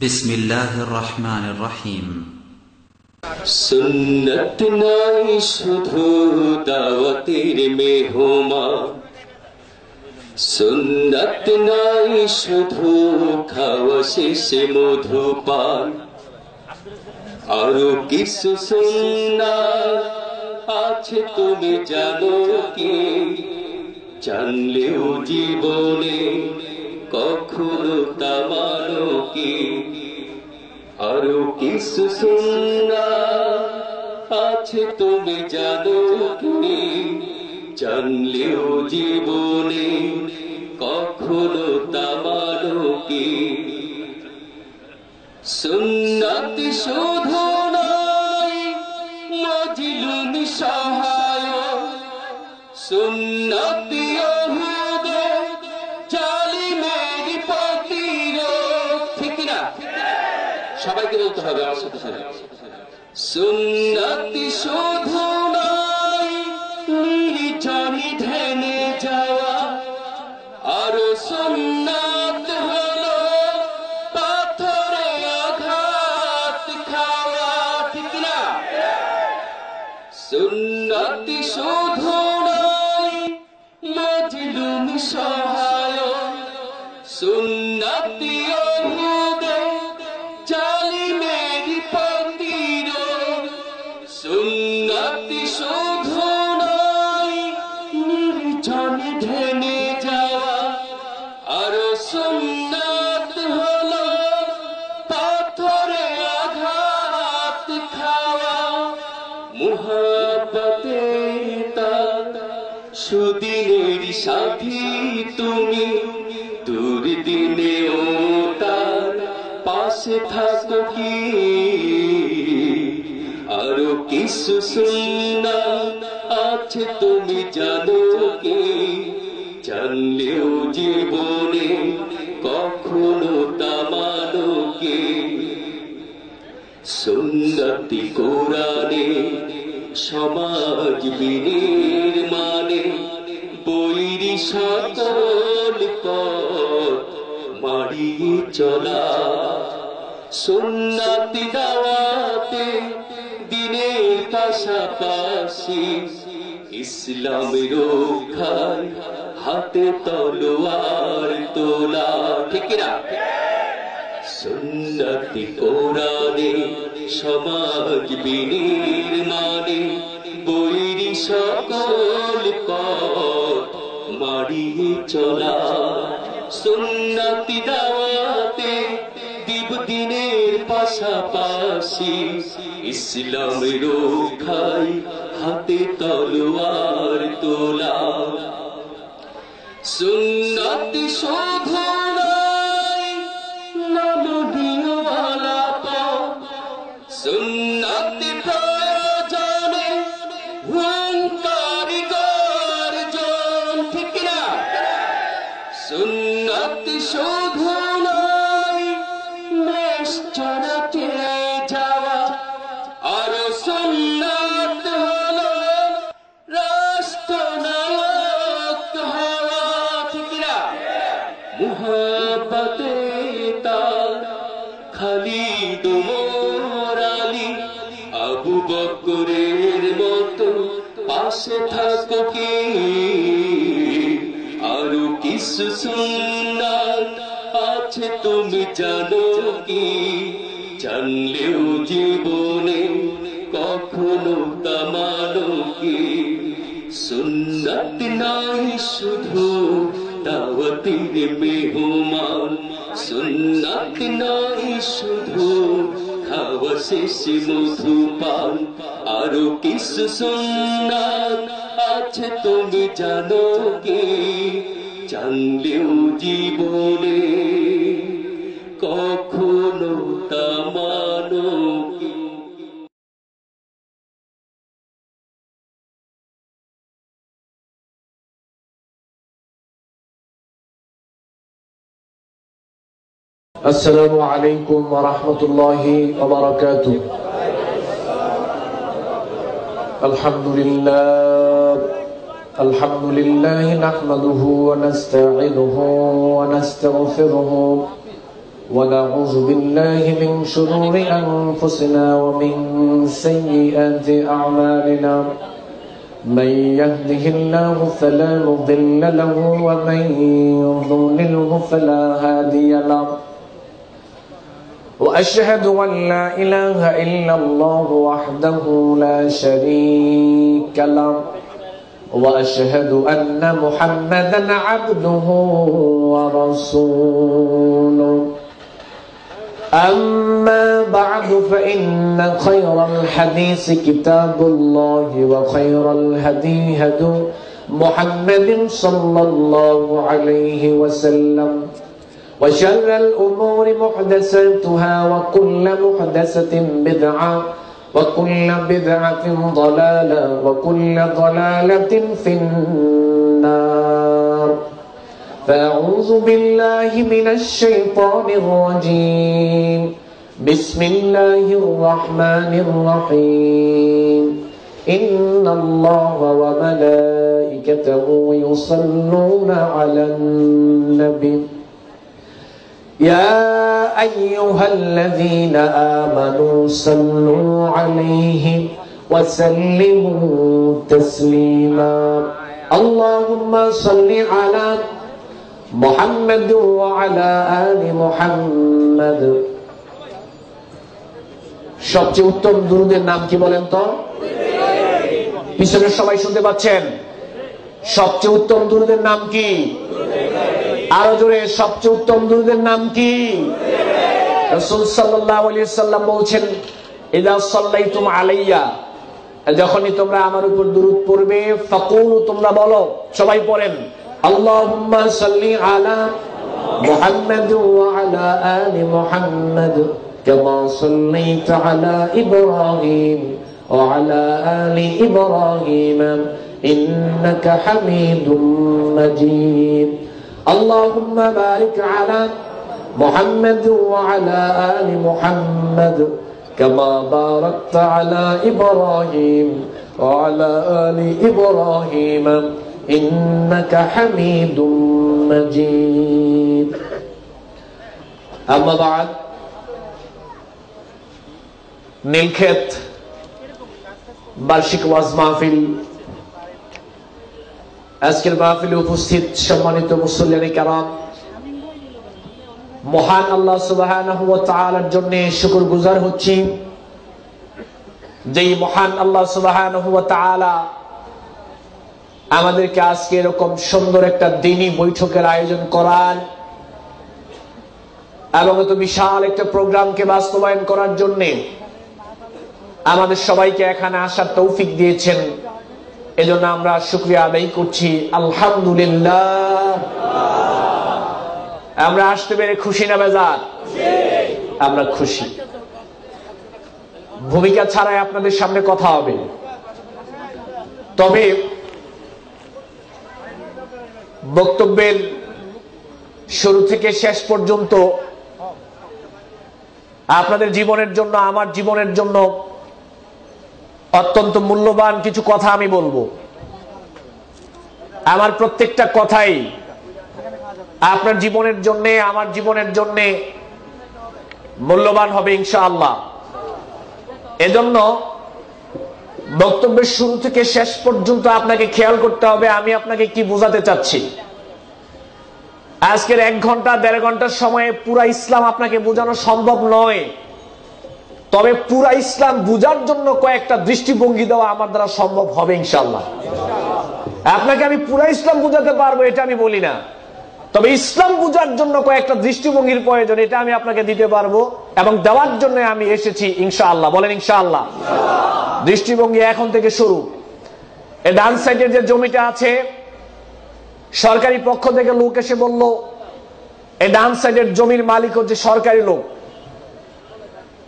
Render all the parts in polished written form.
বিসমিল্লাহির রহমানির রহিম। সুন্নত নাই শুধু দাওয়াতের মেহমান, সুন্নত নাই শুধু খাওয়া শেষে মধুপান, আরো কিছু সুন্নাত আছে তুমি জানো কি? জানলেও জীবনে কখনো তা মানো কি? আরো কিছু সুন্নাত আছে তুমি জানো কি? জানলেও জীবনে কখনো তা মানো কি? সুন্নাত শুধু নয় মজলুম সহায়ক, সুন্নাত ইহুদে জালিমের প্রতিরোধ। ঠিক না? সবাইকে বলতে হবে আমার সাথে সাথে। সুন্নাত শুধু নয় নির্জনে ধ্যানে যাওয়া, আরো সুন্নাত হলো পাথরে আঘাত খাওয়া। ঠিক না? সুন্নাত শুধু নয় মজলুম সহায়ক, সুন্নাত ইহুদে জালিমের প্রতিরোধ, সুন্নাত শুধু নয় নির্জনে ধ্যানে যাওয়া, আরো সুন্নাত হলো পাথরে আঘাত খাওয়া। মুহাব্বতে তার সুদিনের সাথী তুমি, দুর্দিনেও তার পাশে থাকো কি? আরো কিছু সুন্নাত আছে তুমি জানো কি? জানলেও জীবনে কখনো তা মানো কি? সুন্নতি কোরআনে সমাজ বিনির্মাণে বৈরী সকল পথ মাড়িয়ে চলা, সুন্নতি দাওয়াতে দিনের পাশাপাশি ইসলামের রক্ষায় হাতে তলোয়ার তোলা। ঠিক না? সুন্নতি কোরআনে সমাজ বিনির্মাণে বৈরী সকল পথ মাড়িয়ে চলা, সুন্নতি দাওয়াতে দিনের পাশাপাশি ইসলামের রক্ষায় হাতে তলোয়ার তোলা। সুন্নাত শুধু নয় নমনীয় আলাপ, সুন্নাত প্রয়োজনে হুঙ্কার গর্জন। ঠিক না? সুন্নাত শুধু নয় নিশ্চরতে যাওয়া, আর সুন্নাত হলো রাষ্ট্রনায়ক হওয়া। ঠিক না? মুহাব্বতে তার খালিদ ওমর আলী আবু বকরের মতো পাশে থাকো কি? আরো কিছু সুন্নাত আছে তুমি জানো কি? জানলেও জীবনে কখনো তা মানো কি? সুন্নাত নাই শুধু দাওয়াতের মেহমান, সুন্নাত নাই শুধু খাওয়া শেষে মধুপান, আরো কিছু সুন্নাত আছে তুমি জানো কি? জানলেও জীবনে কখনো তা মানো কি? السلام عليكم ورحمة الله وبركاته. الحمد لله نحمده ونستعينه ونستغفره ونعوذ بالله من شرور أنفسنا ومن سيئات أعمالنا من يهده الله فلا مضل له ومن يضلله فلا هادي له وأشهد أن لا إله إلا الله وحده لا شريك له وأشهد أن محمدا عبده ورسوله أما بعد فإن خير الحديث كتاب الله وخير الهدي هدي محمد صلى الله عليه وسلم وشر الأمور محدثاتها وكل محدثة بدعة وكل بدعة ضلالة وكل ضلالة في النار فأعوذ بالله من الشيطان الرجيم بسم الله الرحمن الرحيم إن الله وملائكته يصلون على النبي يا أيها الذين آمنوا صلوا عليه وسلموا تسليما اللهم صل على محمد وعلى آل محمد সবচেয়ে উত্তম দুরূদের নাম কি বলেন তো? পিছনের সবাই শুনতে পাচ্ছেন? সবচেয়ে উত্তম দুরূদের নাম কি? আরো জোরে, সবচেয়ে উত্তম দুরূদের নাম কি? রাসূল সাল্লাল্লাহু আলাইহি ওয়াসাল্লাম বলেছেন, ইযা সাল্লাইতুম আলাইয়া, যখনই তোমরা আমার উপর দুরূদ পড়বে, ফাকুলু, তোমরা বলো, সবাই পড়েন, আল্লাহুম্মা সাল্লি আলা মুহাম্মাদ ওয়া আলা আলি মুহাম্মাদ কামা সাল্লাইতা আলা ইব্রাহিম ওয়া আলা আলি ইব্রাহিম ইন্নাকা হামিদুম মাজিদ اللهم بارك على محمد وعلى آل محمد كما باركت على إبراهيم وعلى آل إبراهيم إنك حميد مجيد أما بعد নীলক্ষেত বার্ষিক ওয়াজ মাহফিল, আজকের মাহফিলে উপস্থিত সম্মানিত মুসল্লিয়ানে কেরাম, মহান আল্লাহ সুবহানাহু ওয়া তাআলার জন্য শুকরগুজার হচ্ছি, যেই মহান আল্লাহ সুবহানাহু ওয়া তাআলা আমাদেরকে আজকে এরকম সুন্দর একটা দ্বীনি বৈঠকের আয়োজন করার এবং এত বিশাল একটা প্রোগ্রামকে বাস্তবায়ন করার জন্য আমাদের সবাইকে এখানে আসার তৌফিক দিয়েছেন। এজন্য আমরা শুকরিয়া আদায় করছি, আলহামদুলিল্লাহ। আমরা আসতে পেরে খুশি না বেজার? আমরা খুশি। ভূমিকা ছাড়াই আপনাদের সামনে কথা হবে, তবে বক্তব্যের শুরু থেকে শেষ পর্যন্ত আপনাদের জীবনের জন্য, আমার জীবনের জন্য অত্যন্ত মূল্যবান কিছু কথা আমি বলবো। আমার প্রত্যেকটা কথাই আপনার জীবনের জন্য, আমার জীবনের জন্য মূল্যবান হবে ইনশাআল্লাহ। এজন্য বক্তব্যের শুরু থেকে শেষ পর্যন্ত আপনাকে খেয়াল করতে হবে আমি আপনাকে কি বোঝাতে চাচ্ছি। আজকের 1 ঘন্টা 1.5 ঘন্টার সময়ে পুরা ইসলাম আপনাকে বোঝানো সম্ভব নয়, তবে পুরা ইসলাম বুঝার জন্য কয়েকটা দৃষ্টিভঙ্গি দেওয়া আমার দ্বারা সম্ভব হবে ইনশাআল্লাহ। আপনাকে আমি পুরা ইসলাম বুঝাতে পারবো এটা আমি বলি না, তবে ইসলাম বুঝার জন্য কয়েকটা দৃষ্টিভঙ্গির প্রয়োজন, এটা আমি আপনাকে দিতে পারবো এবং দেওয়ার জন্য আমি এসেছি ইনশাআল্লাহ। বলেন ইনশাআল্লাহ। দৃষ্টিভঙ্গি এখন থেকে শুরু। এই ডান সাইডের যে জমিটা আছে, সরকারি পক্ষ থেকে লোক এসে বলল এই ডান সাইডের জমির মালিক হচ্ছে সরকারি লোক।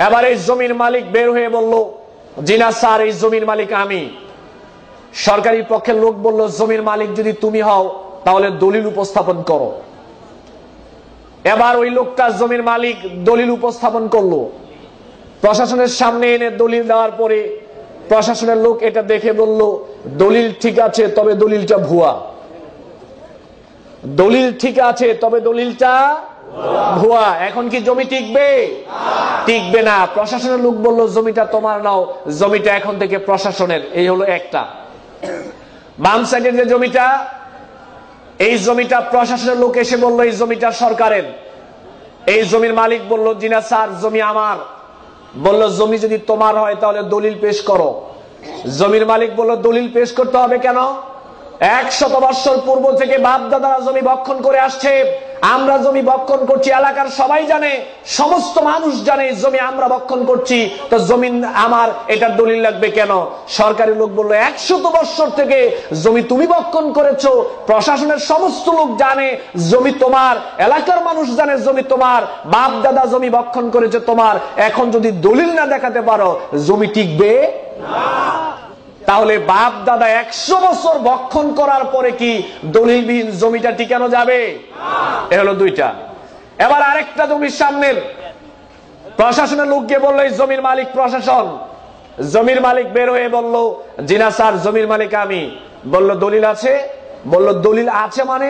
এবার এই জমির মালিক বের হয়ে বলল, জি না স্যার, এই জমির মালিক আমি। সরকারি পক্ষের লোক বলল, জমির মালিক যদি তুমি হও তাহলে দলিল উপস্থাপন করো। এবার ওই লোকটা জমির মালিক দলিল উপস্থাপন করলো, প্রশাসনের সামনে এনে দলিল দেওয়ার পরে প্রশাসনের লোক এটা দেখে বলল, দলিল ঠিক আছে তবে দলিলটা ভুয়া। দলিল ঠিক আছে তবে দলিলটা ভুয়া। এখন কি জমি টিকবে? টিকবে না। প্রশাসনের লোক বললো জমিটা তোমার নাও, জমিটা এখন থেকে প্রশাসনের। এই হলো একটা। বাম সাইডের যে জমিটা, এই জমিটা প্রশাসনের লোক এসে বললো এই জমিটা সরকারের। এই জমির মালিক বলল জি না স্যার, জমি আমার। বলল জমি যদি তোমার হয় তাহলে দলিল পেশ করো। জমির মালিক বলল দলিল পেশ করতে হবে কেন? 100 বছর পূর্ব থেকে বাপ দাদারা জমি বক্ষণ করে আসছে, আমরা জমি বক্ষণ করছি, এলাকার সবাই জানে, সমস্ত মানুষ জানে জমি আমরা বক্ষণ করছি, তো জমিন আমার, এটার দলিল লাগবে কেন? সরকারি লোক বলল 100 বছর থেকে জমি তুমি বক্ষণ করেছো, প্রশাসনের সমস্ত লোক জানে জমি তোমার, এলাকার মানুষ জানে জমি তোমার, বাপ দাদা জমি বক্ষণ করেছে তোমার, এখন যদি দলিল না দেখাতে পারো জমি টিকবে না। তাহলে বাপ দাদা 100 বছর বক্ষণ করার পরে কি দলিলবিহীন জমিটা টিকানো যাবে? এ হলো দুইটা। এবার আরেকটা জমির সামনের প্রশাসনের লোক গিয়ে বললো এই জমির মালিক প্রশাসন। জমির মালিক বের হয়ে বলল জি না স্যার, জমির মালিক আমি। বলল দলিল আছে? বলল দলিল আছে মানে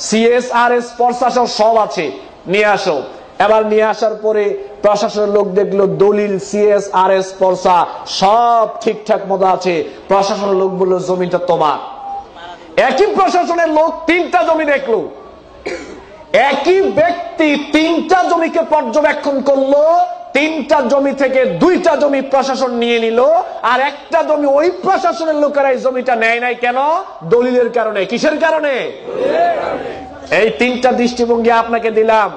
CSRS প্রশাসন সব আছে, নিয়ে আসো। এবার নিয়ে আসার পরে প্রশাসনের লোক দেখলো দলিল CSRS পর্সা সব ঠিকঠাক মতো আছে। প্রশাসনের লোক বললো জমিটা তোমার। একই প্রশাসনের লোক 3টা জমি দেখলো, একই ব্যক্তি 3টা জমিকে পর্যবেক্ষণ করলো, 3টা জমি থেকে 2টা জমি প্রশাসন নিয়ে নিল, আর একটা জমি ওই প্রশাসনের লোকেরা এই জমিটা নেয় নাই কেন? দলিলের কারণে। কিসের কারণে? এই 3টা দৃষ্টিভঙ্গি আপনাকে দিলাম।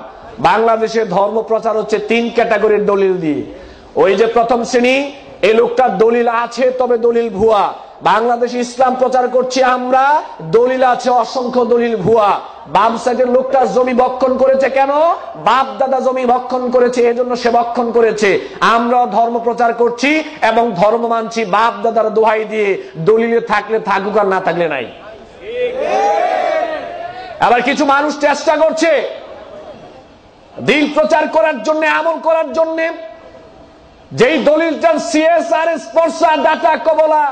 বাংলাদেশে ধর্ম প্রচার হচ্ছে 3 ক্যাটাগরির দলিল দিয়ে। ওই যে প্রথম শ্রেণী, এই লোকটার দলিল আছে তবে দলিল ভুয়া। বাংলাদেশে ইসলাম প্রচার করছি আমরা, দলিল আছে অসংখ্য, দলিল ভুয়া। বাম সাইডের লোকটা জমি বক্ষণ করেছে কেন? বাপ দাদা জমি বক্ষণ করেছে, এজন্য সে বক্ষণ করেছে। আমরা ধর্ম প্রচার করছি এবং ধর্ম মানছি বাপ দাদার দোহাই দিয়ে, দলিলে থাকলে থাকুক আর না থাকলে নাই। আবার কিছু মানুষ চেষ্টা করছে দিন প্রচার করার জন্য, আমল করার জন্য, যেই দলিলটার CSRS পর্সা ডাটা কবলা,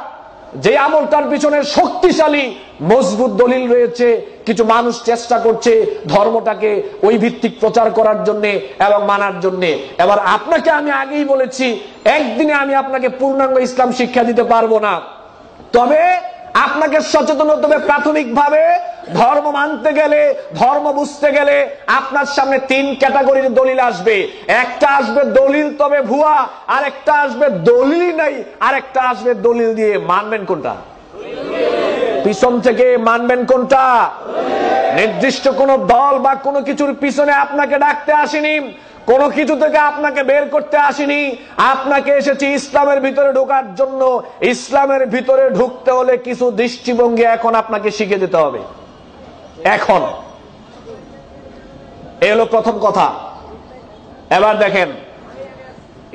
যে আমলটার পিছনে শক্তিশালী মজবুত দলিল রয়েছে, কিছু মানুষ চেষ্টা করছে ধর্মটাকে ওই ভিত্তিক প্রচার করার জন্য এবং মানার জন্য। এবার আপনাকে আমি আগেই বলেছি, একদিনে আমি আপনাকে পূর্ণাঙ্গ ইসলাম শিক্ষা দিতে পারবো না, তবে আপনাকে সচেতন হতে হবে। প্রাথমিকভাবে ধর্ম মানতে গেলে, ধর্ম বুঝতে গেলে আপনার সামনে 3 ক্যাটাগরির দলিল আসবে। একটা আসবে দলিল তবে ভুয়া, আর একটা আসবে দলিল নাই, আর একটা আসবে দলিল দিয়ে। মানবেন কোনটা? পিছন থেকে মানবেন কোনটা? নির্দিষ্ট কোন দল বা কোনো কিছুর পিছনে আপনাকে ডাকতে আসেনি, কোন কিছু থেকে আপনাকে বের করতে আসেনি, আপনাকে এসেছি ইসলামের ভিতরে ঢোকার জন্য। ইসলামের ভিতরে ঢুকতে হলে কিছু দৃষ্টিভঙ্গি এখন আপনাকে শিখে দিতে হবে। এখন এই হলো প্রথম কথা। এবার দেখেন,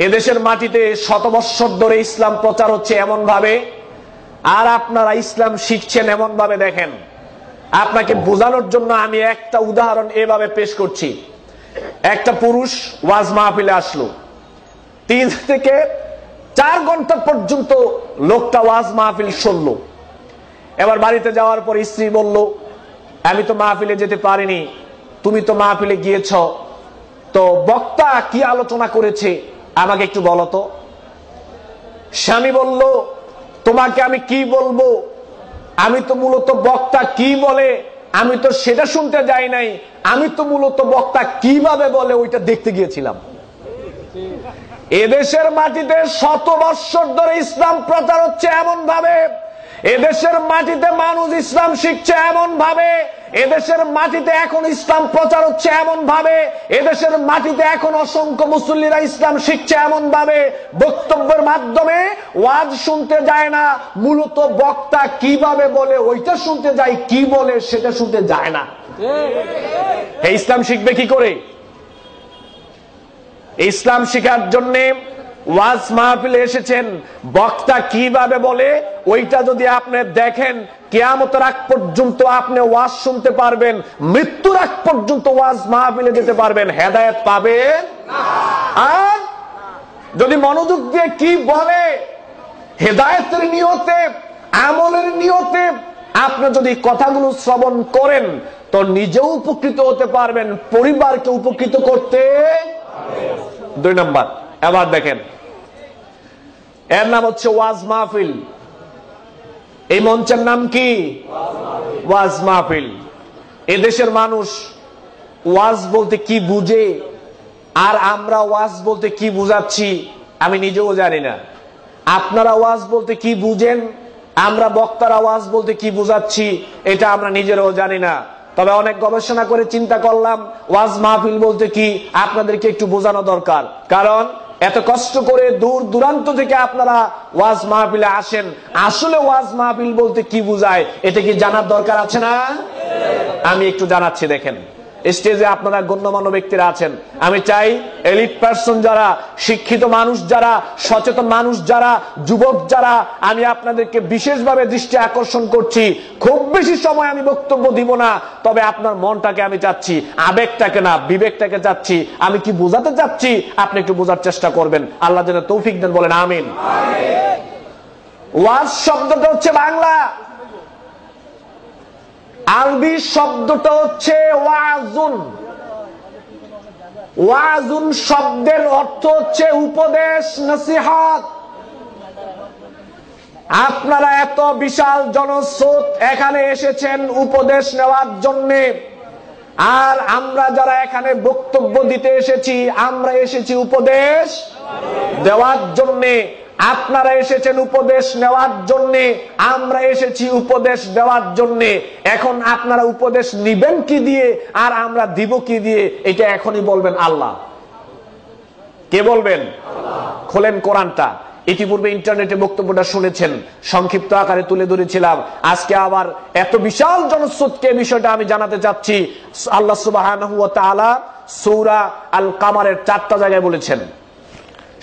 এদেশের মাটিতে 100 বছর ধরে ইসলাম প্রচার হচ্ছে এমন ভাবে, আর আপনারা ইসলাম শিখছেন এমন ভাবে। দেখেন, আপনাকে বোঝানোর জন্য আমি একটা উদাহরণ এভাবে পেশ করছি। একটা পুরুষ ওয়াজ মাহফিলে আসলো, 3 থেকে 4 ঘন্টা পর্যন্ত লোকটা ওয়াজ মাহফিল শুনলো। এবার বাড়িতে যাওয়ার পর স্ত্রী বলল, আমি তো মাহফিলে যেতে পারিনি, তুমি তো মাহফিলে গিয়েছ, তো বক্তা কি আলোচনা করেছে আমাকে একটু বলো তো। স্বামী বলল, তোমাকে আমি কি বলবো, আমি তো মূলত বক্তা কি বলে আমি তো সেটা শুনতে যাই নাই, আমি তো মূলত বক্তা কিভাবে বলে ওইটা দেখতে গিয়েছিলাম। এদেশের মাটিতে 100 বছর ধরে ইসলাম প্রচার হচ্ছে এমন ভাবে, এদেশের মাটিতে মানুষ ইসলাম শিখছে এমন ভাবে, এদেশের মাটিতে এখন ইসলাম প্রচার হচ্ছে এমন ভাবে, এদেশের মাটিতে এখন অসংখ্য মুসল্লিরা ইসলাম শিখছে এমন ভাবে, বক্তব্যের মাধ্যমে ওয়াজ শুনতে যায় না, মূলত বক্তা কিভাবে বলে ওইটা শুনতে যায়, কি বলে সেটা শুনতে যায় না। এই ইসলাম শিখবে কি করে? ইসলাম শিখার জন্য ওয়াজ মাহফিলে এসেছেন, বক্তা কিভাবে বলে ওইটা যদি আপনি দেখেন, কিয়ামতের আগ পর্যন্ত আপনি ওয়াজ শুনতে পারবেন, মৃত্যুর আগ পর্যন্ত ওয়াজ মাহফিলে যেতে পারবেন, হেদায়েত পাবেন না। আর যদি মনোযোগ দিয়ে কি বলে, হেদায়েতের নিয়তে, আমলের নিয়তে আপনি যদি কথাগুলো শ্রবণ করেন তো নিজেও উপকৃত হতে পারবেন, পরিবারকে উপকৃত করতে। 2 নাম্বার, এবার দেখেন, এর নাম হচ্ছে ওয়াজ মাহফিল। এই মঞ্চের নাম কি? ওয়াজ মাহফিল। এদেশের মানুষ ওয়াজ বলতে কি বুঝে আর আমরা ওয়াজ বলতে কি বুঝাচ্ছি আমি নিজেও জানি না। আপনারা ওয়াজ বলতে কি বুঝেন, আমরা বক্তারা ওয়াজ বলতে কি বুঝাচ্ছি এটা আমরা নিজেরাও জানি না। তবে অনেক গবেষণা করে চিন্তা করলাম ওয়াজ মাহফিল বলতে কি আপনাদেরকে একটু বোঝানো দরকার। কারণ এত কষ্ট করে দূর দূরান্ত থেকে আপনারা ওয়াজ মাহফিলে আসেন, আসলে ওয়াজ মাহফিল বলতে কি বুঝায় এটা কি জানার দরকার আছে না? আমি একটু জানাচ্ছি। দেখেন, স্টেজে আপনারা গণ্যমান্য ব্যক্তিরা আছেন, আমি চাই এলিট পারসন যারা, শিক্ষিত মানুষ যারা, সচেতন মানুষ যারা, যুবক যারা, আমি আপনাদেরকে বিশেষভাবে দৃষ্টি আকর্ষণ করছি। খুব বেশি সময় আমি বক্তব্য দিব না, তবে আপনার মনটাকে আমি চাচ্ছি, আবেগটাকে না বিবেকটাকে চাচ্ছি, আমি কি বোঝাতে চাচ্ছি আপনি একটু বোঝার চেষ্টা করবেন। আল্লাহ যেন তৌফিক দেন, বলেন আমিন। ওয়াজ শব্দটা হচ্ছে বাংলা, আরবি শব্দটা হচ্ছে ওয়াজুন। ওয়াজুন শব্দের অর্থ হচ্ছে উপদেশ, নসিহত। আপনারা এত বিশাল জনস্রোত এখানে এসেছেন উপদেশ নেওয়ার জন্য, আর আমরা যারা এখানে বক্তব্য দিতে এসেছি আমরা এসেছি উপদেশ দেওয়ার জন্য। আপনারা এসেছেন উপদেশ নেওয়ার জন্য, আমরা এসেছি উপদেশ দেওয়ার জন্য। এখন আপনারা উপদেশ নিবেন কি দিয়ে আর আমরা দিব কি দিয়ে এটা এখনই বলবেন আল্লাহ। কে বলবেন? খোলেন কোরআনটা। ইতিপূর্বে ইন্টারনেটে বক্তব্যটা শুনেছেন, সংক্ষিপ্ত আকারে তুলে ধরেছিলাম। আজকে আবার এত বিশাল জনস্রোতকে বিষয়টা আমি জানাতে চাচ্ছি। আল্লাহ সুবহানাহু ওয়া তাআলা সূরা আল কামারের 4টা জায়গায় বলেছেন।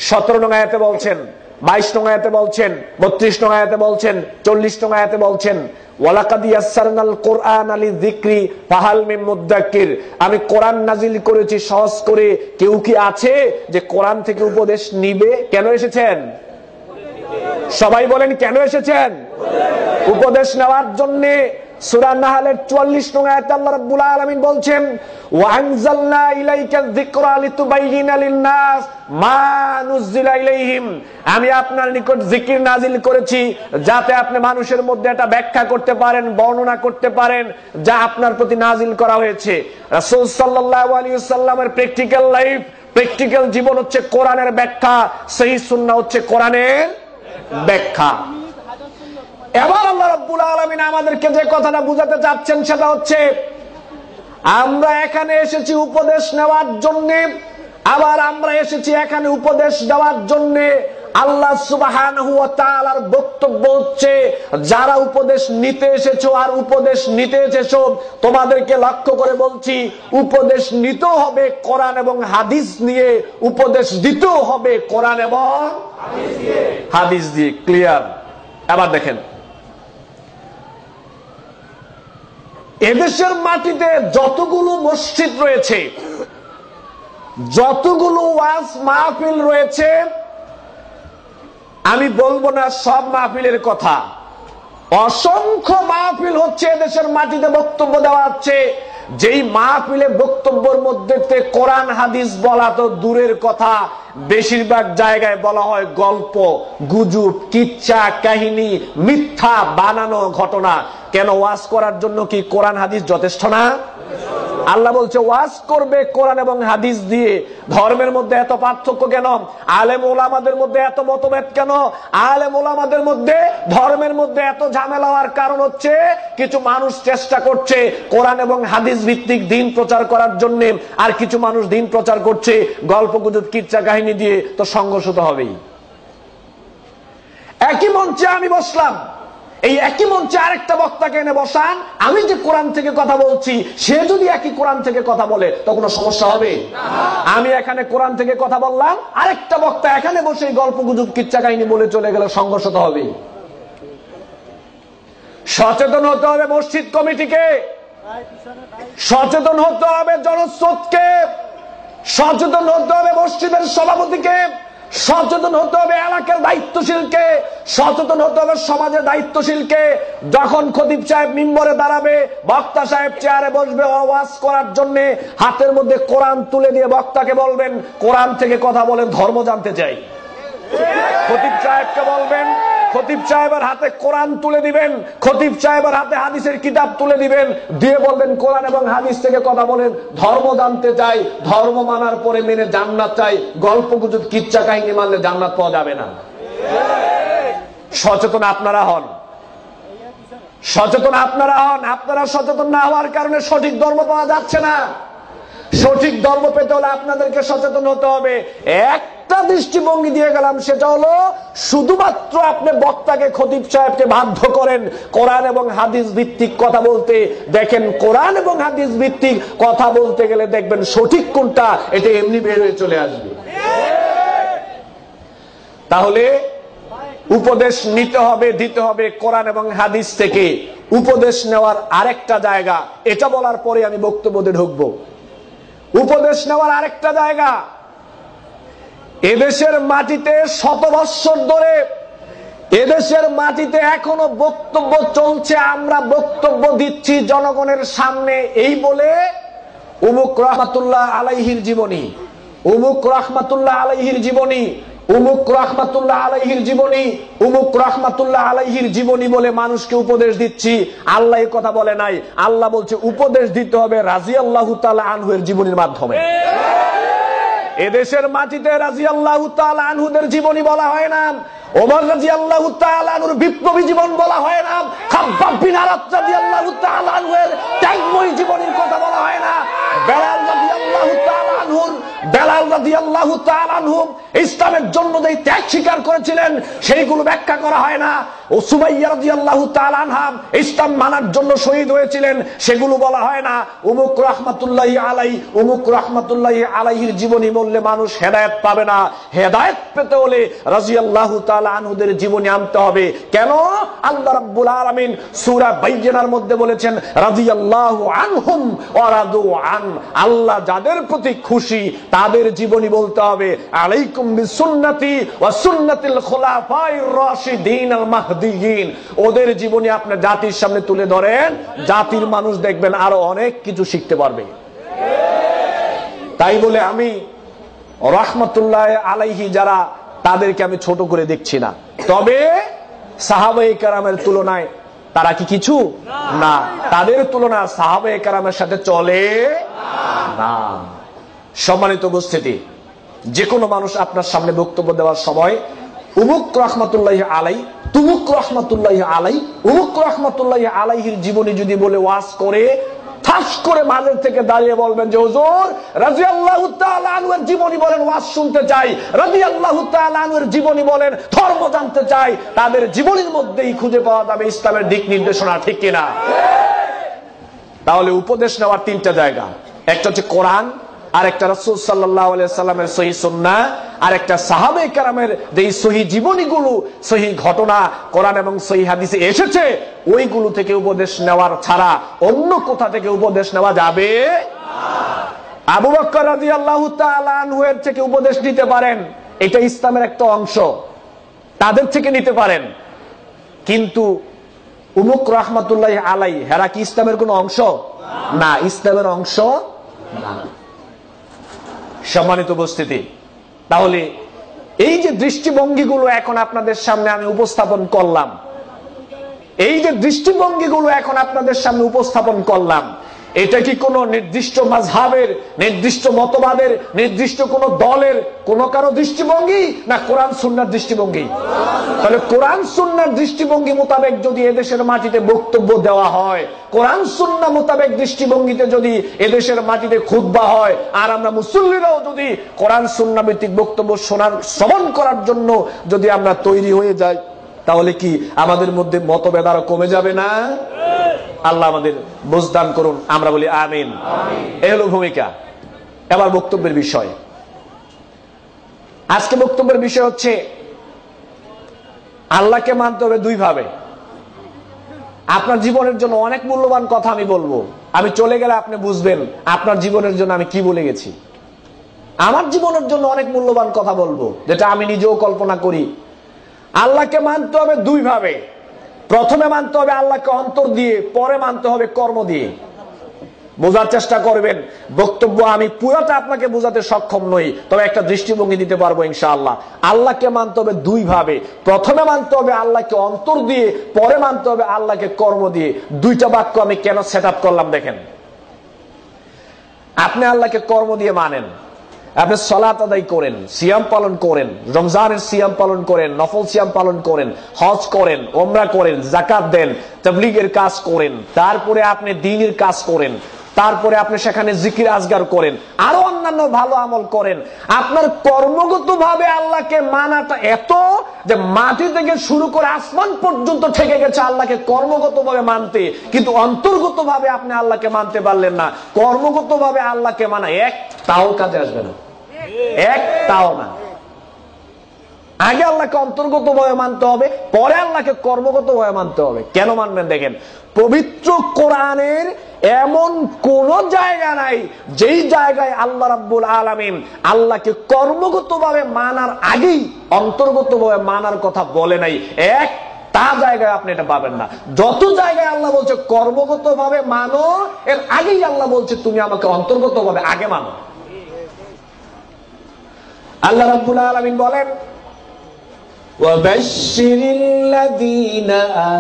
17 নং আয়াতে বলছেন, 22 নং আয়াতে বলছেন, 32 নং আয়াতে বলছেন, 40 নং আয়াতে বলছেন ওয়ালাকাদ ইয়াসসারনাল কুরআনা লিযিকরি ফাহাল মিন মুদ্দাক্কির। আমি কোরআন নাজিল করেছি সহজ করে, কেউ কি আছে যে কোরআন থেকে উপদেশ নিবে? কেন এসেছেন? সবাই বলেন কেন এসেছেন? উপদেশ নেওয়ার জন্য। সূরা নাহলের 44 নং আয়াতে আল্লাহ রাব্বুল আলামিন বলছেন ওয়া আনজালনা ইলাইকা যিকরা লিতুবাইয়িনা লিন-নাস মা নুজিলা ইলাইহিম। আমি আপনার নিকট জিকির নাজিল করেছি যাতে আপনি মানুষের মধ্যে এটা ব্যাখ্যা করতে পারেন, বর্ণনা করতে পারেন যা আপনার প্রতি নাজিল করা হয়েছে। রাসূল সাল্লাল্লাহু আলাইহি ওয়াসাল্লামের প্র্যাকটিক্যাল লাইফ, প্র্যাকটিক্যাল জীবন হচ্ছে কোরআনের ব্যাখ্যা, সহিহ সুন্নাহ হচ্ছে কোরআনের ব্যাখ্যা। এবার আল্লাহ রাব্বুল আলামিন আমাদেরকে যে কথাটা বুঝাতে চাচ্ছেন সেটা হচ্ছে আমরা এখানে এসেছি উপদেশ নেওয়ার জন্য, আবার আমরা এসেছি এখানে উপদেশ দেওয়ার জন্য। আল্লাহ সুবহানাহু ওয়া তাআলার বক্তব্য হচ্ছে যারা উপদেশ নিতে এসেছো আর উপদেশ নিতে এসেছো তোমাদেরকে লক্ষ্য করে বলছি, উপদেশ নিতেও হবে কোরআন এবং হাদিস নিয়ে, উপদেশ দিতেও হবে কোরআন এবং হাদিস দিয়ে। ক্লিয়ার? এবার দেখেন, এদেশের মাটিতে যতগুলো মসজিদ রয়েছে, যতগুলো ওয়াজ মাহফিল রয়েছে, আমি বলবো না সব মাহফিলের কথা, অসংখ্য মাহফিল হচ্ছে এদেশের মাটিতে বক্তব্য দেওয়া হচ্ছে। যেই মাহফিলে বক্তব্যের মধ্যে কোরআন হাদিস বলা তো দূরের কথা, বেশিরভাগ জায়গায় বলা হয় গল্প, গুজব, কিচ্ছা কাহিনী, মিথ্যা বানানো ঘটনা। কেন? ওয়াজ করার জন্য কি কোরআন হাদিস যথেষ্ট না? আল্লাহ বলছে ওয়াজ করবে কোরআন এবং হাদিস দিয়ে। ধর্মের মধ্যে এত পার্থক্য কেন? আলেম ওলামাদের মধ্যে এত মতভেদ কেন? আলেম ওলামাদের মধ্যে, ধর্মের মধ্যে এত ঝামেলা হওয়ার কারণ হচ্ছে কিছু মানুষ চেষ্টা করছে কোরআন এবং হাদিস ভিত্তিক দিন প্রচার করার জন্য, আর কিছু মানুষ দিন প্রচার করছে গল্প গুজব কিচ্ছা কাহিনী দিয়ে। তো সংঘর্ষ তো হবেই। একই মঞ্চে আমি বসলাম, এই একই মঞ্চে আরেকটা বক্তাকে এনে বসান, আমি যে কোরআন থেকে কথা বলছি সে যদি একই কোরআন থেকে কথা বলে তো কোনো সমস্যা হবে? আমি এখানে কোরআন থেকে কথা বললাম, আরেকটা বক্তা এখানে বসে গল্প গুজব কিচ্ছা কাহিনী বলে চলে গেলে সংঘর্ষ তো হবে। সচেতন হতে হবে মসজিদ কমিটিকে, সচেতন হতে হবে জনস্রোতকে, সচেতন হতে হবে মসজিদের সভাপতিকে, সচেতন হতে হবে এলাকার দায়িত্বশীলকে, সচেতন হতে হবে সমাজের দায়িত্বশীলকে। যখন খতিব সাহেব মিম্বরে দাঁড়াবে, বক্তা সাহেব চেয়ারে বসবে ওয়াজ করার জন্য, হাতের মধ্যে কোরআন তুলে দিয়ে বক্তাকে বলবেন কোরআন থেকে কথা বলেন, ধর্ম জানতে চাই। খতিব সাহেবকে বলবেন, খতিব সাহেবের হাতে কোরআন তুলে দিবেন, খতিব সাহেবের হাতে হাদিসের কিতাব তুলে দিবেন, দিয়ে বলবেন কোরআন এবং হাদিস থেকে কথা বলেন, ধর্ম জানতে চাই, ধর্ম মানার পরে মেনে জান্নাত চাই। গল্প গুজব কিচ্ছা কাহিনী মানলে জান্নাত পাওয়া যাবে না। সচেতন আপনারা হন, সচেতন আপনারা হন। আপনারা সচেতন না হওয়ার কারণে সঠিক ধর্ম পাওয়া যাচ্ছে না। সঠিক ধর্ম পেতে হলে আপনাদেরকে সচেতন হতে হবে। একটা দৃষ্টিভঙ্গি দিয়ে গেলাম, সেটা হলো শুধুমাত্র আপনি বক্তাকে, খতিব সাহেবকে বাধ্য করেন কোরআন এবং হাদিস ভিত্তিক কথা বলতে। দেখেন কোরআন এবং হাদিস ভিত্তিক কথা বলতে গেলে দেখবেন সঠিক কোনটা এটা এমনি বের হয়ে চলে আসবে। তাহলে উপদেশ নিতে হবে, দিতে হবে কোরআন এবং হাদিস থেকে। উপদেশ নেওয়ার আরেকটা জায়গা, এটা বলার পরে আমি বক্তব্যে ঢুকবো। উপদেশ নেওয়ার আরেকটা জায়গা, এদেশের মাটিতে শত বৎসর ধরে এদেশের মাটিতে এখনো বক্তব্য চলছে, আমরা বক্তব্য দিচ্ছি জনগণের সামনে এই বলে উমুক রহমাতুল্লাহ আলাইহির জীবনী, উমুক রহমাতুল্লাহ আলাইহির জীবনী, উমুক রহমাতুল্লাহ আলাইহির জীবনী, উমুক রহমাতুল্লাহ আলাইহির জীবনী বলে মানুষকে উপদেশ দিচ্ছি। আল্লাহ এই কথা বলে নাই। আল্লাহ বলছে উপদেশ দিতে হবে রাদিয়াল্লাহু তাআলা আনহুর জীবনীর মাধ্যমে। এদেশের মাটিতে রাদিয়াল্লাহু তাআলা আনহুদের জীবনী বলা হয় না, ওমর রাদিয়াল্লাহু তাআলা আনহুর বিপ্লবী জীবন বলা হয় না, খাব্বাব বিন আরাত রাদিয়াল্লাহু তাআলা আনহুর ত্যাগময়ী জীবনীর কথা বলা হয় না, বেলাল রাদিয়াল্লাহু তাআলা আনহুর, বেলাল রাদিয়াল্লাহু তাআলা আনহু ইসলামের জন্য যে ত্যাগ স্বীকার করেছিলেন সেইগুলো ব্যাখ্যা করা হয় না, ও সুমাইয়া রাদিয়াল্লাহু তাআলা আনহা ইসলাম মানার জন্য শহীদ হয়েছিলেন সেগুলো বলা হয় না। উমুক রাহমাতুল্লাহি আলাইহি, উমুক রাহমাতুল্লাহি আলাইহির জীবনী বললে মানুষ হেদায়েত পাবে না। হেদায়েত পেতে হলে রাদিয়াল্লাহু তাআলা আনহুদের জীবনী আনতে হবে। কেন? আল্লাহ রাব্বুল আলামিন সূরা বাইয়িনার মধ্যে বলেছেন রাদিয়াল্লাহু আনহুম ওয়া রাদু আন, আল্লাহ যাদের প্রতি খুশি তাদের জীবনী বলতে হবে। আলাইকুম বিসুন্নতি ওয়া সুন্নাতিল খুলাফায়ে রাশিদিন আল মাহদিয়িন, ওদের জীবনী আপনি জাতির সামনে তুলে ধরেন, জাতির মানুষ দেখবেন আরো অনেক কিছু শিখতে পারবে। তাই বলে আমি রাহমাতুল্লাহ আলাইহি যারা তাদেরকে আমি ছোট করে দেখছি না, তবে সাহাবায়ে কেরামের তুলনায় তারা কি কিছু না, তাদের তুলনা সাহাবায়ে কেরামের সাথে চলে না। সম্মানিত উপস্থিতি, যে কোনো মানুষ আপনার সামনে বক্তব্য দেওয়ার সময় উমুক রাহমাতুল্লাহি আলাই, তুমুক রাহমাতুল্লাহি আলাই, উমুক রাহমাতুল্লাহি আলাইহির জীবনী যদি বলে ওয়াজ করে, ঠাস করে মাঝে থেকে দাঁড়িয়ে বলবেন যে হুজুর রাদিয়াল্লাহু তাআলা আনহুর জীবনী বলেন, ওয়াজ শুনতে চাই, রাদিয়াল্লাহু তাআলা আনহুর জীবনী বলেন, ধর্ম জানতে চাই। তাদের জীবনীর মধ্যেই খুঁজে পাওয়া যাবে ইসলামের দিক নির্দেশনা, ঠিক কিনা? তাহলে উপদেশ নেওয়ার তিনটা জায়গা, একটা হচ্ছে কোরআন, আর একটা রাসূল সাল্লাল্লাহু আলাইহি সাল্লামের সহিহ সুন্নাহ, আর একটা সাহাবায়ে কেরামের যে সহিহ জীবনীগুলো, সহিহ ঘটনা কোরআন এবং সহিহ হাদিসে এসেছে, ওইগুলো থেকে উপদেশ নেওয়ার ছাড়া অন্য কোথা থেকে উপদেশ নেওয়া যাবে না। আবু বকর রাদিয়াল্লাহু তাআলা আনহুর থেকে উপদেশ নিতে পারেন, এটা ইসলামের একটা অংশ, তাদের থেকে নিতে পারেন, কিন্তু উমুক রাহমাতুল্লাহি আলাইহি হেরা কি ইসলামের কোন অংশ না, ইসলামের অংশ না। সম্মানিত উপস্থিতি, তাহলে এই যে দৃষ্টিভঙ্গিগুলো এখন আপনাদের সামনে আমি উপস্থাপন করলাম, এই যে দৃষ্টিভঙ্গিগুলো এখন আপনাদের সামনে উপস্থাপন করলাম, এটা কি কোনো নির্দিষ্ট মাযহাবের, নির্দিষ্ট মতবাদের, নির্দিষ্ট কোনো দলের কোনো কারো দৃষ্টিভঙ্গি, না কোরআন সুন্নাহর দৃষ্টিভঙ্গি? তাহলে কোরআন সুন্নাহর দৃষ্টিভঙ্গি মোতাবেক যদি এদেশের মাটিতে বক্তব্য দেওয়া হয়, কোরআন সুন্নাহ মোতাবেক দৃষ্টিভঙ্গিতে যদি এদেশের মাটিতে খুতবা হয়, আর আমরা মুসল্লিরাও যদি কোরআন সুন্নাহ ভিত্তিক বক্তব্য শোনার, শ্রবণ করার জন্য যদি আমরা তৈরি হয়ে যাই, তাহলে কি আমাদের মধ্যে মতভেদ আরো কমে যাবে না? আল্লাহ আমাদের বুঝদান করুন, আমরা বলি আমিন। এই হলো ভূমিকা। এবার বক্তব্যের বিষয়। আজকে বক্তব্যের বিষয় হচ্ছে আল্লাহকে মানতে হবে দুই ভাবে। আপনার জীবনের জন্য অনেক মূল্যবান কথা আমি বলবো, আমি চলে গেলে আপনি বুঝবেন আপনার জীবনের জন্য আমি কি বলে গেছি। আমার জীবনের জন্য অনেক মূল্যবান কথা বলবো, যেটা আমি নিজেও কল্পনা করি। আল্লাহকে মানতে হবে দুই ভাবে। প্রথমে মানতে হবে আল্লাহকে অন্তর দিয়ে, পরে মানতে হবে কর্ম দিয়ে। বোঝার চেষ্টা করবেন, বক্তব্য আমি পুরোটা আপনাকে বোঝাতে সক্ষম নই, তবে একটা দৃষ্টিভঙ্গি দিতে পারবো ইনশাআল্লাহ। আল্লাহকে মানতে হবে দুই ভাবে। প্রথমে মানতে হবে আল্লাহকে অন্তর দিয়ে, পরে মানতে হবে আল্লাহকে কর্ম দিয়ে। দুইটা বাক্য আমি কেন সেট আপ করলাম দেখেন। আপনি আল্লাহকে কর্ম দিয়ে মানেন, আপনি সালাত আদায় করেন, সিয়াম পালন করেন, রমজানের সিয়াম পালন করেন, নফল সিয়াম পালন করেন, হজ করেন, ওমরা করেন, যাকাত দেন, তাবলীগের কাজ করেন, তারপরে আপনি দ্বীনের কাজ করেন, তারপরে আপনি সেখানে জিকির আজগার করেন, আরো অন্যান্য ভালো আমল করেন। আপনার কর্মগতভাবে আল্লাহকে মানাটা এত যে মাটি থেকে শুরু করে আসমান পর্যন্ত ঠেকে গেছে আল্লাহকে কর্মগতভাবে মানতে, কিন্তু অন্তর্গতভাবে আপনি আল্লাহকে মানতে পারলেন না। কর্মগতভাবে আল্লাহকে মানা এক তাও কাজে আসবে না, এক তাও না। আগে আল্লাহকে অন্তর্গতভাবে মানতে হবে, পরে আল্লাহকে কর্মগতভাবে মানতে হবে। কেন মানবেন দেখেন, পবিত্র কোরআনের এমন কোন জায়গা নাই যেই জায়গায় আল্লাহ রাব্বুল আলামিন আল্লাহকে কর্মগতভাবে মানার আগেই অন্তর্গতভাবে মানার কথা বলে নাই। এক তা জায়গায় আপনি এটা পাবেন না। যত জায়গায় আল্লাহ বলছে কর্মগতভাবে মানো, এর আগেই আল্লাহ বলছে তুমি আমাকে অন্তর্গতভাবে আগে মানো। আল্লাহ রাব্বুল আলামিন বলেন, وبشر الذين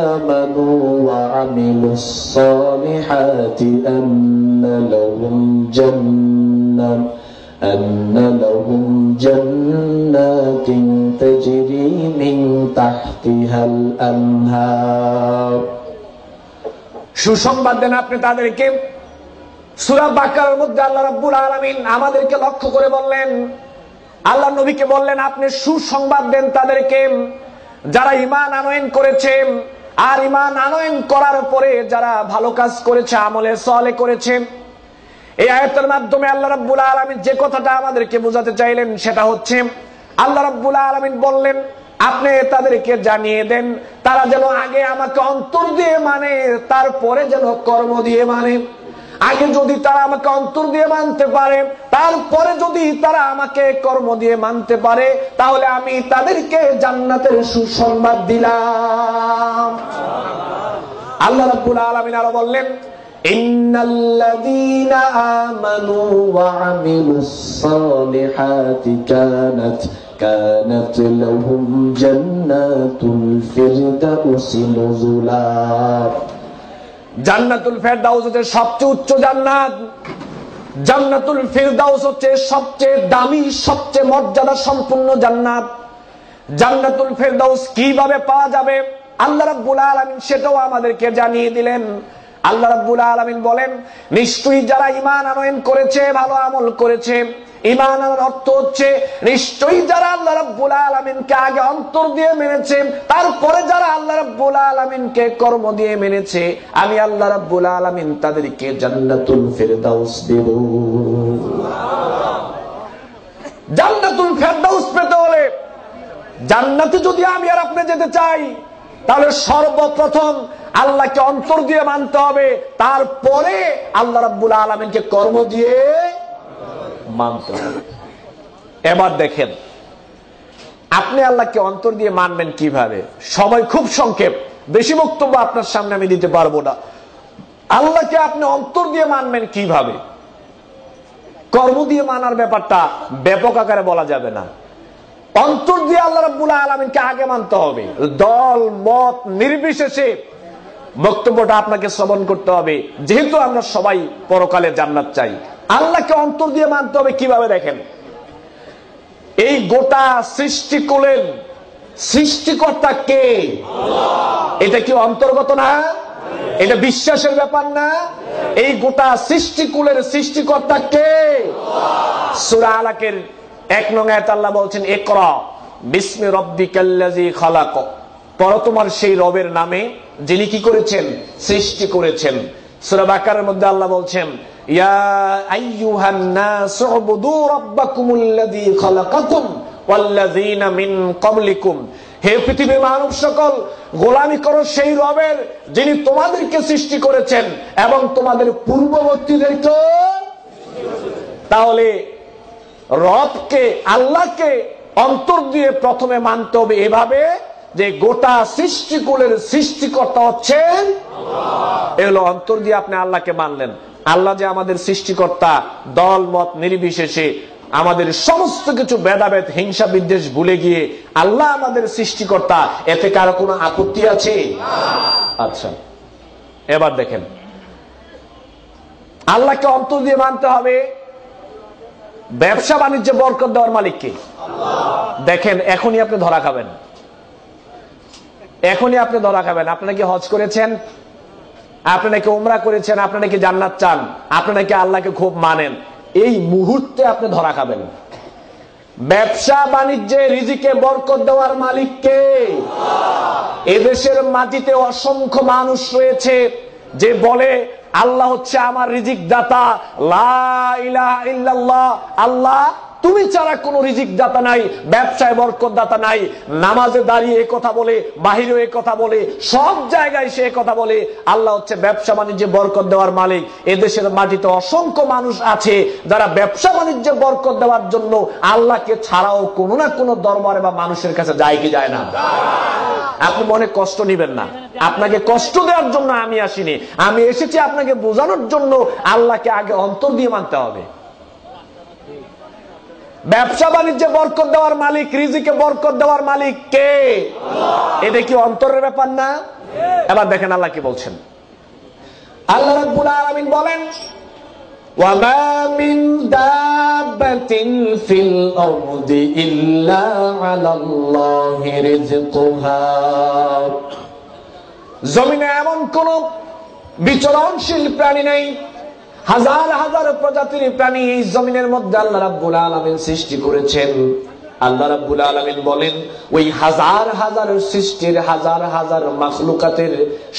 آمنوا وعملوا الصالحات أن لهم جنات تجري من تحتها الأنهار। সুসংবাদ দেন আপনি তাদেরকে। সূরা বাকারার মধ্যে আল্লাহ রাব্বুল আলামিন আমাদেরকে লক্ষ্য করে বললেন, আল্লাহ নবীকে বললেন আপনি সুসংবাদ দেন তাদেরকে যারা ঈমান আনয়ন করেছে, আর ঈমান আনয়ন করার পরে যারা ভালো কাজ করেছে, আমলে সালেহ করেছে। এই আয়াতের মাধ্যমে আল্লাহ রাব্বুল আলামিন যে কথাটা আমাদেরকে বোঝাতে চাইলেন সেটা হচ্ছে, আল্লাহ রাব্বুল আলামিন বললেন আপনি তাদেরকে জানিয়ে দেন তারা যেন আগে আমাকে অন্তর দিয়ে মানে, তারপরে যেন কর্ম দিয়ে মানে। আগে যদি তারা আমাকে অন্তর দিয়ে মানতে পারে, তারপরে যদি তারা আমাকে কর্ম দিয়ে মানতে পারে, তাহলে আমি তাদেরকে জান্নাতের সুসংবাদ দিলাম। আল্লাহ রাব্বুল আলামিন আরো বললেন, ইন্নাল্লাযীনা আমানু ওয়া আমিলুস সালিহাতি কানাত লাহুম জান্নাতুল ফিরদাউসি নুজুলা। জান্নাতুল ফেরদাউস হচ্ছে সবচেয়ে উচ্চ জান্নাত। জান্নাতুল ফিরদাউস হচ্ছে সবচেয়ে দামি, সবচেয়ে মর্যাদা সম্পন্ন জান্নাত। জান্নাতুল ফেরদাউস কিভাবে পাওয়া যাবে আল্লাহ রাব্বুল আলামিন সেটাও আমাদেরকে জানিয়ে দিলেন। আল্লাহ রাব্বুল আলামিন বলেন, নিশ্চয়ই যারা ঈমান আনয়ন করেছে, ভালো আমল করেছে। ঈমান আনার অর্থ হচ্ছে নিশ্চয়ই যারা আল্লাহ রাব্বুল আলামিনকে আগে অন্তর দিয়ে মেনেছে, তারপরে যারা আল্লাহ রাব্বুল আলামিনকে কর্ম দিয়ে মেনেছে, আমি আল্লাহ রাব্বুল আলামিন তাদেরকে জান্নাতুল ফিরদাউস দেব। জান্নাতুল ফিরদাউস পেতে হলে, জান্নাতে যদি আমি আর আপনি যেতে চাই, তাহলে সর্বপ্রথম আল্লাহকে অন্তর দিয়ে মানতে হবে, তারপরে আল্লাহ রাব্বুল আলামিনকে কর্ম দিয়ে মানতে হবে। এবার দেখেন আপনি আল্লাহকে অন্তর দিয়ে মানবেন কিভাবে। সময় খুব সংক্ষেপ, বেশি বক্তব্য আপনার সামনে আমি দিতে পারবো না। আল্লাহকে আপনি অন্তর দিয়ে মানবেন কিভাবে? কর্ম দিয়ে মানার ব্যাপারটা ব্যাপক আকারে বলা যাবে না। অন্তর দিয়ে আল্লাহ রাব্বুল আলামিনকে আগে মানতে হবে, দল মত নির্বিশেষে বক্তব্যটা আপনাকে শ্রবণ করতে হবে, যেহেতু আমরা সবাই পরকালে জান্নাত চাই। আল্লাহকে অন্তর দিয়ে মানতে হবে কিভাবে দেখেন, এই গোটা সৃষ্টিকুলের সৃষ্টিকর্তা কে? এটা কি অন্তর্গত না? এটা বিশ্বাসের ব্যাপার না? এই গোটা সৃষ্টিকুলের সৃষ্টিকর্তা কে? সূরা আলাকের 1 নং আয়াতে আল্লাহ বলছেন, ইকরা বিসমি রাব্বিকাল্লাযী খালাক। পড়ো তোমার সেই রবের নামে যিনি কি করেছেন? সৃষ্টি করেছেন। সূরা বাকারার মধ্যে আল্লাহ বলছেন, ইয়া আইয়ুহান নাস উবুদু রাব্বাকুমুল্লাযী খালাকাকুম ওয়াল্লাযীনা মিন ক্বাবলিকুম। হে পৃথিবীর মানব সকল, গোলামি করো সেই রবের যিনি তোমাদেরকে সৃষ্টি করেছেন এবং তোমাদের পূর্ববর্তীদেরকে। তাহলে রবকে, আল্লাহকে অন্তর দিয়ে প্রথমে মানতে হবে এভাবে যে গোটা সৃষ্টিকুলের সৃষ্টিকর্তা হচ্ছেন আল্লাহ। এগুলো অন্তর দিয়ে আপনি আল্লাহকে মানলেন। আল্লাহ যে আমাদের সৃষ্টিকর্তা, দল মত নির্বিশেষে আমাদের সমস্ত কিছু ভেদাভেদ হিংসা বিদ্বেষ ভুলে গিয়ে আল্লাহ আমাদের সৃষ্টিকর্তা, এতে কারো কোনো আপত্তি আছে? আচ্ছা, এবার দেখেন, আল্লাহকে অন্তর দিয়ে মানতে হবে। ব্যবসা বাণিজ্যে বরকত দেওয়ার মালিককে দেখেন, এখনই আপনি ধরা খাবেন, এখনই আপনি ধরা খাবেন। আপনি নাকি হজ করেছেন, আপনি নাকি উমরা করেছেন, আপনি নাকি জান্নাত চান, আপনি নাকি আল্লাহকে খুব মানেন, এই মুহূর্তে আপনি ধরা খাবেন। ব্যবসা বাণিজ্যে রিজিকে বরকত দেওয়ার মালিককে। এদেশের মাটিতে অসংখ্য মানুষ রয়েছে যে বলে আল্লাহ হচ্ছে আমার রিজিক দাতা, লা ইলাহা ইল্লাল্লাহ, আল্লাহ তুমি ছাড়া কোন রিজিক দাতা নাই, ব্যবসায় বরকত দাতা নাই। নামাজে দাঁড়িয়ে এ কথা বলে, বাহিরে এ কথা বলে, সব জায়গায় সে কথা বলে আল্লাহ হচ্ছে ব্যবসা বাণিজ্যে বরকত দেওয়ার মালিক। এদেশের মাটিতে অসংখ্য মানুষ আছে যারা ব্যবসা বাণিজ্যে বরকত দেওয়ার জন্য আল্লাহকে ছাড়াও কোনো না কোনো দরবারে বা মানুষের কাছে যায় কি যায় না? আপনি মনে কষ্ট নিবেন না, আপনাকে কষ্ট দেওয়ার জন্য আমি আসিনি, আমি এসেছি আপনাকে বোঝানোর জন্য আল্লাহকে আগে অন্তর দিয়ে মানতে হবে। ব্যবসা বাণিজ্যে বরকত দেওয়ার মালিক, রিজিকে বরকত দেওয়ার মালিক কে? এটা কি অন্তরের ব্যাপার না? এবার দেখেন আল্লাহ কি বলছেন। আল্লাহ রাব্বুল আলামিন বলেন, ওয়া মা মিন দাব্বাতিন ফিল আরদি ইল্লা আলাল্লাহি রিজকুহা। জমিনে এমন কোন বিচরণশীল প্রাণী নেই, হাজার হাজার প্রজাতির প্রাণী এই জমিনের মধ্যে আল্লাহ রাব্বুল আলামিন সৃষ্টি করেছেন। আল্লাহ রাব্বুল আলামিন বলেন, ওই হাজার হাজার সৃষ্টির হাজার হাজার মাখলুকাতের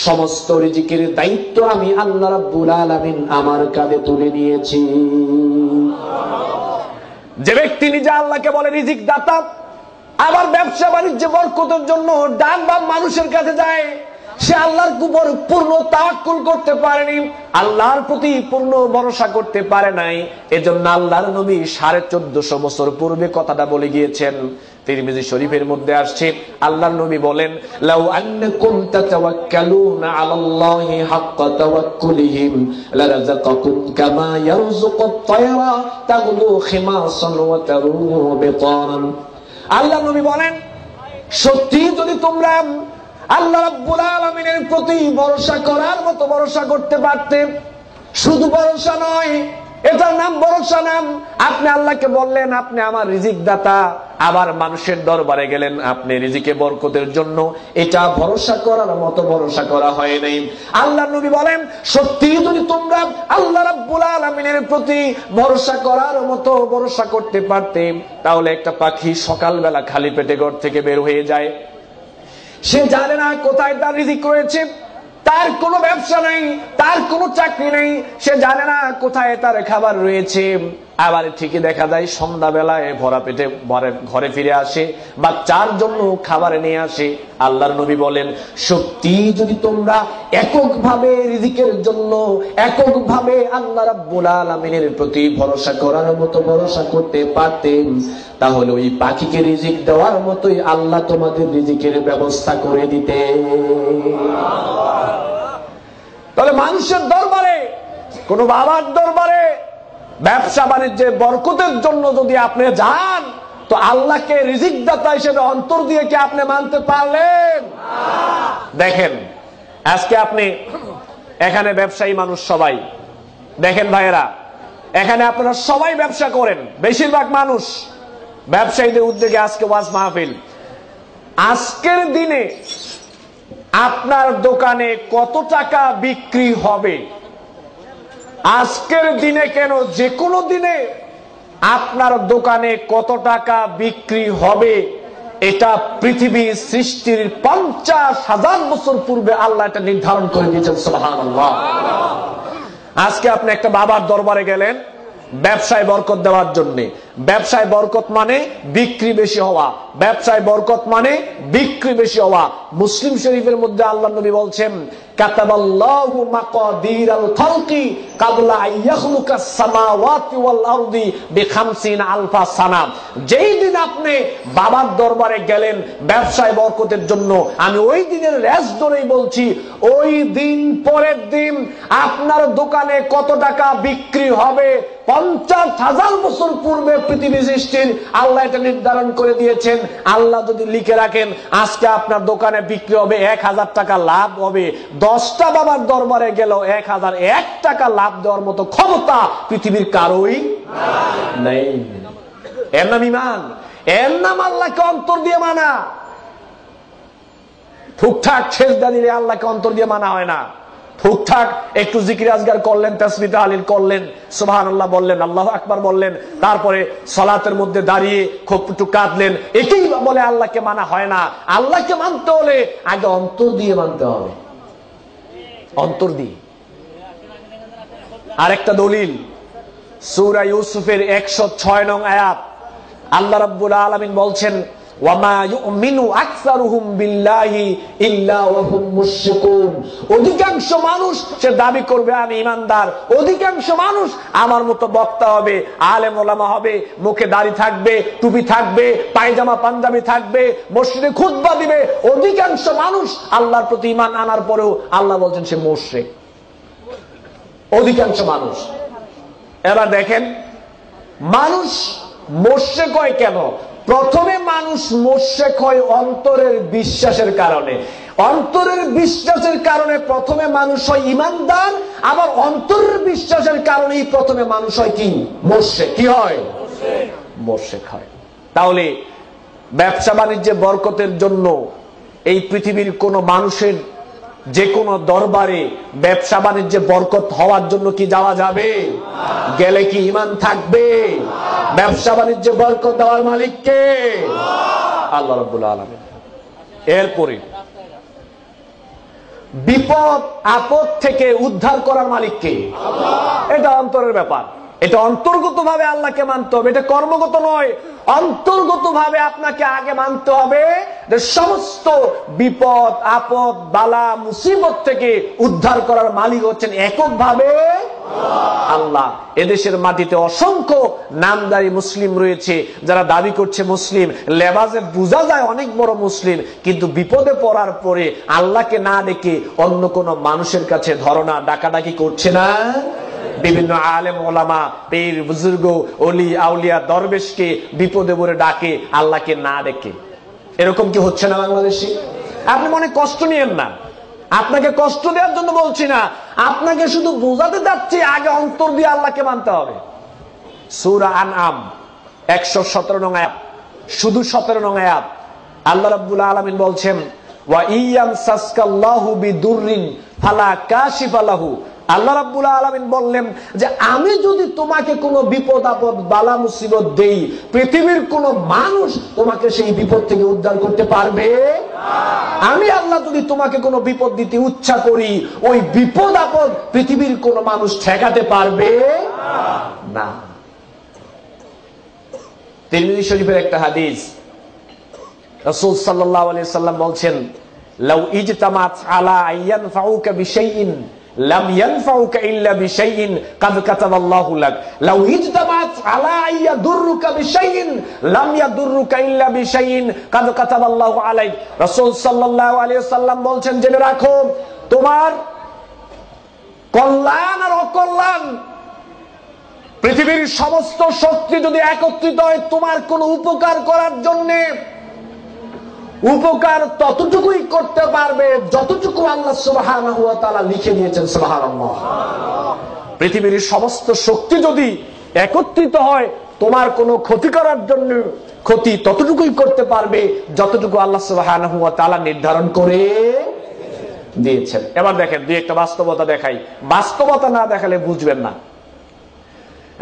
সমস্ত রিজিকের দায়িত্ব আমি আল্লাহ রাব্বুল আলামিন আমার কাঁধে তুলে নিয়েছি। যে ব্যক্তি নিজে আল্লাহকে বলে রিজিক দাতা, আবার ব্যবসা বাণিজ্যে বরকতের জন্য ডান বাম মানুষের কাছে যায়, সে আল্লাহর উপর পূর্ণ তাওয়াক্কুল করতে পারেনি, আল্লাহর প্রতি পূর্ণ ভরসা করতে পারে নাই। এজন্য আল্লাহর নবী 1450 বছর পূর্বে কথাটা বলে গিয়েছেন। তিরমিজি শরীফের মধ্যে আসছে, আল্লাহর নবী বলেন, লাউ আন্নাকুম তাতাওয়াক্কালুনা আলাল্লাহি হাক্কা তাওয়াক্কুলিহি লারাযাকাকুম কামা ইয়ারযুকুত তায়রা তাগদু খিমাসান ওয়া তারুহু বিতারান। আল্লাহর নবী বলেন, সত্যি যদি তোমরা আল্লাহ রাব্বুল আলামিনের প্রতি ভরসা করার মতো ভরসা করতে পারতে, শুধু ভরসা নয়, এটার নাম ভরসা নাম। আপনি আল্লাহকে বললেন আপনি আমার রিজিক দাতা, আবার মানুষের দরবারে গেলেন আপনি রিজিকে বরকতের জন্য, এটা ভরসা করার মতো ভরসা করা হয় নাই। আল্লাহ নবী বলেন, সত্যি যদি তোমরা আল্লাহ রাব্বুল আলামিনের প্রতি ভরসা করার মতো ভরসা করতে পারতে, তাহলে একটা পাখি সকালবেলা খালি পেটে ঘর থেকে বের হয়ে যায়, সে জানে না কোথায় তার রিজিক রয়েছে, তার কোনো ব্যবসা নেই, তার কোনো চাকরি নেই, সে জানে না কোথায় তার খাবার রয়েছে। আবার ঠিকই দেখা যায় সন্ধ্যাবেলায় ভরা পেটে ঘরে ফিরে আসে, বাচ্চার জন্য খাবার নিয়ে আসে। আল্লাহর নবী বলেন, সত্যি যদি তোমরা এককভাবে রিজিকের জন্য এককভাবে আল্লাহ রাব্বুল আলামিনের প্রতি ভরসা করার মতো ভরসা করতে পারতেন, তাহলে ওই পাখিকে রিজিক দেওয়ার মতোই আল্লাহ তোমাদের রিজিকের ব্যবস্থা করে দিতেন। তাহলে মানুষের দরবারে, কোন বাবার দরবারে ব্যবসা বাণিজ্যে বরকতের জন্য যদি আপনি যান, তো আল্লাহকে রিজিক দাতা হিসেবে অন্তর দিয়ে কি আপনি মানতে পারলেন? দেখেন, আজকে আপনি এখানে ব্যবসায়ী মানুষ সবাই, দেখেন ভাইয়েরা, এখানে আপনারা সবাই ব্যবসা করেন, বেশিরভাগ মানুষ ব্যবসায়ীদের উদ্যোগে আজকে ওয়াজ মাহফিল। আজকের দিনে আপনার দোকানে কত টাকা বিক্রি হবে, আজকের দিনে কেন যে কোনো দিনে আপনার দোকানে কত টাকা বিক্রি হবে, এটা পৃথিবী সৃষ্টির 50,000 বছর পূর্বে আল্লাহ এটা নির্ধারণ করে দিয়েছেন। সুবহানাল্লাহ। আজকে আপনি একটা বাবার দরবারে গেলেন ব্যবসায় বরকত দেওয়ার জন্য। ব্যবসায় বরকত মানে বিক্রি বেশি হওয়া, ব্যবসায় বরকত মানে বিক্রি বেশি হওয়া। মুসলিম শরীফের মধ্যে আল্লাহ নবী বলছেন, কাতাবাল্লাহু মাকাদিরাল খালকি ক্বাবলা আইয়াখলুকাস সামাওয়াতি ওয়াল আরদি বি50,000 সানা। যেই দিন আপনি বাবার দরবারে গেলেন ব্যবসায় বরকতের জন্য, আমি ওই দিনের রেস ধরেই বলছি, ওই দিন পরের দিন আপনার দোকানে কত টাকা বিক্রি হবে 50,000 বছর পূর্বে পৃথিবী সৃষ্টির আল্লাহ এটা নির্ধারণ করে দিয়েছেন। আল্লাহ যদি লিখে রাখেন আজকে আপনার দোকানে বিক্রি হবে 1000 টাকা, লাভ হবে, 10টা বাবার দরবারে গেল 1001 টাকা লাভ দেওয়ার মতো ক্ষমতা পৃথিবীর কারোই নেই। এর নাম ঈমান, এর নাম আল্লাহকে অন্তর দিয়ে মানা। ঠুকঠাক সেজদা দিলে আল্লাহকে অন্তর দিয়ে মানা হয় না। ঠুকঠাক একটু জিকির আজগার করলেন, তাসবিহ তাহলিল করলেন, সুবহানাল্লাহ বললেন, আল্লাহু আকবার বললেন, তারপরে সালাতের মধ্যে দাঁড়িয়ে খুব একটু কাঁদলেন, একেই বলে আল্লাহকে মানা হয় না। আল্লাহকে মানতে হলে আগে অন্তর দিয়ে মানতে হবে, অন্তর দিয়ে। আরেকটা দলিল সূরা ইউসুফের 106 নং আয়াত, আল্লাহ রাব্বুল আলামিন বলছেন, ওয়ামা ইউমিনু আকসারুহুম বিল্লাহি ইল্লা ওয়া হুম মুশরিকুন। অধিকাংশ মানুষ সে দাবি করবে আমি ঈমানদার, অধিকাংশ মানুষ আমার মতো বক্তা হবে, আলেম ওলামা হবে, মুখে দাড়ি থাকবে, টুপি থাকবে, পায়জামা পাঞ্জাবি থাকবে, মসজিদে খুতবা দিবে, অধিকাংশ মানুষ আল্লাহর প্রতি ঈমান আনার পরেও আল্লাহ বলছেন সে মুশরিক। অধিকাংশ মানুষ। এবার দেখেন মানুষ মুশরিক হয় কেন? প্রথমে মানুষ মুশরিক হয় অন্তরের বিশ্বাসের কারণে। অন্তরের বিশ্বাসের কারণে প্রথমে মানুষ হয় ঈমানদার, আবার অন্তরের বিশ্বাসের কারণেই প্রথমে মানুষ হয় কি? মুশরিক। কি হয়? মুশরিক হয়। তাহলে ব্যবসা বাণিজ্যে বরকতের জন্য এই পৃথিবীর কোন মানুষের যে কোনো দরবারে ব্যবসা বাণিজ্যে বরকত হওয়ার জন্য কি যাওয়া যাবে? গেলে কি ঈমান থাকবে? ব্যবসা বাণিজ্যে বরকত দেওয়ার মালিক কে? আল্লাহ রাব্বুল আলামিন। এরপরে বিপদ আপদ থেকে উদ্ধার করার মালিক কে? এটা অন্তরের ব্যাপার, এটা অন্তর্গতভাবে আল্লাহকে মানতে হবে, এটা কর্মগত নয়। অন্তর্গতভাবে আপনাকে আগে মানতে হবে যে সমস্ত বিপদ আপদ বালা মুসিবত থেকে উদ্ধার করার মালিক হচ্ছেন এককভাবে আল্লাহ। এদেশের মাটিতে অসংখ্য নামদারি মুসলিম রয়েছে যারা দাবি করছে মুসলিম, লেবাসে বোঝা যায় অনেক বড় মুসলিম, কিন্তু বিপদে পড়ার পরে আল্লাহকে না ডেকে অন্য কোন মানুষের কাছে ধরনা ডাকাডাকি করছে না। বিভিন্ন আলেম ওলামা, পীর বুজুর্গ, ওলি আউলিয়া দরবেশকে বিপদে পড়ে ডাকে, আল্লাহকে না ডেকে। এরকম কি হচ্ছে না বাংলাদেশে? আপনি মনে কষ্ট নিয়েন না, আপনাকে কষ্ট দেওয়ার জন্য বলছি না, আপনাকে শুধু বোঝাতে যাচ্ছি আগে অন্তর দিয়ে আল্লাহকে মানতে হবে। সূরা আনআম 117 নং আয়াত, শুধু 17 নং আয়াত, আল্লাহ রাব্বুল আলামিন বলছেন, ওয়া ইয়ামসাসকাল্লাহু বিদুররিন ফালা কাশিফা লাহু। আল্লাহ রাব্বুল আলামিন বললেন যে আমি যদি তোমাকে কোনো বিপদ আপদ বালা মুসিবত দেই, পৃথিবীর কোন মানুষ তোমাকে সেই বিপদ থেকে উদ্ধার করতে পারবে না। আমি আল্লাহ যদি তোমাকে কোনো বিপদ দিতে ইচ্ছা করি, ওই বিপদ আপদ পৃথিবীর কোন মানুষ ঠেকাতে পারবে না। তিরমিজি শরীফের একটা হাদিস, রাসূল সাল্লাল্লাহু আলাইহি সাল্লাম বলছেন, লাউ ইজতামাত আলা আইয়ানফাউকা বিশাইইন লাম ইয়ানফাউকা ইল্লা বিশাইইন কাদ কাতাবাল্লাহু লাক, লাউ ইজতামাত আলা আইয়াদুররুকা বিশাইইন লাম ইয়াদুররুকা ইল্লা বিশাইইন কাদ কাতাবাল্লাহু আলাইক। রাসূল সাল্লাল্লাহু আলাইহি সাল্লাম বলছেন, জেনে রাখো তোমার কল্যাণ আর অকল্যাণ, পৃথিবীর সমস্ত শক্তি যদি একত্রিত হয় তোমার কোন উপকার করার জন্য, উপকার ততটুকুই করতে পারবে যতটুকু আল্লাহ সুবহানাহু ওয়া তাআলা লিখে দিয়েছেন। সুবহানাল্লাহ। পৃথিবীর সমস্ত শক্তি যদি একত্রিত হয় তোমার কোনো ক্ষতি করার জন্য, ক্ষতি ততটুকুই করতে পারবে যতটুকু আল্লাহ সুবহানাহু ওয়া তাআলা নির্ধারণ করে দিয়েছেন। এবার দেখেন দুই একটা বাস্তবতা দেখাই, বাস্তবতা না দেখালে বুঝবেন না।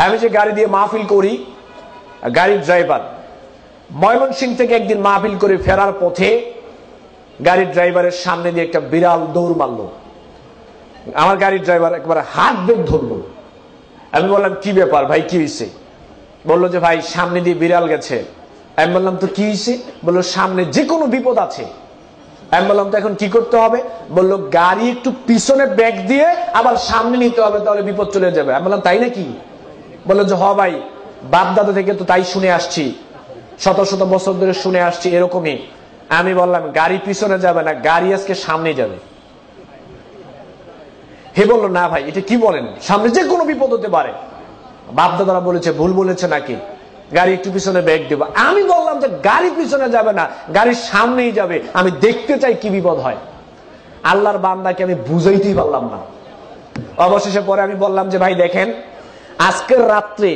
আমি যে গাড়ি দিয়ে মাহফিল করি, গাড়ির ড্রাইভার ময়মনসিংহ থেকে একদিন মাহফিল করে ফেরার পথে গাড়ির ড্রাইভারের সামনে দিয়ে একটা বিড়াল দৌড় মারলো। আমার গাড়ির ড্রাইভার একবারে হাত বেঁধে ধরলো। আমি বললাম কি ব্যাপার ভাই, কি হয়েছে? বললো যে ভাই সামনে দিয়ে বিড়াল গেছে। আমি বললাম তো কি হয়েছে? বললো সামনে যে কোনো বিপদ আছে, আমি বললাম তো এখন কি করতে হবে? বললো গাড়ি একটু পিছনে ব্যাক দিয়ে আবার সামনে নিতে হবে, তাহলে বিপদ চলে যাবে। আমি বললাম তাই নাকি? বললো যে হ ভাই, বাপ দাদা থেকে তো তাই শুনে আসছি, শত শত বছর ধরে শুনে আসছি এরকমই। আমি বললাম গাড়ি পিছনে যাবে না, গাড়ি আজকে সামনে যাবে। হে বললো না ভাই এটা কি বলেন, সামনে যে কোনো বিপদ হতে পারে। বাপ দাদারা বলেছে ভুল বলেছে নাকি, গাড়ি একটু পিছনে ব্যাক দেবো। আমি বললাম যে গাড়ি পিছনে যাবে না, গাড়ির সামনেই যাবে, আমি দেখতে চাই কি বিপদ হয়। আল্লাহর বান্দাকে আমি বুঝাইতেই পারলাম না। অবশেষে পরে আমি বললাম যে ভাই দেখেন, আজকের রাত্রে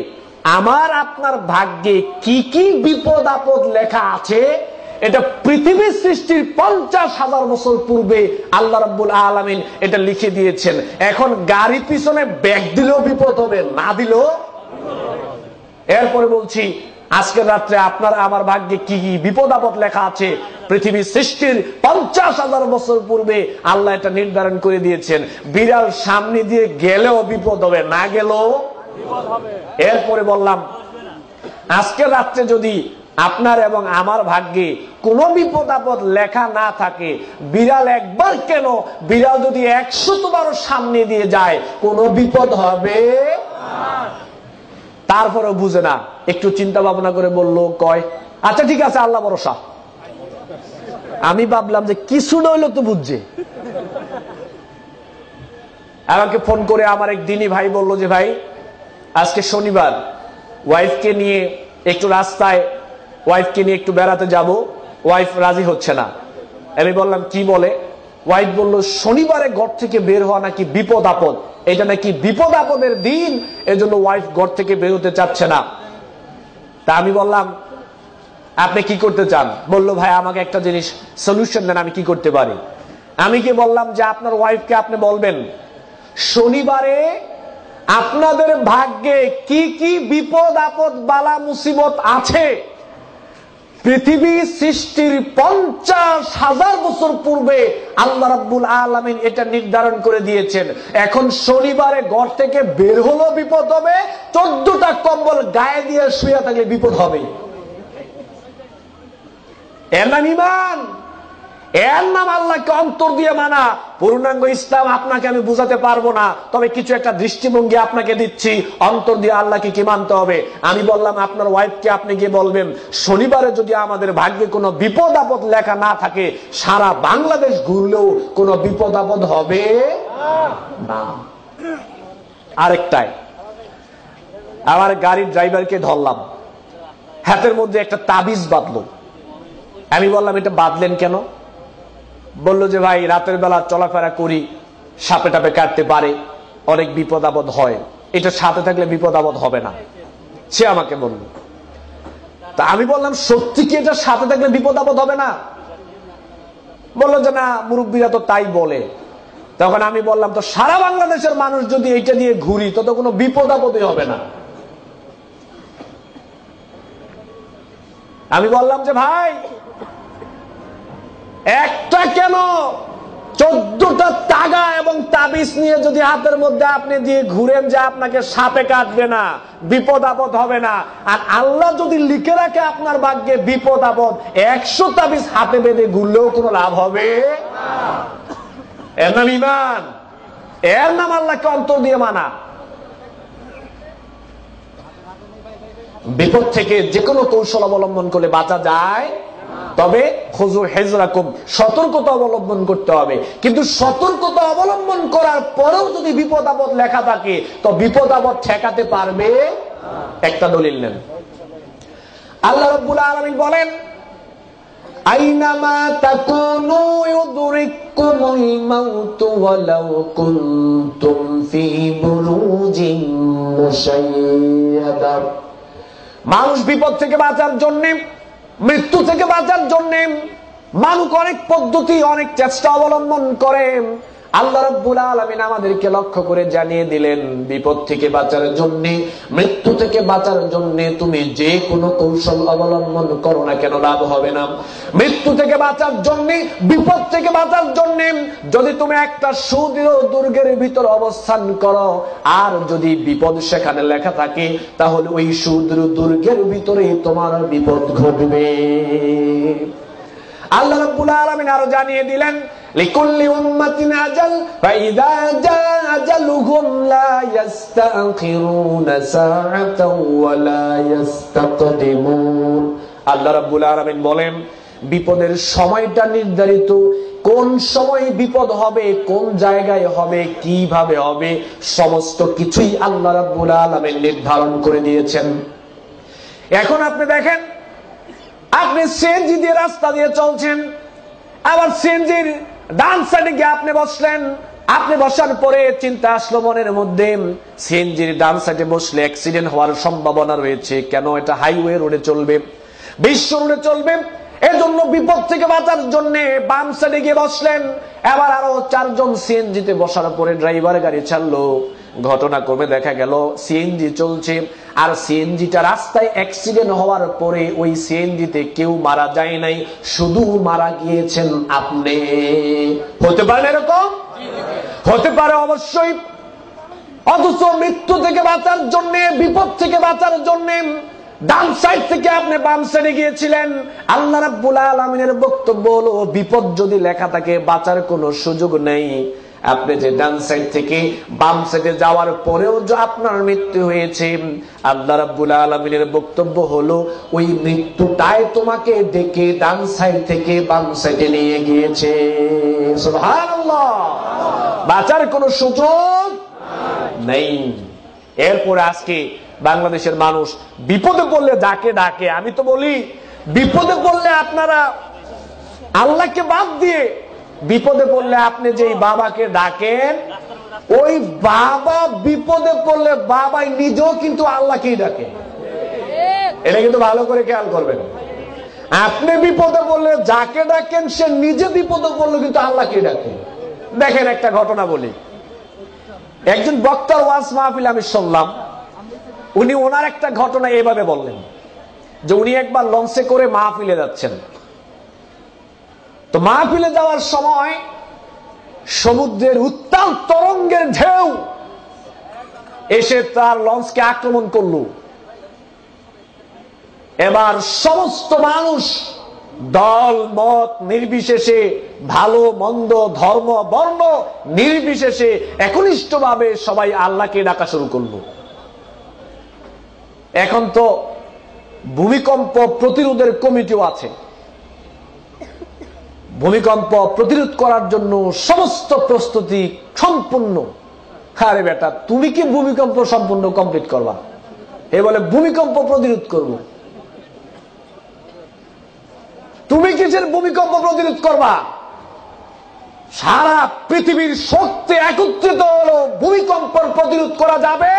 আমার আপনার ভাগ্যে কি কি বিপদ আপদ লেখা আছে এটা পৃথিবীর সৃষ্টির 50,000 বছর পূর্বে আল্লাহ রাব্বুল আলামিন এটা লিখে দিয়েছেন। এখন গাড়ি পিছনে ব্যাক দিলেও বিপদ হবে, না দিলেও। এরপরে বলছি আজকের রাত্রে আপনার আমার ভাগ্যে কি কি বিপদ আপদ লেখা আছে পৃথিবীর সৃষ্টির 50,000 বছর পূর্বে আল্লাহ এটা নির্ধারণ করে দিয়েছেন। বিড়াল সামনে দিয়ে গেলেও বিপদ হবে, না গেলেও বিপদ হবে। এরপরে বললাম আজকের রাত্রে যদি আপনার এবং আমার ভাগ্যে কোন বিপদ আপদ লেখা না থাকে, বিড়াল একবার কেন, বিড়াল যদি 100 বারও সামনে দিয়ে যায় কোন বিপদ হবে না। তারপরেও বুঝে না, একটু চিন্তা ভাবনা করে বললো কয় আচ্ছা ঠিক আছে আল্লাহ ভরসা। আমি ভাবলাম যে কিছু নইলো তো বুঝছে। আমাকে ফোন করে আমার এক দিনী ভাই বলল যে ভাই আজকে শনিবার, ওয়াইফকে নিয়ে একটু রাস্তায়, ওয়াইফকে নিয়ে একটু বেড়াতে যাব, ওয়াইফ রাজি হচ্ছে না। আমি বললাম কি বলে? ওয়াইফ বলল শনিবারে ঘর থেকে বের হওয়া নাকি বিপদ আপদ, এটা নাকি বিপদ আপদের দিন, এজন্য ওয়াইফ ঘর থেকে বের হতে চাচ্ছে না। তা আমি বললাম আপনি কি করতে চান? বলল ভাই আমাকে একটা জিনিস সলিউশন দেন, আমি কি করতে পারি? আমি কি বললাম যে আপনার ওয়াইফকে আপনি বলবেন শনিবারে আপনাদের ভাগ্যে কি কি বিপদ আপদ বালা মুসিবত আছে পৃথিবী সৃষ্টির 50,000 বছর পূর্বে আল্লাহ রাব্বুল আলামিন এটা নির্ধারণ করে দিয়েছেন। এখন শনিবারে ঘর থেকে বের হলো বিপদ হবে, 14টা কম্বল গায়ে দিয়ে শুয়ে থাকলে বিপদ হবে। এর নাম ঈমান, এর নাম আল্লাহকে অন্তর দিয়ে মানা। পূর্ণাঙ্গ ইসলাম আপনাকে আমি বুঝাতে পারবো না, তবে কিছু একটা দৃষ্টিভঙ্গি আপনাকে দিচ্ছি, অন্তর দিয়ে আল্লাহকে কি মানতে হবে। আমি বললাম আপনার ওয়াইফকে আপনি গিয়ে বলবেন শনিবারে যদি আমাদের ভাগ্যে কোনো বিপদ আপদ লেখা না থাকে, সারা বাংলাদেশ ঘুরলেও কোনো বিপদ আপদ হবে না। আরেকটাই, আমার গাড়ির ড্রাইভারকে ধরলাম, হাতের মধ্যে একটা তাবিজ বাঁধলো। আমি বললাম এটা বাঁধলেন কেন? বলল যে ভাই রাতের বেলা চলাফেরা করি, সাপে টাপে কাটতে পারে, অনেক বিপদ আপদ হয়, এটা সাথে থাকলে বিপদ আপদ হবে না, সে আমাকে বলল। তা আমি বললাম সত্যি কি এটা সাথে থাকলে বিপদ আপদ হবে না? বললো যে না মুরব্বীরা তো তাই বলে। তখন আমি বললাম তো সারা বাংলাদেশের মানুষ যদি এইটা দিয়ে ঘুরি তো কোনো বিপদ আপদই হবে না। আমি বললাম যে ভাই একটা কেন 14টা তাগা এবং তাবিজ নিয়ে যদি হাতের মধ্যে আপনি দিয়ে ঘুরেন যে আপনাকে সাপে কাটবে না, বিপদ আপদ হবে না, আর আল্লাহ যদি লিখে রাখে আপনার ভাগ্যে বিপদ আপদ, 100 তাবিজ হাতে বেঁধে ঘুরলেও কোনো লাভ হবে না। এর নাম ঈমান, এর নাম আল্লাহকে অন্তর দিয়ে মানা। বিপদ থেকে যে কোনো কৌশল অবলম্বন করে বাঁচা যায়, তবে খুযু হিজরাকুম, সতর্কতা অবলম্বন করতে হবে। কিন্তু সতর্কতা অবলম্বন করার পরেও যদি বিপদ আপদ লেখা থাকে তো বিপদ আপদ ঠেকাতে পারবে? একটা দলিল নেন। আল্লাহ রাব্বুল আলামিন বলেন আইনামা তাকুনু ইউদরিকুমুল মাউতু ওয়ালাউ কুনতুম ফি বুরুজিন মুশাইয়াদা। মানুষ বিপদ থেকে বাঁচার জন্য, মৃত্যু থেকে বাঁচার জন্য মানুষ অনেক পদ্ধতি, অনেক চেষ্টা অবলম্বন করে। আল্লাহ রাব্বুল আলামিন আমাদেরকে লক্ষ্য করে জানিয়ে দিলেন বিপদ থেকে বাঁচার জন্য, মৃত্যু থেকে বাঁচার জন্য তুমি যে কোনো কৌশল অবলম্বন করো না কেন লাভ হবে না। মৃত্যু থেকে বাঁচার জন্য, বিপদ থেকে বাঁচার জন্য যদি তুমি একটা সুদৃঢ় দুর্গের ভিতর অবস্থান করো, আর যদি বিপদ সেখানে লেখা থাকে তাহলে ওই সুদৃঢ় দুর্গের ভিতরে তোমার বিপদ ঘটবে। আল্লাহ রাব্বুল আলামিন আরো জানিয়ে দিলেন লিকুল্লি উম্মাতিন আজাল ফাইযা জাআ আজালুহুম লা ইস্তাখিরুনা সাআতাও ওয়া লা ইস্তাকদিমুন। আল্লাহ রাব্বুল আলামিন বলেন বিপদের সময়টা নির্ধারিত, কোন সময় বিপদ হবে, কোন জায়গায় হবে, কিভাবে হবে, সমস্ত কিছুই আল্লাহ রাব্বুল আলামিন নির্ধারণ করে দিয়েছেন। এখন আপনি দেখেন, আপনি সিএনজি দিয়ে রাস্তা দিয়ে চলছেন, আবার সিএনজির ডান সাইডে গিয়ে আপনি বসলেন। আপনি বসার পরে চিন্তা আসলো মনের মধ্যে, সিএনজির ডান সাইডে বসলে অ্যাক্সিডেন্ট হওয়ার সম্ভাবনা রয়েছে। কেন? এটা হাইওয়ে রোডে চলবে, বিশ্ব রোডে চলবে, এজন্য বিপদ থেকে বাঁচার জন্য বাম সাইডে গিয়ে বসলেন। এবার আরো 4 জন সিএনজিতে বসার পরে ড্রাইভার গাড়ি চাললো। ঘটনাক্রমে দেখা গেল সিএনজি চলছে, আর সিএনজিটা রাস্তায় অ্যাক্সিডেন্ট হওয়ার পরে ওই সিএনজিতে কেউ মারা যায় নাই, শুধু মারা গিয়েছেন আপনি। হতে পারে এরকম? হতে পারে অবশ্যই। অথচ মৃত্যু থেকে বাঁচার জন্য, বিপদ থেকে বাঁচার জন্য ডান সাইড থেকে আপনি বাম সাইডে গিয়েছিলেন। আল্লাহ রাব্বুল আলামিনের বক্তব্য হলো বিপদ যদি লেখা থাকে বাঁচার কোনো সুযোগ নেই। আপনি যে ডান সাইড থেকে বাম সাইডে যাওয়ার পরেও যে আপনার মৃত্যু হয়েছে, আল্লাহ রাব্বুল আলামিনের বক্তব্য হলো ওই মৃত্যুটাই তোমাকে ডেকে ডান সাইড থেকে বাম সাইডে নিয়ে গিয়েছে। সুবহানাল্লাহ। বাঁচার কোনো সুযোগ নেই। এরপরে আজকে বাংলাদেশের মানুষ বিপদে পড়লে যাকে ডাকে, আমি তো বলি বিপদে পড়লে আপনারা আল্লাহকে বাদ দিয়ে বিপদে পড়লে আপনি যেই বাবাকে ডাকেন, ওই বাবা বিপদে পড়লে বাবাই নিজেও কিন্তু আল্লাহকেই ডাকে। এটা কিন্তু ভালো করে খেয়াল করবেন। আপনি বিপদে পড়লে যাকে ডাকেন সে নিজে বিপদে পড়লে কিন্তু আল্লাহকেই ডাকে। দেখেন একটা ঘটনা বলি। একজন বক্তার ওয়াজ মাহফিল আমি শুনলাম, উনি ওনার একটা ঘটনা এইভাবে বললেন যে উনি একবার লঞ্চে করে মাহফিলে যাচ্ছেন। তো মাহফিলে যাওয়ার সময় সমুদ্রের উত্তাল তরঙ্গের ঢেউ এসে তার লঞ্চকে আক্রমণ করলো। এবার সমস্ত মানুষ দল মত নির্বিশেষে, ভালো মন্দ ধর্ম বর্ণ নির্বিশেষে একনিষ্ঠভাবে সবাই আল্লাহকে ডাকা শুরু করলো। এখন তো ভূমিকম্প প্রতিরোধের কমিটিও আছে। ভূমিকম্প প্রতিরোধ করার জন্য সমস্ত প্রস্তুতি সম্পূর্ণ। আরে বেটা, তুমি কি ভূমিকম্প সম্পূর্ণ কমপ্লিট করবা? এ বলে ভূমিকম্প প্রতিরোধ করব। তুমি কিসের ভূমিকম্প প্রতিরোধ করবা? সারা পৃথিবীর শক্তি একত্রিত হলো, ভূমিকম্প প্রতিরোধ করা যাবে?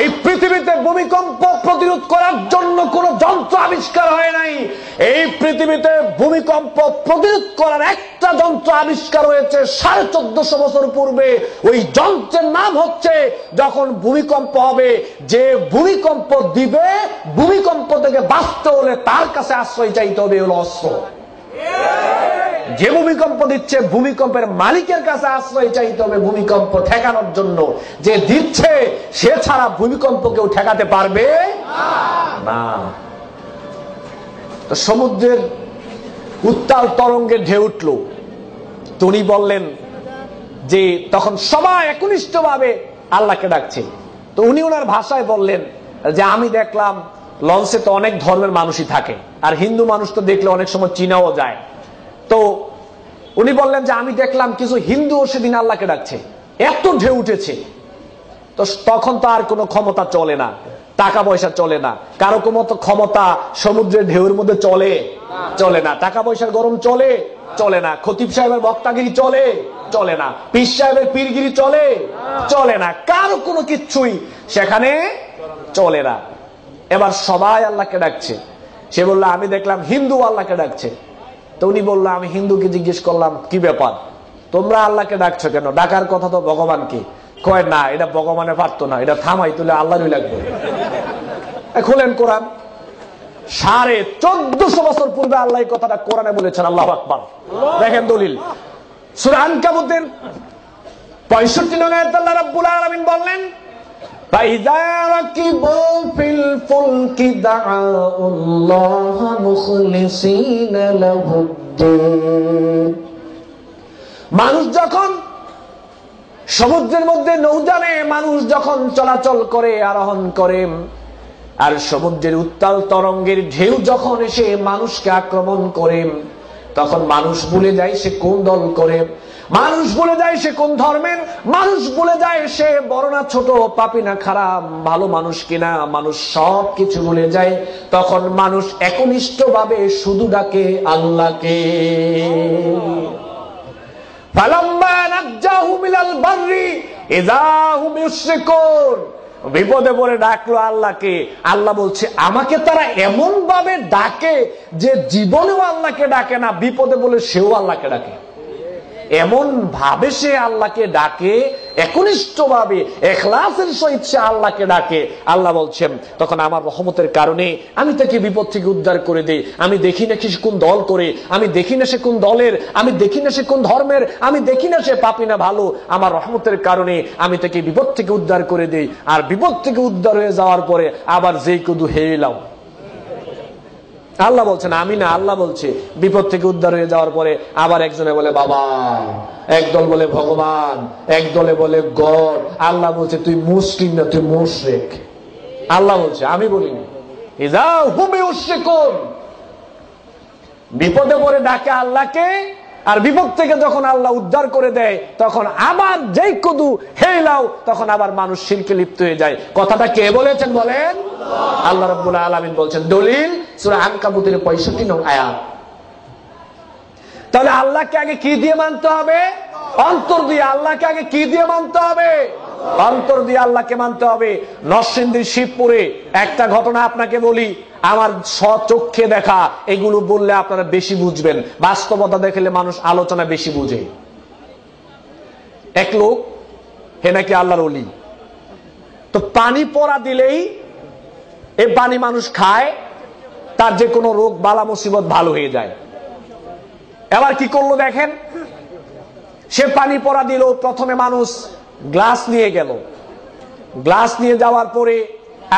এই পৃথিবীতে ভূমিকম্প প্রতিরোধ করার জন্য কোন যন্ত্র আবিষ্কার হয় নাই। এই পৃথিবীতে ভূমিকম্প প্রতিরোধ করার একটা যন্ত্র আবিষ্কার হয়েছে 1450 বছর পূর্বে। ওই যন্ত্রের নাম হচ্ছে, যখন ভূমিকম্প হবে, যে ভূমিকম্প দিবে, ভূমিকম্প থেকে বাঁচতে হলে তার কাছে আশ্রয় চাইতে হবে, হলো অস্ত্র। যে ভূমিকম্প দিচ্ছে ভূমিকম্পের মালিকের কাছে আশ্রয় চাইতে হবে ভূমিকম্প ঠেকানোর জন্য। যে দিচ্ছে সে ছাড়া ভূমিকম্প কেউ ঠেকাতে পারবে না। তো সমুদ্রের উত্তাল তরঙ্গে ঢেউ উঠল। তো উনি বললেন যে তখন সবাই একনিষ্ঠভাবে আল্লাহকে ডাকছে। তো উনি ওনার ভাষায় বললেন যে আমি দেখলাম লঞ্চে তো অনেক ধর্মের মানুষই থাকে, আর হিন্দু মানুষ তো দেখলে অনেক সময় চীনাও যায়। তো উনি বললেন যে আমি দেখলাম কিছু হিন্দুও সেদিন আল্লাহকে ডাকছে, এত ঢেউ উঠেছে। তো তখন তো আর কোনো ক্ষমতা চলে না, টাকা পয়সা চলে না, কারো কোনো ক্ষমতা সমুদ্রের ঢেউর মধ্যে চলে না, টাকা পয়সার গরম চলে না, খতিব সাহেবের বক্তাগিরি চলে না, পীর সাহেবের পীরগিরি চলে না, কারো কোনো কিচ্ছুই সেখানে চলে না। এবার সবাই আল্লাহকে ডাকছে। সে বলল আমি দেখলাম হিন্দু আল্লাহকে ডাকছে। তো উনি বললো আমি হিন্দুকে জিজ্ঞেস করলাম কি ব্যাপার, তোমরা আল্লাহকে ডাকছো কেন? ডাকার কথা তো ভগবানকে। কয় না, এটা ভগবানে পারতো না, এটা থামাই তুলে আল্লাহরই লাগবে। খোলেন কোরআন, 1450 বছর পূর্বে আল্লাহ এই কথাটা কোরআনে বলেছেন। আল্লাহু আকবার। দেখেন দলিল, সূরা আনকাবুতের 65 নং আয়াতে আল্লাহ রাব্বুল আলামিন বললেন فإذا ركبوا في الفلك دعوا الله مخلصين له الدين। মানুষ যখন সমুদ্রের মধ্যে নৌযানে মানুষ যখন চলাচল করে, আরোহণ করে, আর সমুদ্রের উত্তাল তরঙ্গের ঢেউ যখন এসে মানুষকে আক্রমণ করে, তখন মানুষ ভুলে যায় সে কোন দল করে, মানুষ ভুলে যায় সে কোন ধর্মের, মানুষ ভুলে যায় সে বড় না ছোট, পাপী না খারাপ, ভালো মানুষ কিনা, মানুষ সব কিছু ভুলে যায়। তখন মানুষ একনিষ্ঠভাবে শুধু ডাকে আল্লাহকে। ফালাম্মা নাজ্জাহুম ইলাল বাররি ইযা হুম ইউশরিকুন। বিপদে পড়ে ডাকলো আল্লাহকে, আল্লাহ বলছে আমাকে তারা এমন ভাবে ডাকে যে জীবনেও আল্লাহকে ডাকে না, বিপদে বলে সেও আল্লাহকে ডাকে। এমন ভাবে সে আল্লাহকে ডাকে, একনিষ্ঠ ভাবে ইখলাসের সহিত সে আল্লাহকে ডাকে। আল্লাহ বলছেন তখন আমার রহমতের কারণে আমি তাকে বিপদ থেকে উদ্ধার করে দেই। আমি দেখি না সে কোন দল করে, আমি দেখি না সে কোন দলের, আমি দেখি না সে কোন ধর্মের, আমি দেখি না সে পাপী না ভালো। আমার রহমতের কারণে আমি তাকে বিপদ থেকে উদ্ধার করে দেই। আর বিপদ থেকে উদ্ধার হয়ে যাওয়ার পরে আবার যেই কুদু হেলাম। আল্লাহ বলছেন আমি না, আল্লাহ বলছে বিপদ থেকে উদ্ধার হয়ে যাওয়ার পরে আবার একজনে বলে বাবা, একদল বলে ভগবান, একদলে বলে গড। আল্লাহ বলছে তুই মুসলিম না, তুই মুশরিক। আল্লাহ বলছে আমি বলিনি। ইযা হুম ইউশরিকুন। বিপদে পড়ে ডাকে আল্লাহকে, আর বিপদ থেকে যখন আল্লাহ উদ্ধার করে দেয় তখন আবার যেই কুদু হেলাও, তখন আবার মানুষ শিরকে লিপ্ত হয়ে যায়। কথাটা কে বলেছেন বলেন? আল্লাহ রাব্বুল আলামিন বলছেন। দলিল সূরা আনকাবুতের 65 নং আয়াত। তাহলে আল্লাহকে আগে কি দিয়ে মানতে হবে? অন্তর দিয়ে। আল্লাহকে আগে কি দিয়ে মানতে হবে? অন্তর দিয়ে আল্লাহকে মানতে হবে। নরসিংদীর শিবপুরে একটা ঘটনা আপনাকে বলি, আমার স্বচক্ষে দেখা, এগুলো বললে আপনারা বেশি বুঝবেন। বাস্তবতা দেখলে মানুষ আলোচনা বেশি বুঝে। এক লোক হে নাকি আল্লাহর ওলি, তো পানি পড়া দিলেই এই পানি মানুষ খায়, তার যে কোনো রোগ বালা মুসিবত ভালো হয়ে যায়। এবার কি করলো দেখেন, সে পানি পড়া দিল। প্রথমে মানুষ গ্লাস নিয়ে গেল, গ্লাস নিয়ে যাওয়ার পরে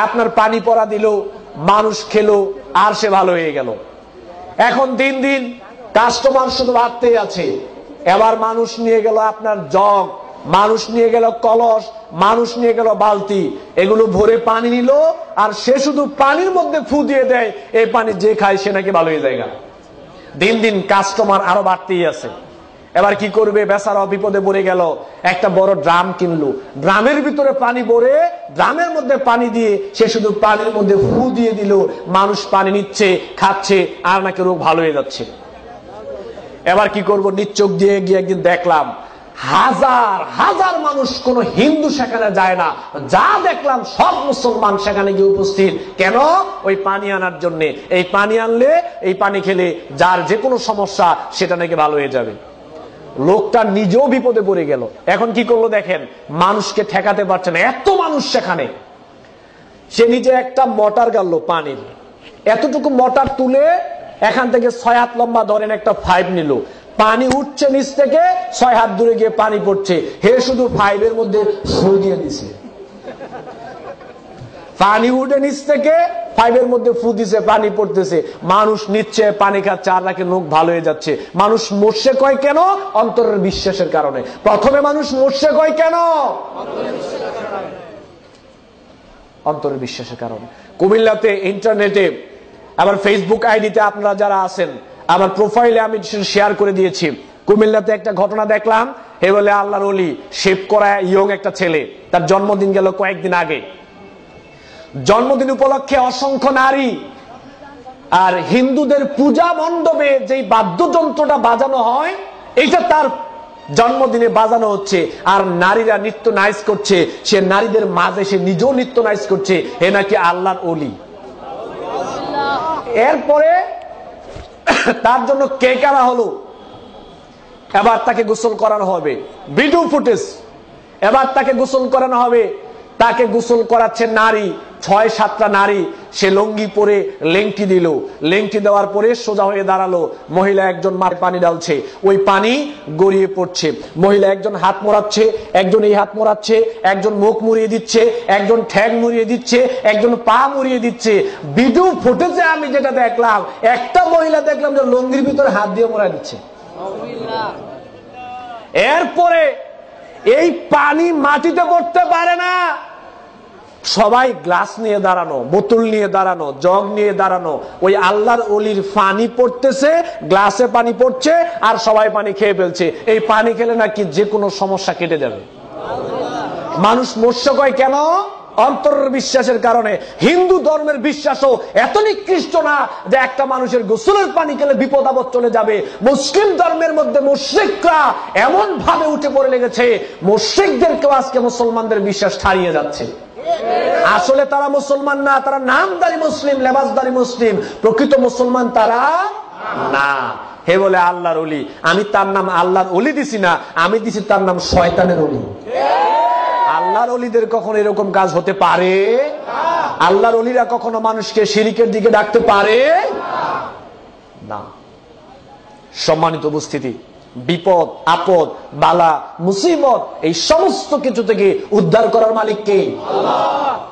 আপনার পানি পড়া দিল, মানুষ খেলো, আর সে ভালো হয়ে গেল। এখন দিন দিন কাস্টমার শুধু বাড়তেই আছে। এবার মানুষ নিয়ে গেল আপনার জগ, মানুষ নিয়ে গেল কলস, মানুষ নিয়ে গেল বালতি, এগুলো ভরে পানি নিল, আর সে শুধু পানির মধ্যে ফু দিয়ে দেয়, এই পানি যে খায় সে নাকি ভালো হয়ে যায়। দিন দিন কাস্টমার আরো বাড়তেই আছে। এবার কি করবে, বেচারা বিপদে পড়ে গেল। একটা বড় ড্রাম কিনলো, ড্রামের ভিতরে পানি ভরে, ড্রামের মধ্যে পানি দিয়ে সে শুধু পানির মধ্যে ফু দিয়ে দিল, মানুষ পানি নিচ্ছে, খাচ্ছে, আর নাকি রোগ ভালো হয়ে যাচ্ছে। এবার কি করব, নিচোখ দিয়ে গিয়ে একদিন দেখলাম হাজার হাজার মানুষ, কোন হিন্দু সেখানে যায় না, যা দেখলাম সব মুসলমান সেখানে গিয়ে উপস্থিত। কেন? ওই পানি আনার জন্য। এই পানি আনলে, এই পানি খেলে যার যে কোনো সমস্যা সেটা নাকি ভালো হয়ে যাবে। লোকটা নিজেও বিপদে পড়ে গেল। এখন কি করলো দেখেন, মানুষকে ঠেকাতে পারছে না, এত মানুষ সেখানে। সে নিজে একটা মোটর গাড়লো পানির, এতটুকু মোটর তুলে এখান থেকে 6 হাত লম্বা ধরেন একটা পাইপ নিল, পানি উঠছে নিচ থেকে, 6 হাত দূরে গিয়ে পানি পড়ছে। হে শুধু পাইপের মধ্যে ফু দিয়ে দিছে, পানি উঠে নিচ থেকে পাইপের মধ্যে ফু দিছে, পানি পড়তেছে, মানুষ নিচ্ছে, পানি খাচ্ছে, আর নাকি লোক ভালো হয়ে যাচ্ছে। মানুষ মরছে কয় কেন? অন্তরের বিশ্বাসের কারণে। প্রথমে মানুষ মরছে কয় কেন? অন্তরের বিশ্বাসের কারণে। কুমিল্লাতে ইন্টারনেটে, আবার ফেসবুক আইডিতে আপনারা যারা আছেন, আমার প্রোফাইলে আমি শেয়ার করে দিয়েছি, কুমিল্লাতে একটা ঘটনা দেখলাম। হে বলে আল্লাহর ওলি, শেভ করা ইয়ং একটা ছেলে, তার জন্মদিন গেল কয়েকদিন আগে। জন্মদিন উপলক্ষে অসংখ্য নারী, আর হিন্দুদের পূজা মণ্ডপে যেই বাদ্যযন্ত্রটা বাজানো হয়, এটা তার জন্মদিনে বাজানো হচ্ছে, আর নারীরা নৃত্য নাইজ করছে। সে নারীদের মাঝে সে নিজেও নৃত্য নাইজ করছে, হে নাকি আল্লাহর ওলি। এরপরে তার জন্য কেক আনা হলো, এবার তাকে গোসল করানো হবে, ভিডিও ফুটেজ। এবার তাকে গোসল করানো হবে, তাকে গোসল করাচ্ছে নারী, 6-7টা নারী সে লঙ্গি পরে লেংটি দিল, লেংটি দেওয়ার পরে সোজা হয়ে দাঁড়ালো। মহিলা একজন মার পানি ঢালছে, ওই পানি গড়িয়ে পড়ছে। মহিলা একজন হাত মোড়াচ্ছে, একজন এই হাত মোড়াচ্ছে, একজন মুখ মুড়িয়ে দিচ্ছে, একজন ঠ্যাং মুড়িয়ে দিচ্ছে, একজন পা মুড়িয়ে দিচ্ছে। ভিডিও ফুটেজে আমি যেটা দেখলাম, একটা মহিলা দেখলাম যে লঙ্গির ভিতরে হাত দিয়ে মোড়া দিচ্ছে। এরপরে এই পানি মাটিতে পড়তে পারে না, সবাই গ্লাস নিয়ে দাঁড়ানো, বোতল নিয়ে দাঁড়ানো, জগ নিয়ে দাঁড়ানো। ওই আল্লাহর ওলির পানি পড়তেছে, গ্লাসে পানি পড়ছে, আর সবাই পানি খেয়ে ফেলছে। এই পানি খেলে নাকি যে কোনো সমস্যা কেটে যাবে। মানুষ মৎস্য কয় কেন? অন্তরের বিশ্বাসের কারণে। হিন্দু ধর্মের বিশ্বাসও এত নিকৃষ্ট না যে একটা মানুষের গোসলের পানি খেলে বিপদ আপদ চলে যাবে। মুসলিম ধর্মের মধ্যে মুশরিকরা এমন ভাবে উঠে পড়ে লেগেছে, মুশরিকদেরকেও আজকে মুসলমানদের বিশ্বাস ছাড়িয়ে যাচ্ছে। আসলে তারা মুসলমান না, তারা নামদারি মুসলিম, লেবাসদারি মুসলিম। প্রকৃত মুসলমান তারা না। হে বলে আল্লাহর ওলি, আমি তার নাম আল্লাহর ওলি দিছি না, আমি দিছি তার নাম শয়তানের ওলি। আল্লাহর ওলিদের কখনো এরকম কাজ হতে পারে? আল্লাহর ওলিরা কখনো মানুষকে শিরিকের দিকে ডাকতে পারে না। সম্মানিত উপস্থিতি, বিপদ আপদ বালা মুসিবত এই সমস্ত কিছু থেকে উদ্ধার করার মালিক কে?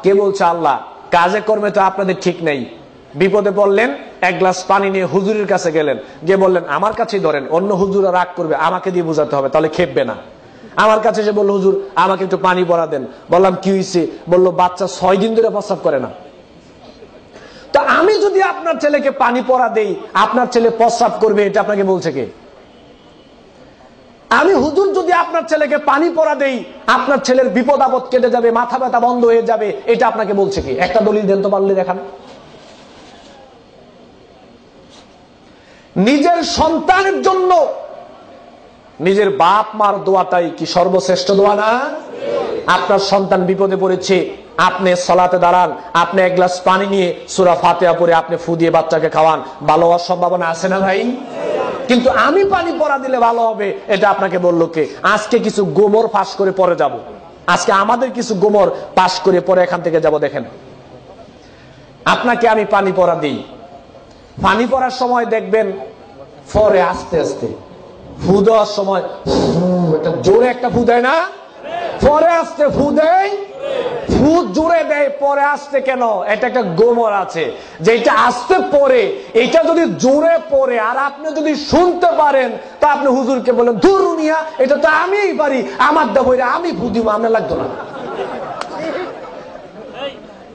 কে বলছে? আল্লাহ। কাজে কর্মে তো আপনাদের ঠিক নেই। বিপদে পড়লেন, এক গ্লাস পানি নিয়ে হুজুরের কাছে গেলেন, গিয়ে বললেন আমার কাছেই ধরেন, অন্য হুজুরা রাগ করবে, আমাকে দিয়ে বোঝাতে হবে, তাহলে খেপবে না। আমার কাছে এসে বললো হুজুর আমাকে একটু পানি পড়া দেন। বললাম কি হয়েছে? বললো বাচ্চা 6 দিন ধরে প্রস্রাব করে না। তো আমি যদি আপনার ছেলেকে পানি পড়া দেই, আপনার ছেলে প্রস্রাব করবে, এটা আপনাকে বলছে কে? আমি হুজুর যদি আপনার ছেলেকে পানি পড়া দেই, আপনার ছেলের বিপদ আপদ কেটে যাবে, মাথা ব্যথা বন্ধ হয়ে যাবে, এটা আপনাকে বলছে কি? একটা দলিল দেন তো পারলে দেখান। নিজের সন্তানের জন্য নিজের বাপ মার দোয়াটাই কি সর্বশ্রেষ্ঠ দোয়া না? আপনার সন্তান বিপদে পড়েছে, আপনি সালাতে দাঁড়ান, আপনি এক গ্লাস পানি নিয়ে সূরা ফাতিহা পড়ে আপনি ফু দিয়ে বাচ্চাকে খাওয়ান, ভালো হওয়ার সম্ভাবনা আছে না ভাই? কিন্তু আমি পানি পড়া দিলে ভালো হবে, এটা আপনাকে বললো কে? আজকে কিছু গোমর পাশ করে পরে যাব। আজকে আমাদের কিছু গোমর পাশ করে পরে এখান থেকে যাব। দেখেন, আপনাকে আমি পানি পড়া দিই, পানি পড়ার সময় দেখবেন পরে আস্তে আস্তে ফু দেওয়ার সময় এটা জোরে একটা ফু দেয় না, পরে আস্তে ফু দেয়, ফু জোরে দেয় পরে আসতে কেন? এটা একটা গোমর আছে, যেটা আসতে পরে, এটা যদি জোরে পড়ে আর আপনি যদি শুনতে পারেন, তা আপনি হুজুরকে বলেন ধুর মিয়া, এটা তো আমিই পারি, আমার দেবইরা আমি ফু দিব, আপনার লাগতো না।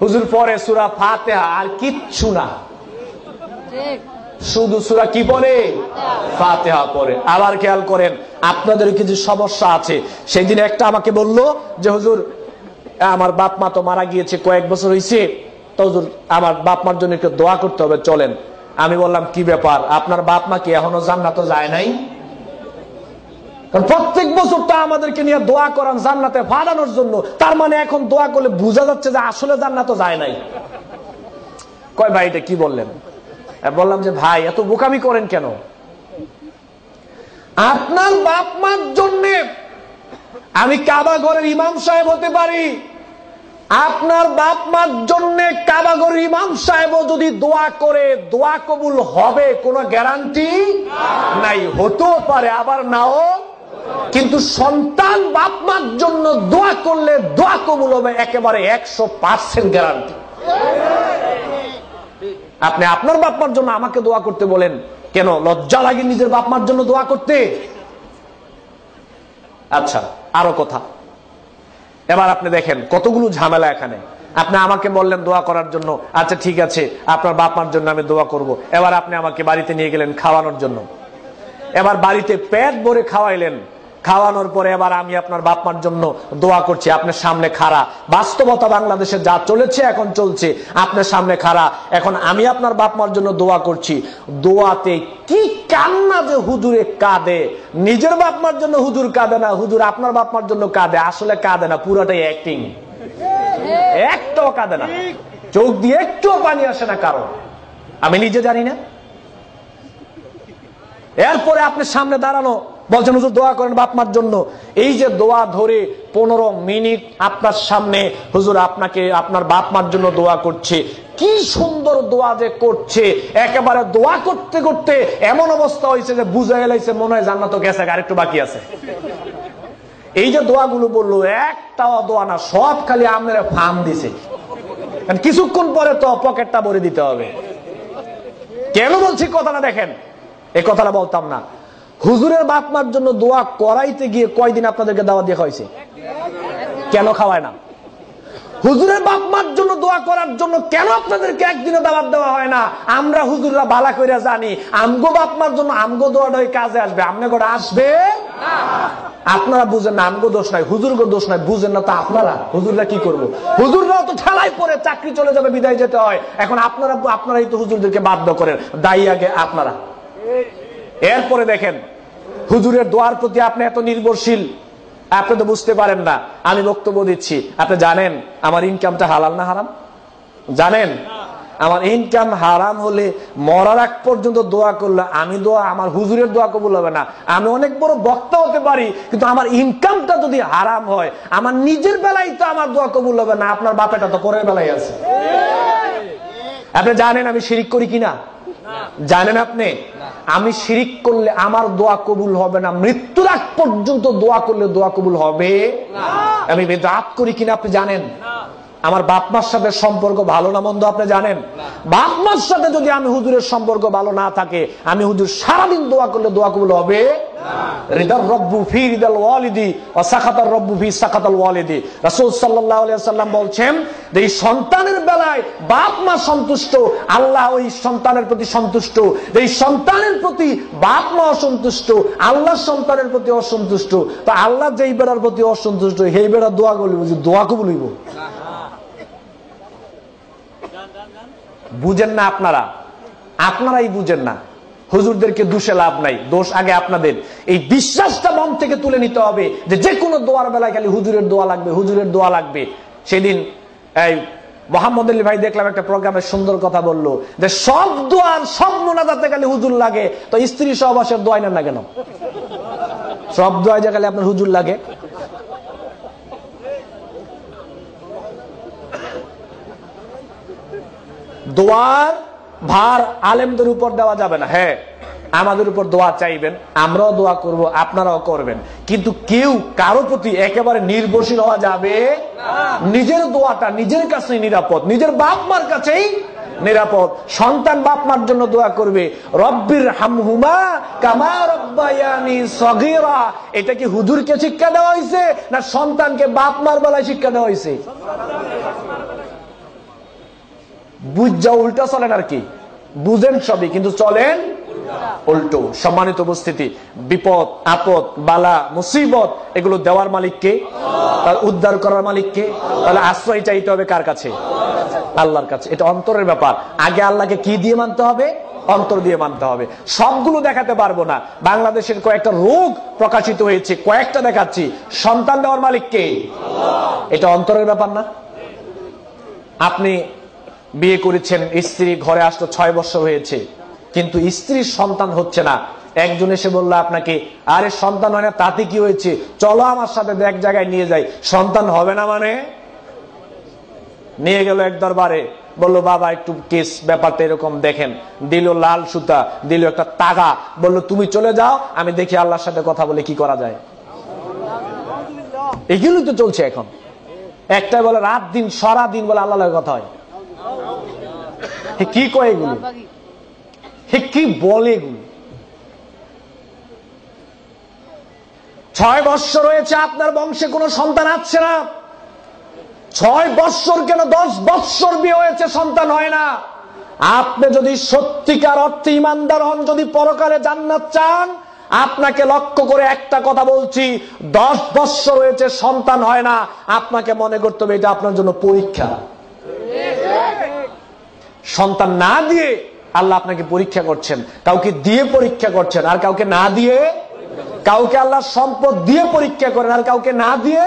হুজুর পরে সূরা ফাতিহা, আর কিচ্ছু না, শুধু সূরা কি পড়ে? ফাতিহা পড়ে। আবার খেয়াল করেন, আপনাদের কিছু সমস্যা আছে। সেই দিন একটা আমাকে বললো যে হুজুর আমার বাপ মা তো মারা গিয়েছে, কয়েক বছর হয়েছে, তো হুজুর আমার বাপ মার জন্য একটু দোয়া করতে হবে, চলেন। আমি বললাম কি ব্যাপার, আপনার বাপ মা কি এখনো জান্নাতে যায় নাই? কারণ প্রত্যেক বছর তো আমাদেরকে নিয়ে দোয়া করান জান্নাতে পাঠানোর জন্য, তার মানে এখন দোয়া করলে বোঝা যাচ্ছে যে আসলে জান্নাতে যায় নাই। কয় ভাই এটা কি বললেন? বললাম যে ভাই এত বোকামি করেন কেন? আপনার বাপ মার জন্য আমি কাবা ঘরের ইমাম সাহেব হতে পারি, আপনার বাপ মার জন্য কাবা ঘরের ইমাম সাহেবও যদি দোয়া করে দোয়া কবুল হবে কোনো গ্যারান্টি নাই। হতেও পারে আবার নাও, কিন্তু সন্তান বাপ মার জন্য দোয়া করলে দোয়া কবুল হবে একেবারে 100% গ্যারান্টি। আপনি আপনার বাপ মার জন্য আমাকে দোয়া করতে বলেন কেন? লজ্জা লাগে নিজের বাপ মার জন্য দোয়া করতে? আচ্ছা, আরো কথা, এবার আপনি দেখেন কতগুলো ঝামেলা এখানে। আপনি আমাকে বললেন দোয়া করার জন্য, আচ্ছা ঠিক আছে আপনার বাপ মার জন্য আমি দোয়া করব। এবার আপনি আমাকে বাড়িতে নিয়ে গেলেন খাওয়ানোর জন্য, এবার বাড়িতে পেট ভরে খাওয়াইলেন, খাওয়ানোর পরে এবার আমি আপনার বাপ মার জন্য দোয়া করছি, আপনার সামনে খাড়া। বাস্তবতা বাংলাদেশে যা চলেছে এখন চলছে, আপনার সামনে খাড়া, এখন আমি আপনার বাপ মার জন্য দোয়া করছি। দোয়াতে কি কান্না যে হুজুরে কাঁদে, নিজের বাপ মার জন্য হুজুর কাঁদে না, হুজুর আপনার বাপ মার জন্য কাঁদে। আসলে কাঁদে না, পুরোটাই অ্যাক্টিং, একটাও কাঁদে না, চোখ দিয়ে একটুও পানি আসে না কারণ আমি নিজে জানি না। এরপরে আপনার সামনে দাঁড়ানো বলছেন হুজুর দোয়া করেন বাপ মার জন্য। এই যে দোয়া ধরে 15 মিনিট আপনার সামনে হুজুর আপনাকে আপনার বাপ মার জন্য দোয়া করছে, কি সুন্দর দোয়া যে করছে, একেবারে দোয়া করতে করতে এমন অবস্থা হয়েছে যে বুঝা গেলাইছে মনে হয় জান্নাত গেছে, আরেকটু বাকি আছে। এই যে দোয়াগুলো বললো, একটাও দোয়া না, সব খালি আপনারা ফার্ম দিছে। কিছুক্ষণ পরে তো পকেটটা ভরে দিতে হবে। কেন বলছি কথাটা দেখেন, এই কথাটা বলতাম না। হুজুরের বাপ মার জন্য দোয়া করাইতে গিয়ে কয়দিন আপনাদেরকে দাওয়াত দেওয়া হয়েছে? কেন খাওয়ায় না? হুজুরের বাপ মার জন্য দোয়া করার জন্য কেন আপনাদেরকে একদিনও দাওয়াত দেওয়া হয় না? আমরা হুজুররা ভালো করে জানি আমগো বাপ মার জন্য আমগো দোয়াটাই কাজে আসবে, আমনে করে আসবে না। আপনারা বুঝেন না, আমগো দোষ নাই, হুজুরগো দোষ নাই, বুঝেন না তো আপনারা। হুজুররা কি করবো? হুজুররাও তো ঠেলাই পরে চাকরি চলে যাবে, বিদায় যেতে হয়। এখন আপনারাই তো হুজুরদেরকে বাধ্য করেন, দায়ী আগে আপনারা। এরপরে দেখেন হুজুরের দোয়ার প্রতি আপনি এত নির্ভরশীল, আপনি তো বুঝতে পারেন না। আমি বক্তব্য দিচ্ছি, আপনি জানেন আমার ইনকামটা হালাল না হারাম? জানেন আমার ইনকাম হারাম হলে মরার আগ পর্যন্ত দোয়া করলে আমি দোয়া, আমার হুজুরের দোয়া কবুল হবে না। আমি অনেক বড় বক্তা হতে পারি, কিন্তু আমার ইনকামটা যদি হারাম হয়, আমার নিজের বেলায় তো আমার দোয়া কবুল হবে না, আপনার বাপেটা তো পরের বেলায় আছে। আপনি জানেন আমি শিরিক করি কিনা? জানেন আপনি? আমি শিরিক করলে আমার দোয়া কবুল হবে না, মৃত্যুর আগ পর্যন্ত দোয়া করলে দোয়া কবুল হবে না। আমি বিদআত করি কিনা আপনি জানেন? আমার বাপ মার সাথে সম্পর্ক ভালো না মন্দ আপনি জানেন? বাপ মার সাথে যদি আমি হুজুরের সম্পর্ক ভালো না থাকে, আমি হুজুর সারাদিন দোয়া করলে দোয়া কবুল হবে না। রিদার রব্বু ফি রিদাল ওয়ালিদি ওয়া সাখাতার রব্বু ফি সাখাতাল ওয়ালিদি। রাসূল সাল্লাল্লাহু আলাইহি ওয়াসাল্লাম বলছেন যে এই সন্তানের বেলায় বাপ মা সন্তুষ্ট, আল্লাহ ওই সন্তানের প্রতি সন্তুষ্ট। এই সন্তানের প্রতি বাপ মা অসন্তুষ্ট, আল্লাহ সন্তানের প্রতি অসন্তুষ্ট। তো আল্লাহ যেই বেড়ার প্রতি অসন্তুষ্ট, সেই বেড়া দোয়া করলে দোয়া কবুল হইব? বুঝেন না আপনারাই বুঝেন না। হুজুরদেরকে দোষে লাভ নাই, দোষ আগে আপনাদের। এই বিশ্বাসটা মন থেকে তুলে নিতে হবে যে কোনো দোয়ার বেলায় খালি হুজুরের দোয়া লাগবে, হুজুরের দোয়া লাগবে। সেদিন এই মোহাম্মদ আলী ভাই দেখলাম একটা প্রোগ্রামে সুন্দর কথা বললো যে সব দোয়ার সব মোনাজাতে খালি হুজুর লাগে, তো স্ত্রী সহবাসের দোয়া নেন না কেন? সব দোয়া যে খালি আপনার হুজুর লাগে। দোয়ার ভার আলেমদের উপর দেওয়া যাবে না। হ্যাঁ, আমাদের উপর দোয়া চাইবেন, আমরাও দোয়া করব, আপনারাও করবেন, কিন্তু কেউ কারো প্রতি একেবারে নির্ভরশীল হওয়া যাবে না। নিজের দোয়াটা নিজের কাছেই নিরাপদ, নিজের বাপ মার কাছেই নিরাপদ। সন্তান বাপ মার জন্য দোয়া করবে, রব্বির হামহুমা কামা রব্বায়ানি সগীরা। এটা কি হুজুরকে শিক্ষা দেওয়া হয়েছে না সন্তানকে বাপ মার বেলায় শিক্ষা দেওয়া হয়েছে? বুঝা উল্টা চলেন আর কি, বুঝেন সবই কিন্তু চলেন উল্টো। সম্মানিত উপস্থিতি, বিপদ আপদ বালা মুসিবত এগুলো দেওয়ার মালিককে, তার উদ্ধার করার মালিককে। তাহলে আশ্রয় চাইতে হবে কার কাছে? আল্লাহর কাছে। এটা অন্তরের ব্যাপার। আগে আল্লাহকে কি দিয়ে মানতে হবে? অন্তর দিয়ে মানতে হবে। সবগুলো দেখাতে পারবো না, বাংলাদেশের কয়েকটা রোগ প্রকাশিত হয়েছে, কয়েকটা দেখাচ্ছি। সন্তান দেওয়ার মালিককে, এটা অন্তরের ব্যাপার না? আপনি বিয়ে করেছেন, স্ত্রী ঘরে আসলো, 6 বছর হয়েছে, কিন্তু স্ত্রীর সন্তান হচ্ছে না। একজন এসে বললো আপনাকে, আরে সন্তান হয় না তাতে কি হয়েছে, চলো আমার সাথে এক জায়গায় নিয়ে যাই। সন্তান হবে না মানে? নিয়ে গেল এক দরবারে, বললো বাবা একটু কেস ব্যাপারটা এরকম দেখেন, দিল লাল সুতা, দিল একটা তাগা, বললো তুমি চলে যাও, আমি দেখি আল্লাহর সাথে কথা বলে কি করা যায়। এগুলোই তো চলছে এখন। একটাই বলে রাত দিন সারা দিন বলে আল্লাহর কথা হয়। কি কয় এগুলো? কি বলে এগুলো? 6 বৎসর রয়েছে আপনার বংশে কোনো সন্তান আসছে না। 6 বৎসর কেন 10 বৎসর বিয়ে হয়েছে, সন্তান হয় না। আপনি যদি সত্যিকার অর্থে ইমানদার হন, যদি পরকালে জান্নাত চান, আপনাকে লক্ষ্য করে একটা কথা বলছি, 10 বৎসর হয়েছে সন্তান হয় না, আপনাকে মনে করতে হবে এটা আপনার জন্য পরীক্ষা। সন্তান না দিয়ে আল্লাহ আপনাকে পরীক্ষা করছেন, কাউকে দিয়ে পরীক্ষা করছেন আর কাউকে না দিয়ে, কাউকে আল্লাহ সম্পদ দিয়ে পরীক্ষা করেন আর কাউকে না দিয়ে।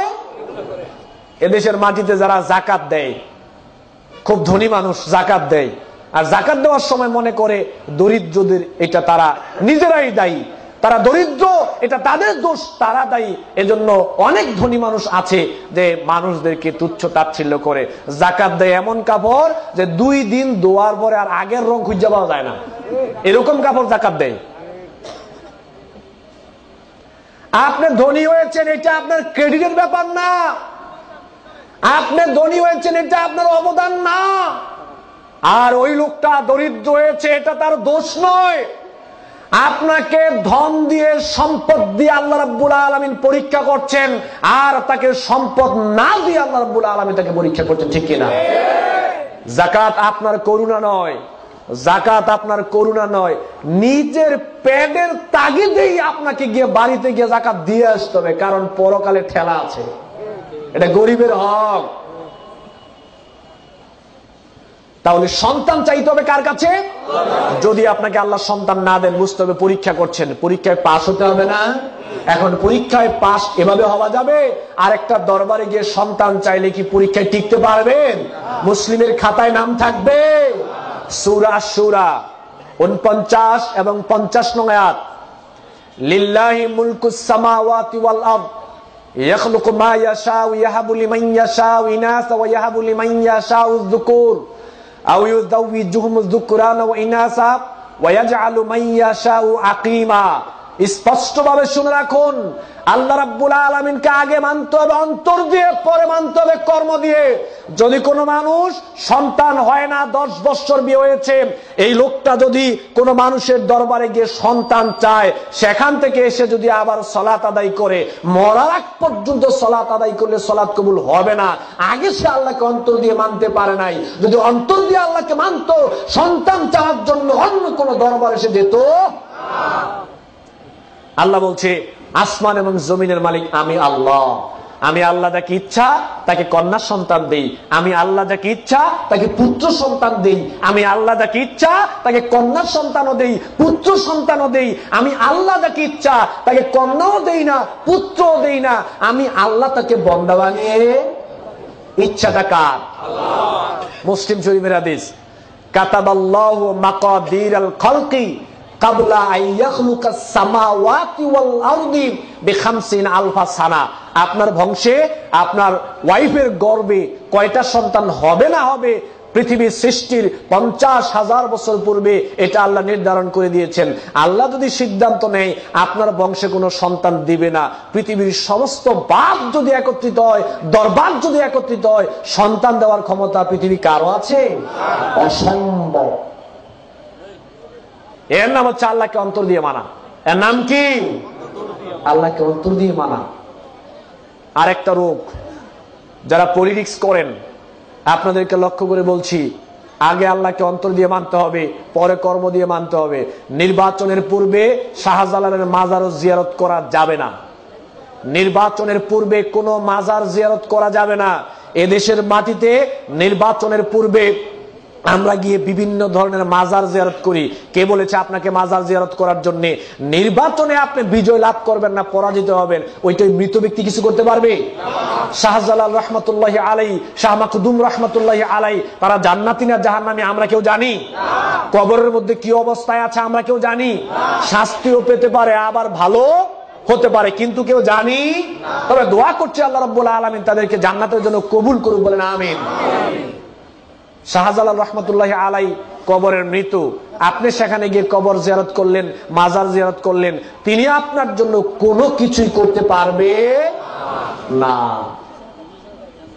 এদেশের মাটিতে যারা জাকাত দেয়, খুব ধনী মানুষ জাকাত দেয়, আর জাকাত দেওয়ার সময় মনে করে দরিদ্রদের এটা তারা নিজেরাই দায়ী। তারা দরিদ্র, এটা তাদের দোষ, তারা দায়ী। এজন্য অনেক ধনী মানুষ আছে যে মানুষদেরকে তুচ্ছ তাচ্ছিল্য করে। যাকাত দেয় এমন কাপড় যে 2 দিন ধোয়ার পরে আর আগের রং খুঁজে পাওয়া যায় না, এরকম কাপড় যাকাত দেয়। আপনি ধনী হয়েছেন এটা আপনার ক্রেডিটের ব্যাপার না, আপনি ধনী হয়েছেন এটা আপনার অবদান না। আর ওই লোকটা দরিদ্র হয়েছে এটা তার দোষ নয়। আপনাকে ধন দিয়ে সম্পদ দিয়ে আল্লাহ রাব্বুল আলামিন পরীক্ষা করছেন, আর তাকে সম্পদ না দিয়ে আল্লাহ রাব্বুল আলামিন তাকে পরীক্ষা করছেন, ঠিক কিনা? যাকাত আপনার করুণা নয়, যাকাত আপনার করুণা নয়, নিজের পেটের তাগিদেই আপনাকে গিয়ে বাড়িতে গিয়ে যাকাত দিয়ে আসতে হবে, কারণ পরকালে ঠেলা আছে। এটা গরিবের হক। তাহলে সন্তান চাইতে হবে কার কাছে? যদি আপনাকে আল্লাহ সন্তান না দেন, বুঝতে হবে পরীক্ষা করছেন, পরীক্ষায় পাস হতে হবে না? এখন পরীক্ষায় পাস এভাবে হওয়া যাবে? আর একটা দরবারে গিয়ে সন্তান চাইলে কি পরীক্ষায় টিকতে পারবেন? মুসলিমের খাতায় নাম থাকবে? সূরা আশ-শূরা 49 এবং 50 নং আয়াত, লিল্লাহি মুলকুস সামাওয়াতি ওয়াল আরদ ইয়াখলুকু মা ইয়াশাউ ইয়াহাবু লিমান ইয়াশাউ ইনাসা ওয়া ইয়াহাবু লিমান ইয়াশাউ যুকুর আও ইউযাওয়িজুহুম যুকরানা ওয়া ইনাসা ওয়া ইয়াজআলু মান ইয়াশাউ আকিমা। স্পষ্টভাবে শুনে রাখুন, আল্লাহ রাব্বুল আলামিনকে আগে মানতে হবে অন্তর দিয়ে, পরে মানতে হবে কর্ম দিয়ে। যদি কোনো মানুষ সন্তান হয় না, 10 বছর বিয়ে হয়েছে, এই লোকটা যদি কোনো মানুষের দরবারে গিয়ে সন্তান চায়, সেখান থেকে এসে যদি আবার সালাত আদায় করে, মরার আগ পর্যন্ত সালাত আদায় করলে সালাত কবুল হবে না। আগে সে আল্লাহকে অন্তর দিয়ে মানতে পারে নাই। যদি অন্তর দিয়ে আল্লাহকে মানত, সন্তান চাওয়ার জন্য অন্য কোনো দরবারে সে যেত। আল্লাহ বলছে, আসমান এবং জমিনের মালিক আমি আল্লাহ। আমি আল্লাহ যাকে ইচ্ছা তাকে কন্যা সন্তান দেই, আমি আল্লাহ যাকে ইচ্ছা তাকে পুত্র সন্তান দেই, আমি আল্লাহ যাকে ইচ্ছা তাকে কন্যা সন্তানও দেই, পুত্র সন্তানও দেই। আমি আল্লাহ যাকে ইচ্ছা তাকে কন্যাও দেই না, পুত্রও দেই না। আমি আল্লাহ তাকে বান্দা বানিয়ে, ইচ্ছাটা কার? মুসলিম শরীফের হাদিস, কাতাবাল্লাহু মাকাদিরাল খালকি কাবলা আইয়াখলুকাস সামাওয়াতি ওয়াল আরদি বি50 আলফা সানা। আপনার বংশে আপনার ওয়াইফের গর্ভে কয়টা সন্তান হবে না হবে, পৃথিবীর সৃষ্টির 50,000 বছর পূর্বে এটা আল্লাহ নির্ধারণ করে দিয়েছেন। আল্লাহ যদি সিদ্ধান্ত নেয় আপনার বংশে কোনো সন্তান দিবে না, পৃথিবীর সমস্ত বাপ যদি একত্রিত হয়, দরবার যদি একত্রিত হয়, সন্তান দেওয়ার ক্ষমতা পৃথিবী কারো আছে? অসম্ভব। এর নাম হচ্ছে আল্লাহকে অন্তর দিয়ে মানা। এর নাম কি? আল্লাহকে অন্তর দিয়ে মানা। আর একটা রোগ, যারা পলিটিক্স করেন, আপনাদেরকে লক্ষ্য করে বলছি, আগে আল্লাহকে অন্তর দিয়ে মানতে হবে, পরে কর্ম দিয়ে মানতে হবে। নির্বাচনের পূর্বে শাহজালালের মাজারও জিয়ারত করা যাবে না। নির্বাচনের পূর্বে কোনো মাজার জিয়ারত করা যাবে না। এদেশের মাটিতে নির্বাচনের পূর্বে আমরা গিয়ে বিভিন্ন ধরনের মাজার জিয়ারত করি। কে বলেছে আপনাকে মাজার জিয়ারত করার জন্য? নির্বাচনে আপনি বিজয় লাভ করবেন না, পরাজিত হবেন। ওইটাই মৃত ব্যক্তি কিছু করতে পারবে? শাহজালাল রহমতুল্লাহি আলাইহি, শাহ মাকদুম রহমতুল্লাহি আলাইহি, তারা জান্নাতি না জাহান্নামী আমরা কেউ জানি? কবরের মধ্যে কি অবস্থায় আছে আমরা কেউ জানি? শাস্তিও পেতে পারে, আবার ভালো হতে পারে, কিন্তু কেউ জানি। তবে দোয়া করছে আল্লাহ রাব্বুল আলামিন তাদেরকে জান্নাতের জন্য কবুল করুক, বলেন আমিন। শাহজালাল রহমতুল্লাহি আলাইহি কবরের মৃত্যু, আপনি সেখানে গিয়ে কবর জিয়ারত করলেন, মাজার জিয়ারত করলেন, তিনি আপনার জন্য কোনো কিছুই করতে পারবে না।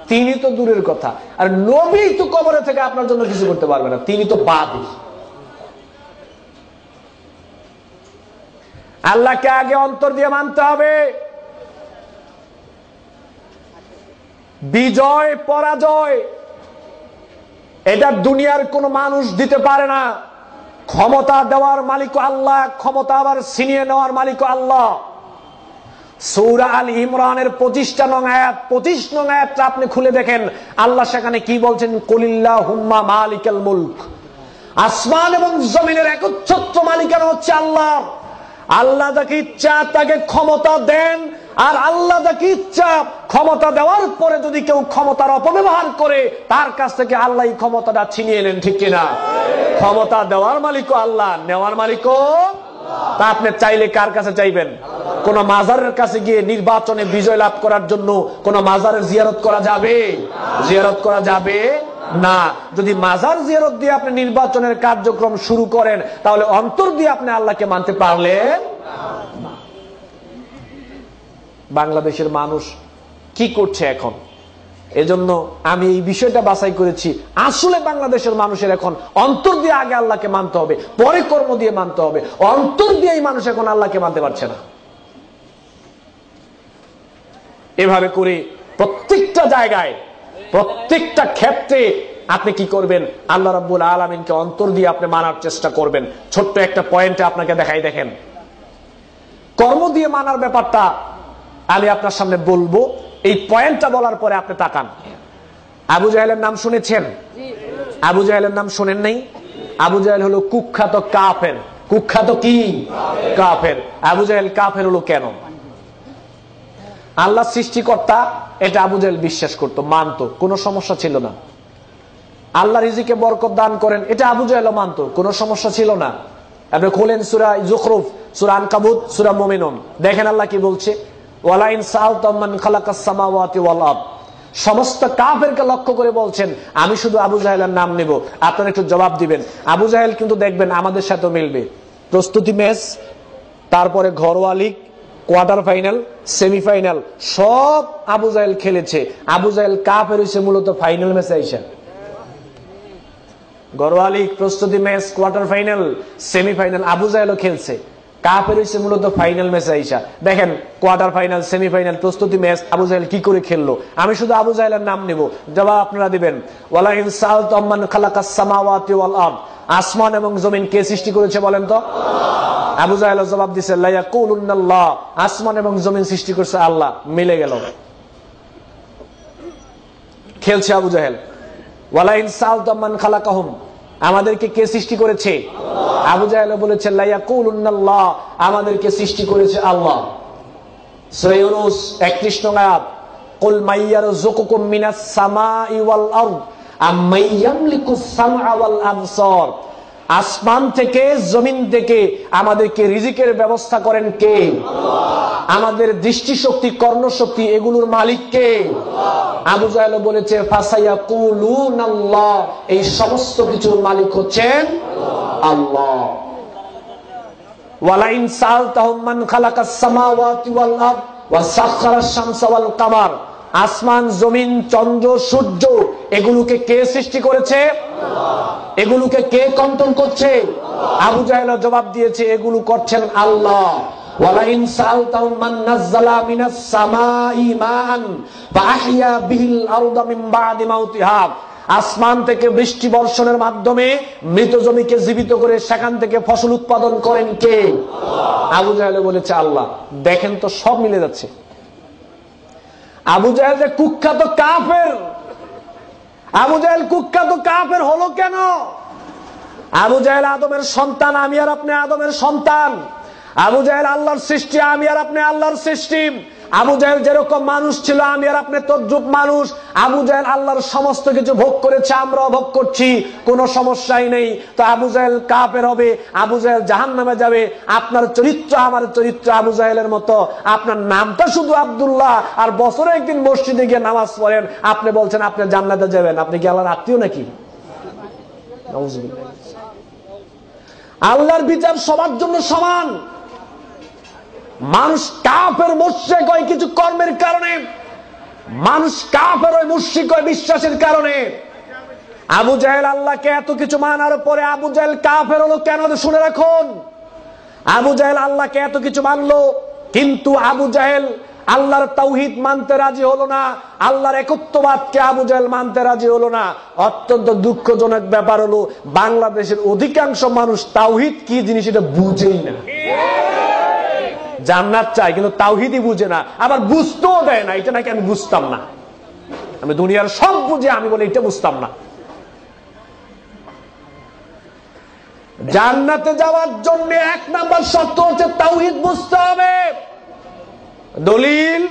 তিনি তো দূরের কথা, আর নবী তো কবরে থেকে আপনার জন্য কিছু করতে পারবে না, তিনি তো বাদী। আল্লাহকে আগে অন্তর দিয়ে মানতে হবে। বিজয় পরাজয় এটা দুনিয়ার কোন মানুষ দিতে পারে না। ক্ষমতা দেওয়ার মালিক আল্লাহ, ক্ষমতা আবার ছিনিয়ে নেওয়ার মালিক আল্লাহ। সূরা আল ইমরানের 25 নং আয়াত, 25 নং আয়াতটা আপনি খুলে দেখেন, আল্লাহ সেখানে কি বলছেন? কুলিল্লাহুম্মা মালিকাল মুলক। আসমান এবং জমিনের একচ্ছত্র মালিকানা হচ্ছে আল্লাহ। আল্লাহ যাকে ইচ্ছা তাকে ক্ষমতা দেন, আর আল্লাহ যাকে ইচ্ছা ক্ষমতা দেওয়ার পরে যদি কেউ ক্ষমতার অপব্যবহার করে, তার কাছ থেকে আল্লাহ ক্ষমতাটা ছিনিয়ে নেন, ঠিক কিনা? ক্ষমতা দেওয়ার মালিকও আল্লাহ, নেওয়ার মালিকও তা আপনি চাইলে কার কাছে চাইবেন? কোন মাজারের কাছে গিয়ে নির্বাচনে বিজয় লাভ করার জন্য কোন মাজারের জিয়ারত করা যাবে? জিয়ারত করা যাবে না। যদি মাজার জিয়ারত দিয়ে আপনি নির্বাচনের কার্যক্রম শুরু করেন, তাহলে অন্তর দিয়ে আপনি আল্লাহকে মানতে পারলেন। বাংলাদেশের মানুষ কি করছে এখন? এজন্য আমি এই বিষয়টা বাছাই করেছি। আসলে বাংলাদেশের মানুষের এখন অন্তর দিয়ে আগে আল্লাহকে মানতে হবে, পরে কর্ম দিয়ে মানতে হবে। অন্তর দিয়ে এই মানুষ এখন আল্লাহকে মানতে পারছে না। এভাবে করে প্রত্যেকটা জায়গায়, প্রত্যেকটা ক্ষেত্রে আপনি কি করবেন? আল্লাহ রাব্বুল আলামিনকে অন্তর দিয়ে আপনি মানার চেষ্টা করবেন। ছোট্ট একটা পয়েন্টে আপনাকে দেখাই, দেখেন, কর্ম দিয়ে মানার ব্যাপারটা আমি আপনার সামনে বলবো। এই পয়েন্টটা বলার পরে আপনি তাকান। আবু জাহেলের নাম শুনেছেন? আবু জাহেলের নাম শুনেন নাই? আবু জাহেল হলো কুখ্যাত কাফের। কুখ্যাত কি? কাফের। আবু জাহেল কাফের হলো কেন? আল্লাহ সৃষ্টিকর্তা, এটা আবু জাহেল বিশ্বাস করতো, মানতো, কোনো সমস্যা ছিল না। আল্লাহ রিজিকে বরকত দান করেন, এটা আবু জাহেলও মানতো, কোনো সমস্যা ছিল না। আপনি খোলেন সূরা যুখরুফ, সূরা আনকাবুত, সূরা মুমিনুন, দেখেন আল্লাহ কি বলছে, ওয়ালাইন সাআলতাম মান খালাকাস সামাওয়াতি ওয়াল আরদ। সমস্ত কাফেরকে লক্ষ্য করে বলছেন, আমি শুধু আবু জাহেলের নাম নেব, আপনারা একটু জবাব দিবেন। আবু জাহেল কিন্তু দেখবেন আমাদের সাথে মিলবে। প্রস্তুতি ম্যাচ, তারপরে ঘরোয়া লিগ, কোয়ার্টার ফাইনাল, সেমিফাইনাল, সব আবু জাহেল খেলেছে। আবু জাহেল কাফের হইছে মূলত ফাইনাল ম্যাচে আইসা। ঘরোয়া লিগ, প্রস্তুতি match, quarter final, semifinal Abu Jahl খেলছে। কাফের হইছে মূলত ফাইনাল ম্যাচে আইসা। দেখেন কোয়ার্টার ফাইনাল, সেমিফাইনাল, প্রস্তুতি ম্যাচ আবু জাহেল কি করে খেললো। আমি শুধু আবু জাহেলের নাম নেব, জবাব আপনারা দিবেন। ওয়ালা ইন সাআলতাম মান খালাকাস সামাওয়াতি ওয়াল আরদ। আসমান এবং জমিন কে সৃষ্টি করেছে বলেন তো? আবু জাহেল জবাব দিছে লা ইয়াকুলুনাল্লাহ, আসমান এবং জমিন সৃষ্টি করেছে আল্লাহ। মিলে গেল, খেলছে আবু জাহেল। ওয়ালা ইন সাআলতাম মান খালাকাহুম, আমাদেরকে কে সৃষ্টি করেছে? আবু জাহেল বলেছে লা ইয়াকুলুনাল্লাহ, আমাদেরকে সৃষ্টি করেছে আল্লাহ। সূরা ইউনূস 31 নং আয়াত, কুল মাইয়ারযুকুকুম মিনাস সামাই ওয়াল আরদ আম্মান ইয়ামলিকুস সামআ ওয়াল আবসার। আসমান থেকে, জমিন থেকে আমাদেরকে রিজিকের ব্যবস্থা করেন কে? আমাদের দৃষ্টিশক্তি, কর্ণশক্তি, এগুলোর মালিক কে? আবু জাহেল বলেছে ফাসায়াকুলুনাল্লাহ, এই সমস্ত কিছুর মালিক হচ্ছেন আল্লাহ। ওয়ালাইন সাআলতাহুম মান খালাকাস সামাওয়াতি ওয়াল আরদ ওয়া সাখখারাশ শামসা ওয়াল কামার, আসমান, জমিন, চন্দ্র, সূর্য, এগুলোকে কে সৃষ্টি করেছে? এগুলোকে কে কন্ট্রোল করছে? আবু জাহেল জবাব দিয়েছে এগুলো করছেন আল্লাহ। ওয়ালাইন সাআলতাহুম মান নাযালা মিনাস সামাই মাআন ফাআহইয়া বিহিল আরদা মিন বাদি মাউতিহা, আসমান থেকে বৃষ্টি বর্ষণের মাধ্যমে মৃত জমিকে জীবিত করে সেখান থেকে ফসল উৎপাদন করেন কে? আবু জাহেল বলেছে আল্লাহ। দেখেন তো, সব মিলে যাচ্ছে। আবু জাহেল যে কুখ্যাত কাফের, আবু জাহেল কুখ্যাত কাফের হলো কেন? আবু জাহেল আদমের সন্তান, আমি আর আপনি আদমের সন্তান। আবু জাহেল আল্লাহর সৃষ্টি, আমি আর আপনি আল্লাহর সৃষ্টি। আবু জাহেল যেরকম মানুষ ছিল, আমি আর আপনি তদ্রূপ মানুষ। আবু জাহেল আল্লাহর সমস্ত কিছু ভোগ করেছে, আমরাও ভোগ করছি, কোনো সমস্যাই নেই। তো আবু জাহেল কাফের হবে, আবু জাহেল জাহান্নামে যাবে। আপনার চরিত্র, আমার চরিত্র আবু জাহেলের মতো। আপনার নামটা শুধু আব্দুল্লাহ, আর বছরে একদিন মসজিদে গিয়ে নামাজ পড়েন, আপনি বলছেন আপনি জান্নাতে যাবেন। আপনি কি আল্লাহর আত্মীয় নাকি? আল্লাহর বিচার সবার জন্য সমান। মানুষ কাফের মুশরিক হয় কিছু কর্মের কারণে, মানুষ কাফের হয় মুশরিক হয় বিশ্বাসের কারণে। আবু জাহেল আল্লাহকে এত কিছু মানার পরে আবু জাহেল কাফের হলো কেন? শুনে রাখুন, আবু জাহেল আল্লাহকে এত কিছু মানলো, কিন্তু আবু জাহেল আল্লাহর তাওহীদ মানতে রাজি হলো না, আল্লাহর একত্ববাদকে আবু জাহেল মানতে রাজি হলো না। অত্যন্ত দুঃখজনক ব্যাপার হলো বাংলাদেশের অধিকাংশ মানুষ তাওহীদ কি জিনিস এটা বুঝেই না। জান্নাত চায় কিন্তু তাওহীদই বুঝে না, আবার বুঝতেও দেয় না। এটা নাকি আমি বুঝতাম না, আমি দুনিয়ার সব বুঝে, আমি বলে এটা বুঝতাম না। জান্নাতে যাওয়ার জন্য 1 নাম্বার শর্ত হচ্ছে তাওহীদ বুঝতে হবে। দলিল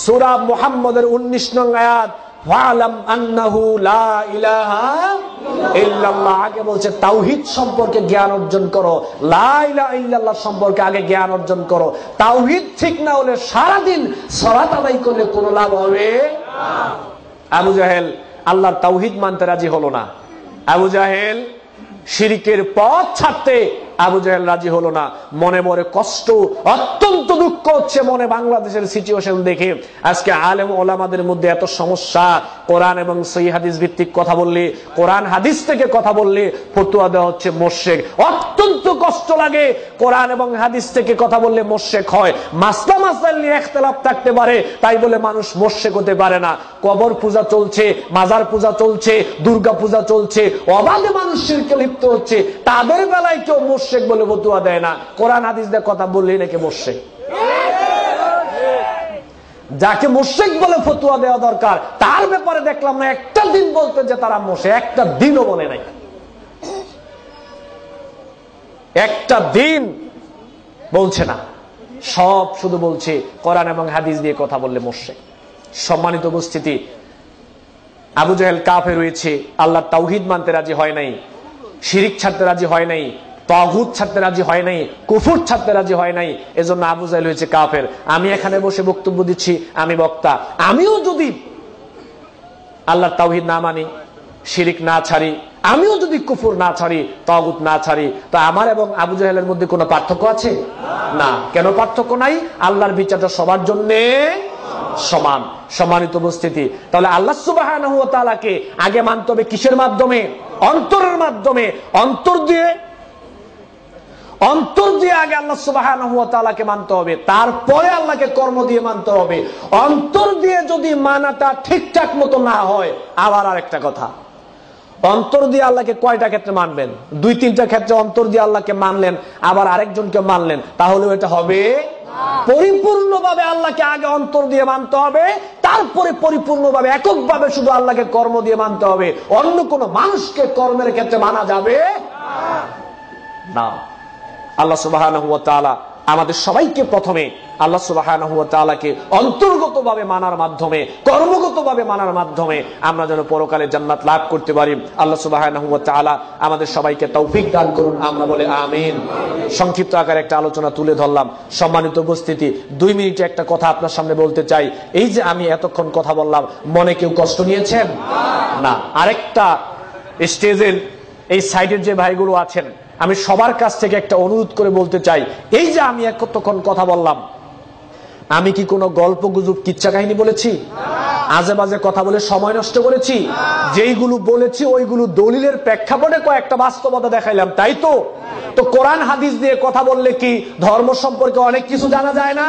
সূরা মুহাম্মদের 19 নং আয়াত, ফালাম আন্নাহু লা ইলাহা ইল্লাল্লাহ। আগে বলছে তাওহীদ সম্পর্কে জ্ঞান অর্জন করো, লা ইলাহা ইল্লাল্লাহ সম্পর্কে আগে জ্ঞান অর্জন করো। তাওহীদ ঠিক না হলে সারাদিন সালাত আদায় করলে কোনো লাভ হবে না। আবু জাহেল আল্লাহর তাওহীদ মানতে রাজি হলো না। আবু জাহেল শিরকের পথ ছাড়তে আবু জাহেল রাজি হলো না। মনে মনে কষ্ট, অত্যন্ত দুঃখ হচ্ছে মনে বাংলাদেশের সিচুয়েশন দেখে। আজকে আলেম ওলামাদের মধ্যে এত সমস্যা, কোরআন এবং সহিহ হাদিস ভিত্তিক কথা বললে, কোরআন হাদিস থেকে কথা বললে ফতোয়া দেওয়া হচ্ছে মুশরিক। অত্যন্ত কষ্ট লাগে, কোরআন এবং হাদিস থেকে কথা বললে মুশরিক হয়। মাসলা মাসাইল নিয়ে ইখতিলাফ থাকতে পারে, তাই বলে মানুষ মুশরিক হতে পারে না। কবর পূজা চলছে, মাজার পূজা চলছে, দুর্গা পূজা চলছে, অবাধে মানুষ শিরকে লিপ্ত হচ্ছে, তাদের বেলায় কেউ মুশরিক বলে ফতোয়া দেয় না। কোরআন হাদিস দিয়ে কথা বললেই নাকি মুশরিক। যাকে মুশরিক বলে ফতোয়া দেওয়া দরকার, তার ব্যাপারে দেখলাম না একটা দিন বলতে যে তারা মুশরিক, একটা দিনও বলে নাই। একটা দিন বলছে না, সব শুধু বলছে কোরআন এবং হাদিস দিয়ে কথা বললে মুশরিক। সম্মানিত উপস্থিতি, আবু জাহেল কাফের হয়েছে, আল্লাহর তাওহীদ মানতে রাজি হয় নাই, শিরিক ছাড়তে রাজি হয় নাই, তাগুত ছাড়তে রাজি হয় নাই, কুফর ছাড়তে রাজি হয় নাই। এজন্য আবু জাহেল হয়েছে কাফের। আমি এখানে বসে বক্তব্য দিচ্ছি, আমি বক্তা, আমিও যদি আল্লাহর তাওহীদ না মানি, শিরিক না ছাড়ি, আমিও যদি কুফর না ছাড়ি, তাগুত না ছাড়ি, তো আমার এবং আবু জাহেলের মধ্যে কোনো পার্থক্য আছে? না। কেন পার্থক্য নাই? আল্লাহর বিচারটা সবার জন্য সমান। সম্মানিত উপস্থিতি, তাহলে আল্লাহ সুবহানাহু ওয়া তাআলাকে আগে মানতে হবে কিসের মাধ্যমে? অন্তরের মাধ্যমে। অন্তর দিয়ে আগে আল্লাহ সুবহানাহু ওয়া তাআলাকে মানতে হবে, তারপরে আল্লাহকে কর্ম দিয়ে মানতে হবে। অন্তর দিয়ে যদি মানাটা ঠিকঠাক মতো না হয়, আবার আরেকটা কথা, অন্তর দিয়ে আল্লাহকে কয়টা ক্ষেত্রে মানবেন? 2-3টা ক্ষেত্রে অন্তর দিয়ে আল্লাহকে মানলেন, আবার আরেকজনকে মানলেন, তাহলে এটা হবে? পরিপূর্ণভাবে আল্লাহকে আগে অন্তর দিয়ে মানতে হবে, তারপরে পরিপূর্ণভাবে এককভাবে শুধু আল্লাহকে কর্ম দিয়ে মানতে হবে। অন্য কোন মানুষকে কর্মের ক্ষেত্রে মানা যাবে না। আল্লাহ সুবহানাহু ওয়া তাআলা আমাদের সবাইকে প্রথমে আল্লাহ সুবহানাহু ওয়া তাআলাকে অন্তর্গতভাবে মানার মাধ্যমে, কর্মগতভাবে মানার মাধ্যমে আমরা যেন পরকালে জান্নাত লাভ করতে পারি। আল্লাহ সুবহানাহু ওয়া তাআলা আমাদের সবাইকে তৌফিক দান করুন, আমরা বলে আমিন। সংক্ষিপ্ত আকারে একটা আলোচনা তুলে ধরলাম। সম্মানিত উপস্থিতি, 2 মিনিটে একটা কথা আপনার সামনে বলতে চাই। এই যে আমি এতক্ষণ কথা বললাম, মনে কেউ কষ্ট নিয়েছেন? না। আরেকটা স্টেজের এই সাইডের যে ভাইগুলো আছেন, আমি সবার কাছ থেকে একটা অনুরোধ করে বলতে চাই, এই যে আমি এতক্ষণ কথা বললাম, আমি কি কোনো গল্প গুজব কিচ্ছা কাহিনী বলেছি? আজে বাজে কথা বলে সময় নষ্ট করেছি? যেইগুলো বলেছি ওইগুলো দলিলের প্রেক্ষাপটে কয়েকটা বাস্তবতা দেখাইলাম, তাই তো? তো কোরআন হাদিস দিয়ে কথা বললে কি ধর্ম সম্পর্কে অনেক কিছু জানা যায় না?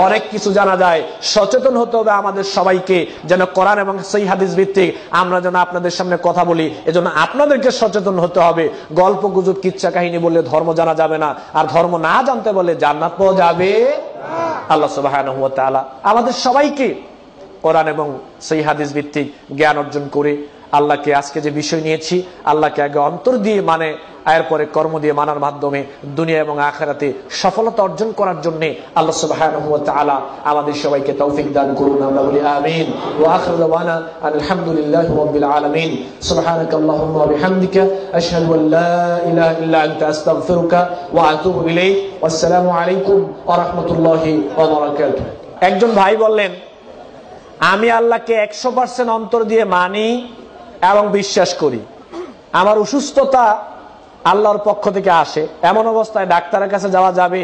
অনেক কিছু জানা যায়। সচেতন হতে হবে আমাদের সবাইকে, যেন কোরআন এবং সহিহ হাদিস ভিত্তিক আমরা যেন আপনাদের সামনে কথা বলি। এজন্য আপনাদেরকে সচেতন হতে হবে। গল্প গুজব কিচ্ছা কাহিনী বললে ধর্ম জানা যাবে না, আর ধর্ম না জানতে বললে জান্নাত পাওয়া যাবে। আল্লাহ সুবহানাহু ওয়া তাআলা আমাদের সবাইকে কোরআন এবং সহিহ হাদিস ভিত্তিক জ্ঞান অর্জন করে আল্লাহকে, আজকে যে বিষয় নিয়েছি, আল্লাহকে আগে অন্তর দিয়ে মানে, এরপরে কর্ম দিয়ে মানার মাধ্যমে দুনিয়া এবং আখিরাতে সফলতা অর্জন করার জন্য আল্লাহ সুবহানাহু ওয়া তাআলা আমাদের সবাইকে তৌফিক দান করুন, আমরা বলি আমিন। ওয়া আখিরু দাওয়ানা আলহামদুলিল্লাহি রাব্বিল আলামিন। সুবহানাকাল্লাহুম্মা ওয়া বিহামদিকা আশহাদু আল লা ইলাহা ইল্লা আনতা আস্তাগফিরুকা ওয়া আতুবু ইলাইক। আসসালামু আলাইকুম ওয়া রাহমাতুল্লাহি ওয়া বারাকাতুহু। একজন ভাই বললেন, আমি আল্লাহকে 100% অন্তর দিয়ে মানি এবং বিশ্বাস করি, আমার অসুস্থতা আল্লাহর পক্ষ থেকে আসে, এমন অবস্থায় ডাক্তারের কাছে যাওয়া যাবে?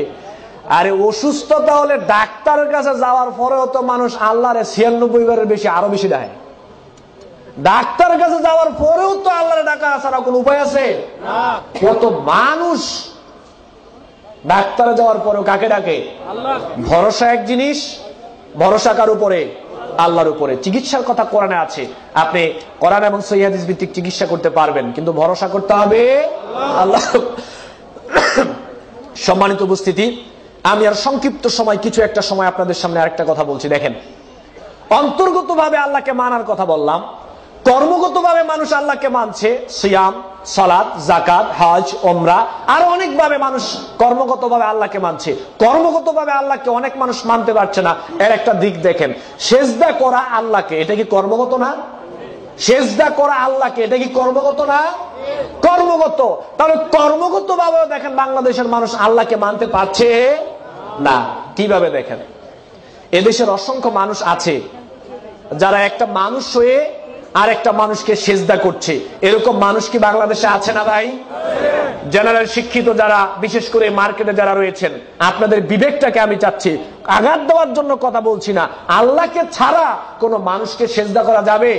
আরে অসুস্থতা হলে ডাক্তারের কাছে যাওয়ার পরেও তো মানুষ আল্লাহরে 96 বারের বেশি, আরো বেশি ডাকে। ডাক্তারের কাছে যাওয়ার পরেও তো আল্লাহরে ডাকা ছাড়া কোনো উপায় আছে? কত মানুষ ডাক্তারে যাওয়ার পরেও কাকে ডাকে? আল্লাহ। ভরসা এক জিনিস, ভরসা কার উপরে? আল্লাহর উপরে। চিকিৎসার কথা কোরআনে আছে, আপনি কোরআন এবং সহিহ হাদিস ভিত্তিক চিকিৎসা করতে পারবেন, কিন্তু ভরসা করতে হবে আল্লাহ। সম্মানিত উপস্থিতি, আমি আর সংক্ষিপ্ত সময়, কিছু একটা সময় আপনাদের সামনে আরেকটা কথা বলছি। দেখেন, অন্তর্গতভাবে আল্লাহকে মানার কথা বললাম, কর্মগতভাবে মানুষ আল্লাহকে মানছে, সিয়াম, সালাত, যাকাত, হজ, ওমরা, আর অনেকভাবে মানুষ কর্মগতভাবে আল্লাহকে মানছে। কর্মগতভাবে আল্লাহকে অনেক মানুষ মানতে পারছে না। এর একটা দিক দেখেন, সেজদা করা আল্লাহকে, এটা কি কর্মগত না? সেজদা করা আল্লাহকে, এটা কি কর্মগত না? কর্মগত। তাহলে কর্মগত ভাবে দেখেন বাংলাদেশের মানুষ আল্লাহকে মানতে পারছে না। কিভাবে দেখেন, এদেশের অসংখ্য মানুষ আছে যারা একটা মানুষ হয়ে আর একটা মানুষকে সেজদা করছে। এরকম মানুষ কি বাংলাদেশে আছে না ভাই? জেনারেল শিক্ষিত যারা, বিশেষ করে মার্কেটে যারা রয়েছেন, আপনাদের বিবেকটাকে আমি চাচ্ছি, আঘাত দেওয়ার জন্য কথা বলছি না, আল্লাহকে ছাড়া কোন মানুষকে সেজদা করা যাবে?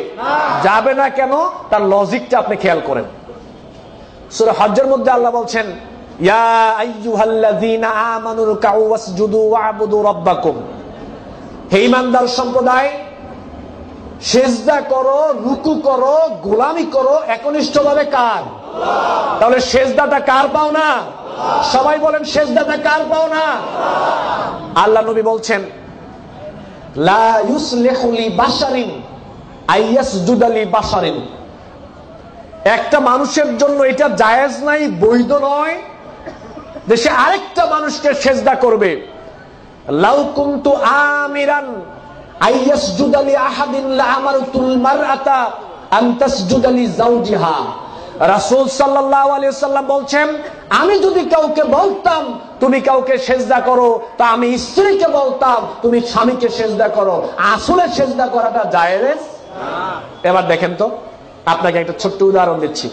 যাবে না। কেন? তার লজিকটা আপনি খেয়াল করেন। সূরা হজ্জের মধ্যে আল্লাহ বলছেন, ইয়া আইয়ুহাল্লাযীনা আমানু রুকউ ওয়াসজুদু ওয়া'বুদু রাব্বাকুম। হে ঈমানদার সম্প্রদায়, সেজদা করো, রুকু করো, গোলামি করো একনিষ্ঠভাবে কার? তাহলে সেজদাটা কার পাওনা? সবাই বলেন, সেজদাটা কার পাওনা? আল্লাহ নবী বলছেন, লা ইউসলিহু লি বাশারিন আইয়াসজুদা লি বাশারিন। একটা মানুষের জন্য এটা জায়েজ নাই, বৈধ নয় যে সে আরেকটা মানুষকে সেজদা করবে। লাউ কুনতু আমিরান আইয়াসজুদা লি আহাদিন লা'আমারতুল মারআতা আন তাসজুদা লি যাওজিহা। রাসূল সাল্লাল্লাহু আলাইহি ওয়াসাল্লাম বলছেন, আমি যদি কাউকে বলতাম তুমি কাউকে সেজদা করো, তা আমি স্ত্রীকে বলতাম তুমি স্বামীকে সেজদা করো। আসলে সেজদা করাটা জায়েজ না। এবার দেখেন তো, আপনাকে একটা ছোট্ট উদাহরণ দিচ্ছি।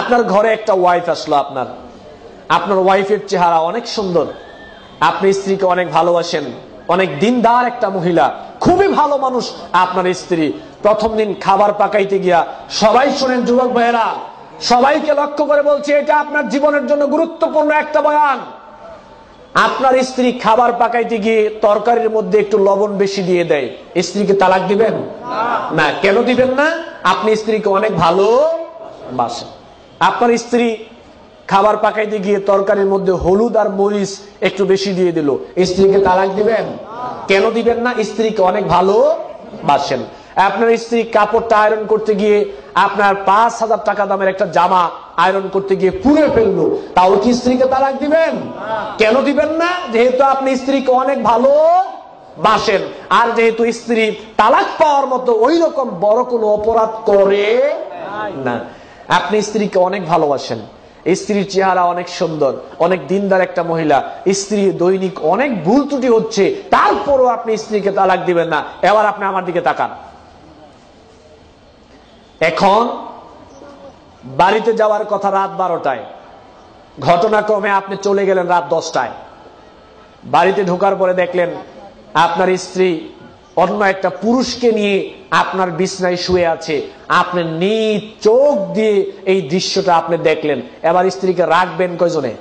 আপনার ঘরে একটা ওয়াইফ আসলো, আপনার ওয়াইফের চেহারা অনেক সুন্দর, আপনি স্ত্রীকে অনেক ভালোবাসেন, অনেক দিনদার একটা মহিলা, খুবই ভালো মানুষ আপনার স্ত্রী। প্রথম দিন খাবার পাকাইতে গিয়া, সবাই শোনেন যুবক ভাইয়েরা, সবাইকে লক্ষ্য করে বলছে, এটা আপনার জীবনের জন্য গুরুত্বপূর্ণ একটা বয়ান। আপনার স্ত্রী খাবার পাকাইতে গিয়ে তরকারির মধ্যে একটু লবণ বেশি দিয়ে দেয়, স্ত্রীকে তালাক দিবেন না? কেন দিবেন না? আপনি স্ত্রীকে অনেক ভালোবাসেন। আপনার স্ত্রী খাবার পাকাইতে গিয়ে তরকারির মধ্যে হলুদ আর মরিচ একটু বেশি দিয়ে দিল, স্ত্রীকে তালাক দিবেন? কেন দিবেন না? স্ত্রীকে অনেক ভালোবাসেন। আপনার স্ত্রী কাপড়টা আয়রন করতে গিয়ে আপনার ৫,০০০ টাকা দামের একটা জামা আয়রন করতে গিয়ে পুড়ে ফেললো, তাহলে কি স্ত্রীকে তালাক দিবেন? কেন দিবেন না? যেহেতু আপনি স্ত্রীকে অনেক ভালোবাসেন, আর যেহেতু স্ত্রী তালাক পাওয়ার মতো ওই রকম বড় কোনো অপরাধ করে না। আপনি স্ত্রীকে অনেক ভালোবাসেন, স্ত্রীর চেহারা অনেক সুন্দর, অনেক দিনদার একটা মহিলা, স্ত্রী দৈনিক অনেক ভুল ত্রুটি হচ্ছে, তারপরও আপনি স্ত্রীকে তালাক দিবেন না। এবার আপনি আমার দিকে তাকান। এখন বাড়িতে যাওয়ার কথা রাত 12টায়, ঘটনাক্রমে আপনি চলে গেলেন রাত 10টায়। বাড়িতে ঢোকার পরে দেখলেন আপনার স্ত্রী অন্য একটা পুরুষকে নিয়ে আপনার বিছনায় শুয়ে আছে। আপনি নিজ চোখ দিয়ে এই দৃশ্যটা আপনি দেখলেন। এবার স্ত্রীকে রাখবেন কয়জনে?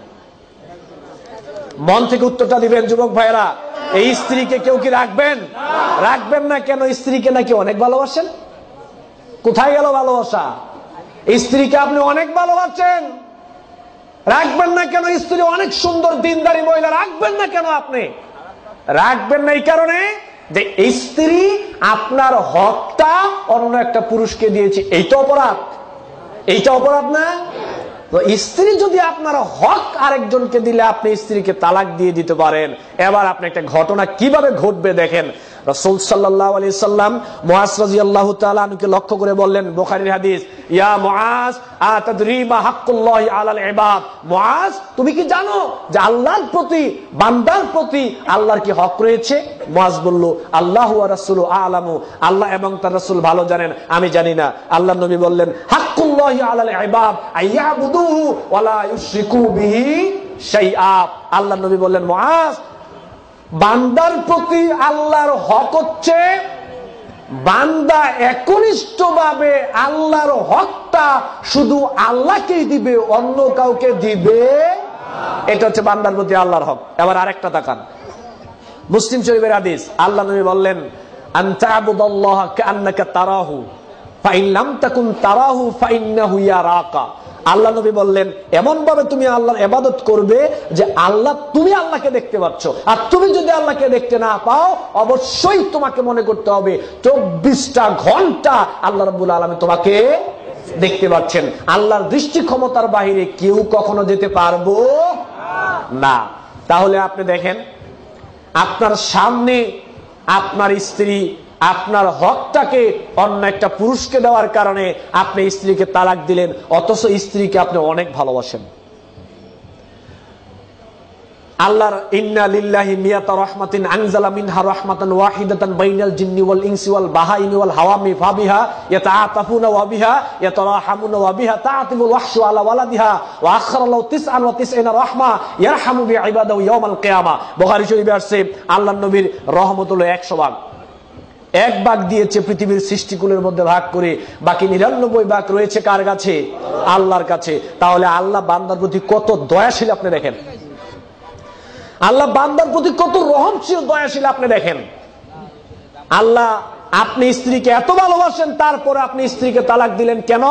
মন থেকে উত্তরটা দিবেন যুবক ভাইয়েরা। এই স্ত্রীকে কেউ কি রাখবেন? রাখবেন না। কেন? স্ত্রীকে নাকি অনেক ভালোবাসেন। কোথায় গেল ভালোবাসা? স্ত্রীকে আপনি অনেক ভালোবাসেন, রাখবেন না কেন? স্ত্রী অনেক সুন্দর দিনদারি মহিলা, রাখবেন না কেন? আপনি রাখবেন না এই কারণে যে স্ত্রী আপনার হকটা অন্য একটা পুরুষকে দিয়েছে। এইটা অপরাধ? এইটা অপরাধ না? তো স্ত্রী যদি আপনার হক আরেকজনকে দিলে আপনি স্ত্রীকে তালাক দিয়ে দিতে পারেন। এবার আপনি একটা ঘটনা কিভাবে ঘটবে দেখেন। রাসূল সাল্লাল্লাহু আলাইহি সাল্লাম মুআজ রাদিয়াল্লাহু তাআলা আনহুকে লক্ষ্য করে বললেন, বুখারীর হাদিস, ইয়া মুআজ আতাদরি মা হাক্কুল্লাহি আলাল ইবাদ। মুআজ, তুমি কি জানো যে আল্লাহর প্রতি, বান্দার প্রতি আল্লাহর কি হক রয়েছে? মুআজ বলল, আল্লাহু ওয়া রাসূলু আ'লামু, আল্লাহ এবং তার রাসূল ভালো জানেন, আমি জানি না। আল্লাহর নবী বললেন, হাক্কুল্লাহি আলাল ইবাদ আইয়াবুদুহু ওয়া লা ইউশরিকু বিহি শাইআ। আল্লাহর নবী বললেন, মুআজ, বান্দার প্রতি আল্লাহর হক হচ্ছে বান্দা একনিষ্ঠভাবে আল্লাহর হকটা শুধু আল্লাহকেই দিবে, অন্য কাউকে দিবে। এটা হচ্ছে বান্দার প্রতি আল্লাহর হক। এবার আরেকটা তাকান, মুসলিম শরীফের হাদিস। আল্লাহ নবী বললেন, আনতা আবুদাল্লাহ কাআন্নাকা তারাহু ফাইন লাম তাকুন তারাহু ফাইন্নাহু ইয়ারাকা। আল্লাহ নবী বললেন, এমন ভাবে তুমি আল্লাহর ইবাদত করবে যে তুমি আল্লাহকে দেখতে পাচ্ছ। আর তুমি যদি আল্লাহকে দেখতে না পাও, অবশ্যই তোমাকে মনে করতে হবে 24টা ঘন্টা আল্লাহ রাব্বুল আলামিন তোমাকে দেখতে পাচ্ছেন। আল্লাহর দৃষ্টি ক্ষমতার বাইরে কেউ কখনো যেতে পারবো না। তাহলে আপনি দেখেন, আপনার সামনে আপনার স্ত্রী আপনার হকটাকে অন্য একটা পুরুষকে দেওয়ার কারণে আপনি স্ত্রীকে তালাক দিলেন, অথচ স্ত্রীকে আপনি অনেক ভালোবাসেন। আল্লাহর ইন্না লিল্লাহি মিয়াতা রাহমাতিন আনজালা মিনহা রাহমাতান ওয়াহিদাতান বাইনাল জিন্নি ওয়াল ইনসি ওয়াল বাহাইমি ওয়াল হাওয়ামি ফাবিহা ইয়াতাআতাফুনা ওয়া বিহা ইয়াতারাহামুনা ওয়া বিহা তাআতিবুল ওয়াহশু আলা ওয়ালাদিহা ওয়া আখরা লাউ 99 রাহমা ইয়ারহামু বিইবাদাহু ইয়াউমাল কিয়ামা। বুখারী শরীফে আছে আল্লাহর নবীর রহমত হলো 100 ভাগ। 1 ভাগ দিয়েছে পৃথিবীর সৃষ্টিকুলের মধ্যে ভাগ করে, বাকি 99 ভাগ রয়েছে কার কাছে? আল্লাহর কাছে। তাহলে আল্লাহ বান্দার প্রতি কত দয়াশীল আপনি দেখেন, আল্লাহ বান্দার প্রতি কত রহমশীল দয়াশীল আপনি দেখেন। আল্লাহ আপনি স্ত্রীকে এত ভালোবাসেন, তারপরে আপনি স্ত্রীকে তালাক দিলেন কেন?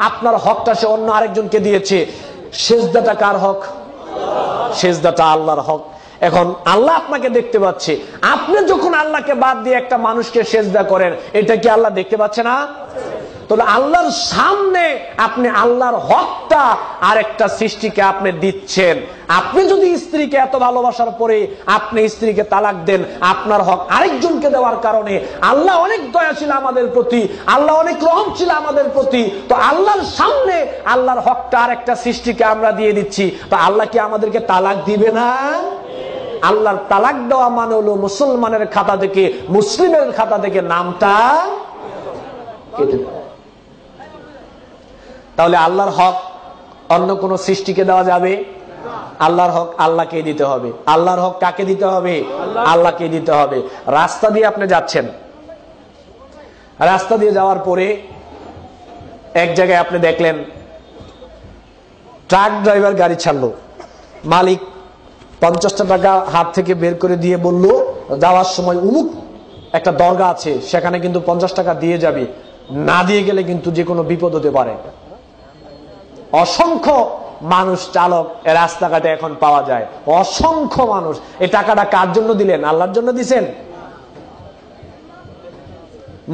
আপনার হকটা সে অন্য আরেকজনকে দিয়েছে। সেজদাটা কার হক? সেজদাটা আল্লাহর হক। এখন আল্লাহ আপনাকে দেখতে পাচ্ছে, আপনি যখন আল্লাহকে বাদ দিয়ে একটা মানুষকে সেজদা করেন, এটা কি আল্লাহ দেখতে পাচ্ছে না? তাহলে আল্লাহর সামনে আপনি আল্লাহর হকটা আর একটা সৃষ্টিকে আপনি দিচ্ছেন। আপনি যদি স্ত্রীকে এত ভালোবাসার পরে আপনি স্ত্রীকে তালাক দেন, আপনার হক আরেকজনকে দেওয়ার কারণে আল্লাহ অনেক দয়াশীল আমাদের প্রতি, আল্লাহ অনেক রহমশীল আমাদের প্রতি। তো আল্লাহর সামনে আল্লাহর হকটা আর একটা সৃষ্টিকে আমরা দিয়ে দিচ্ছি, তো আল্লাহ কি আমাদেরকে তালাক দিবে না? আল্লাহর তালাক দেওয়া মানে হলো মুসলমানের খাতা থেকে, মুসলিমের খাতা থেকে নামটা কেটে দেওয়া। তাহলে আল্লাহর হক অন্য কোন সৃষ্টিকে দেওয়া যাবে? আল্লাহর হক আল্লাহকে দিতে হবে। আল্লাহর হক কাকে দিতে হবে? আল্লাহকে দিতে হবে। রাস্তা দিয়ে আপনি যাচ্ছেন, রাস্তা দিয়ে যাওয়ার পরে এক জায়গায় আপনি দেখলেন ট্রাক ড্রাইভার গাড়ি ছাড়লো, মালিক 50টা টাকা হাত থেকে বের করে দিয়ে বলল, যাওয়ার সময় উমুক একটা দরগা আছে, সেখানে কিন্তু 50 টাকা দিয়ে যাবি, না দিয়ে গেলে কিন্তু যে কোনো বিপদ হতে পারে। অসংখ্য মানুষ চালক রাস্তাঘাটে এখন পাওয়া যায়, অসংখ্য মানুষ। এই টাকাটা কার জন্য দিলেন? আল্লাহর জন্য দিছেন?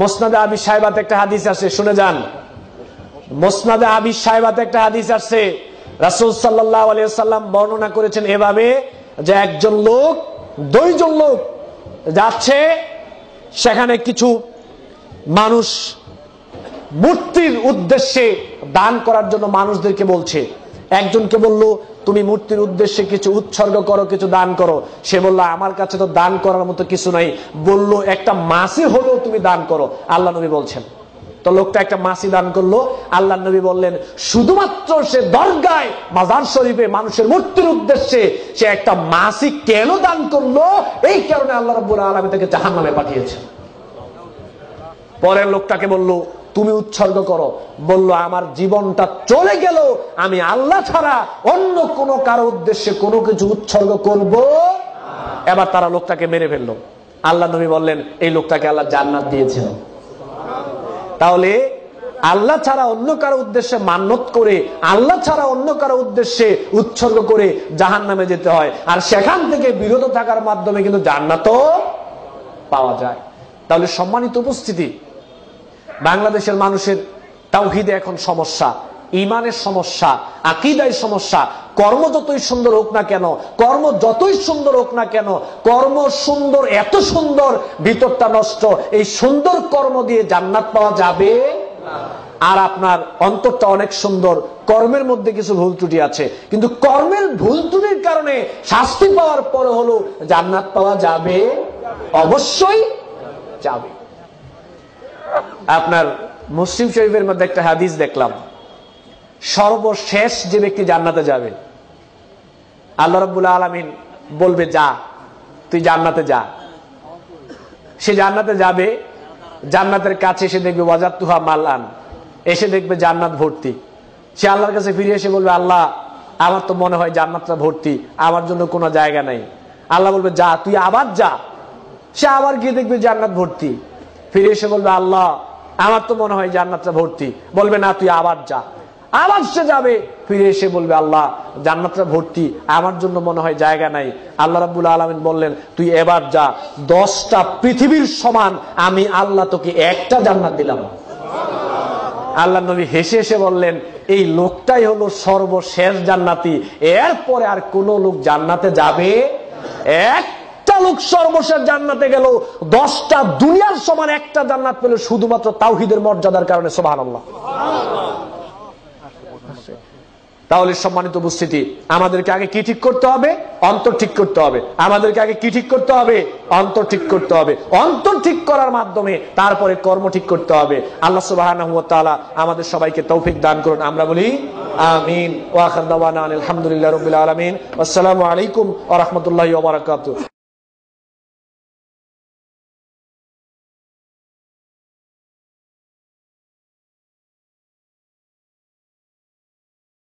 মুসনাদে আবি সাহেবাতে একটা হাদিস আছে, শুনে যান। মুসনাদে আবি সাহেবাতে একটা হাদিস আছে, রাসূল সাল্লাল্লাহু আলাইহি ওয়াসাল্লাম বর্ণনা করেছেন এভাবে যে একজন লোক, 2 জন লোক যাচ্ছে, সেখানে কিছু মানুষ মূর্তির উদ্দেশ্যে দান করার জন্য মানুষদেরকে বলছে। একজনকে বলল, তুমি মূর্তির উদ্দেশ্যে কিছু উৎসর্গ করো, কিছু দান করো। সে বলল, আমার কাছে তো দান করার মতো কিছু নাই। বলল, একটা মাছি হলেও তুমি দান করো। আল্লাহ নবী বলছেন। তো লোকটা একটা মাছি দান করলো। আল্লাহ নবী বললেন, শুধুমাত্র সে দরগায়, মাজার শরীফে মানুষের মূর্তির উদ্দেশ্যে সে একটা মাছি কেন দান করলো, এই কারণে আল্লাহ রাব্বুল আলামিন তাকে জাহান্নামে পাঠিয়েছে। পরের লোকটাকে বলল, তুমি উৎসর্গ করো। বলল, আমার জীবনটা চলে গেল, আমি আল্লাহ ছাড়া অন্য কোন কারো উদ্দেশ্যে কোনো কিছু উৎসর্গ করব। এবার তারা লোকটাকে মেরে ফেললো। আল্লাহ নবী বললেন, এই লোকটাকে আল্লাহ জান্নাত দিয়েছেন। তাহলে আল্লাহ ছাড়া অন্য কারো উদ্দেশ্যে মান্নত করে, আল্লাহ ছাড়া অন্য কারো উদ্দেশ্যে উৎসর্গ করে জাহান্নামে যেতে হয়, আর সেখান থেকে বিরত থাকার মাধ্যমে কিন্তু জান্নাতও পাওয়া যায়। তাহলে সম্মানিত উপস্থিতি, বাংলাদেশের মানুষের তাওহীদে এখন সমস্যা, ঈমানের সমস্যা, আকীদায় সমস্যা। কর্ম যতই সুন্দর হোক না কেন, কর্ম যতই সুন্দর হোক না কেন, কর্ম সুন্দর, এত সুন্দর, ভিতরটা নষ্ট। এই সুন্দর কর্ম দিয়ে জান্নাত পাওয়া যাবে? আর আপনার অন্তরটা অনেক সুন্দর, কর্মের মধ্যে কিছু ভুল ত্রুটি আছে, কিন্তু কর্মের ভুল ত্রুটির কারণে শাস্তি পাওয়ার পরে হলো জান্নাত পাওয়া যাবে? অবশ্যই যাবে। আপনার মুসলিম শরীফের মধ্যে একটা হাদিস দেখলাম, সর্বশেষ যে ব্যক্তি জান্নাতে যাবে, আল্লাহ রাব্বুল আলামিন বলবে, যা তুই জান্নাতে যা। সে জান্নাতে যাবে, জান্নাতের কাছে এসে দেখবে ওয়াজাতুহা মালান, এসে দেখবে জান্নাত ভর্তি। সে আল্লাহর কাছে ফিরে এসে বলবে, আল্লাহ, আমার তো মনে হয় জান্নাতটা ভর্তি, আমার জন্য কোনো জায়গা নাই। আল্লাহ বলবে, যা তুই আবার যা। সে আবার গিয়ে দেখবে জান্নাত ভর্তি। ফিরে এসে বলবে, আল্লাহ, আমার তো মনে হয় জান্নাতটা ভর্তি। বলবে, না, তুই আবার যা। আবার সে যাবে, ফিরে এসে বলবে আল্লাহ জান্নাতটা ভর্তি, আমার জন্য মনে হয় জায়গা নাই। আল্লাহ রাব্বুল আলামিন বললেন তুই এবার যা, 10টা পৃথিবীর সমান আমি আল্লাহ তোকে একটা জান্নাত দিলাম। আল্লাহ নবী হেসে হেসে বললেন এই লোকটাই হলো সর্বশেষ জান্নাতি, এরপরে আর কোন লোক জান্নাতে যাবে? একটা লোক সর্বশেষ জান্নাতে গেল, 10টা দুনিয়ার সমান একটা জান্নাত পেল শুধুমাত্র তাওহীদের মর্যাদার কারণে। সুবহানাল্লাহ। তাহলে সম্মানিত উপস্থিতি, আমাদেরকে আগে কি ঠিক করতে হবে? অন্তর ঠিক করতে হবে। আমাদেরকে আগে কি ঠিক করতে হবে? অন্তর ঠিক করতে হবে। অন্তর ঠিক করার মাধ্যমে তারপরে কর্ম ঠিক করতে হবে। আল্লাহ সুবহানাহু ওয়া তাআলা আমাদের সবাইকে তৌফিক দান করুন। আমরা বলি আমিন। ওয়া আখিরু দাওয়ানা আলহামদুলিল্লাহি রাব্বিল আলামিন। আসসালামু আলাইকুম ওয়া রাহমাতুল্লাহি ওয়া বারাকাতুহু।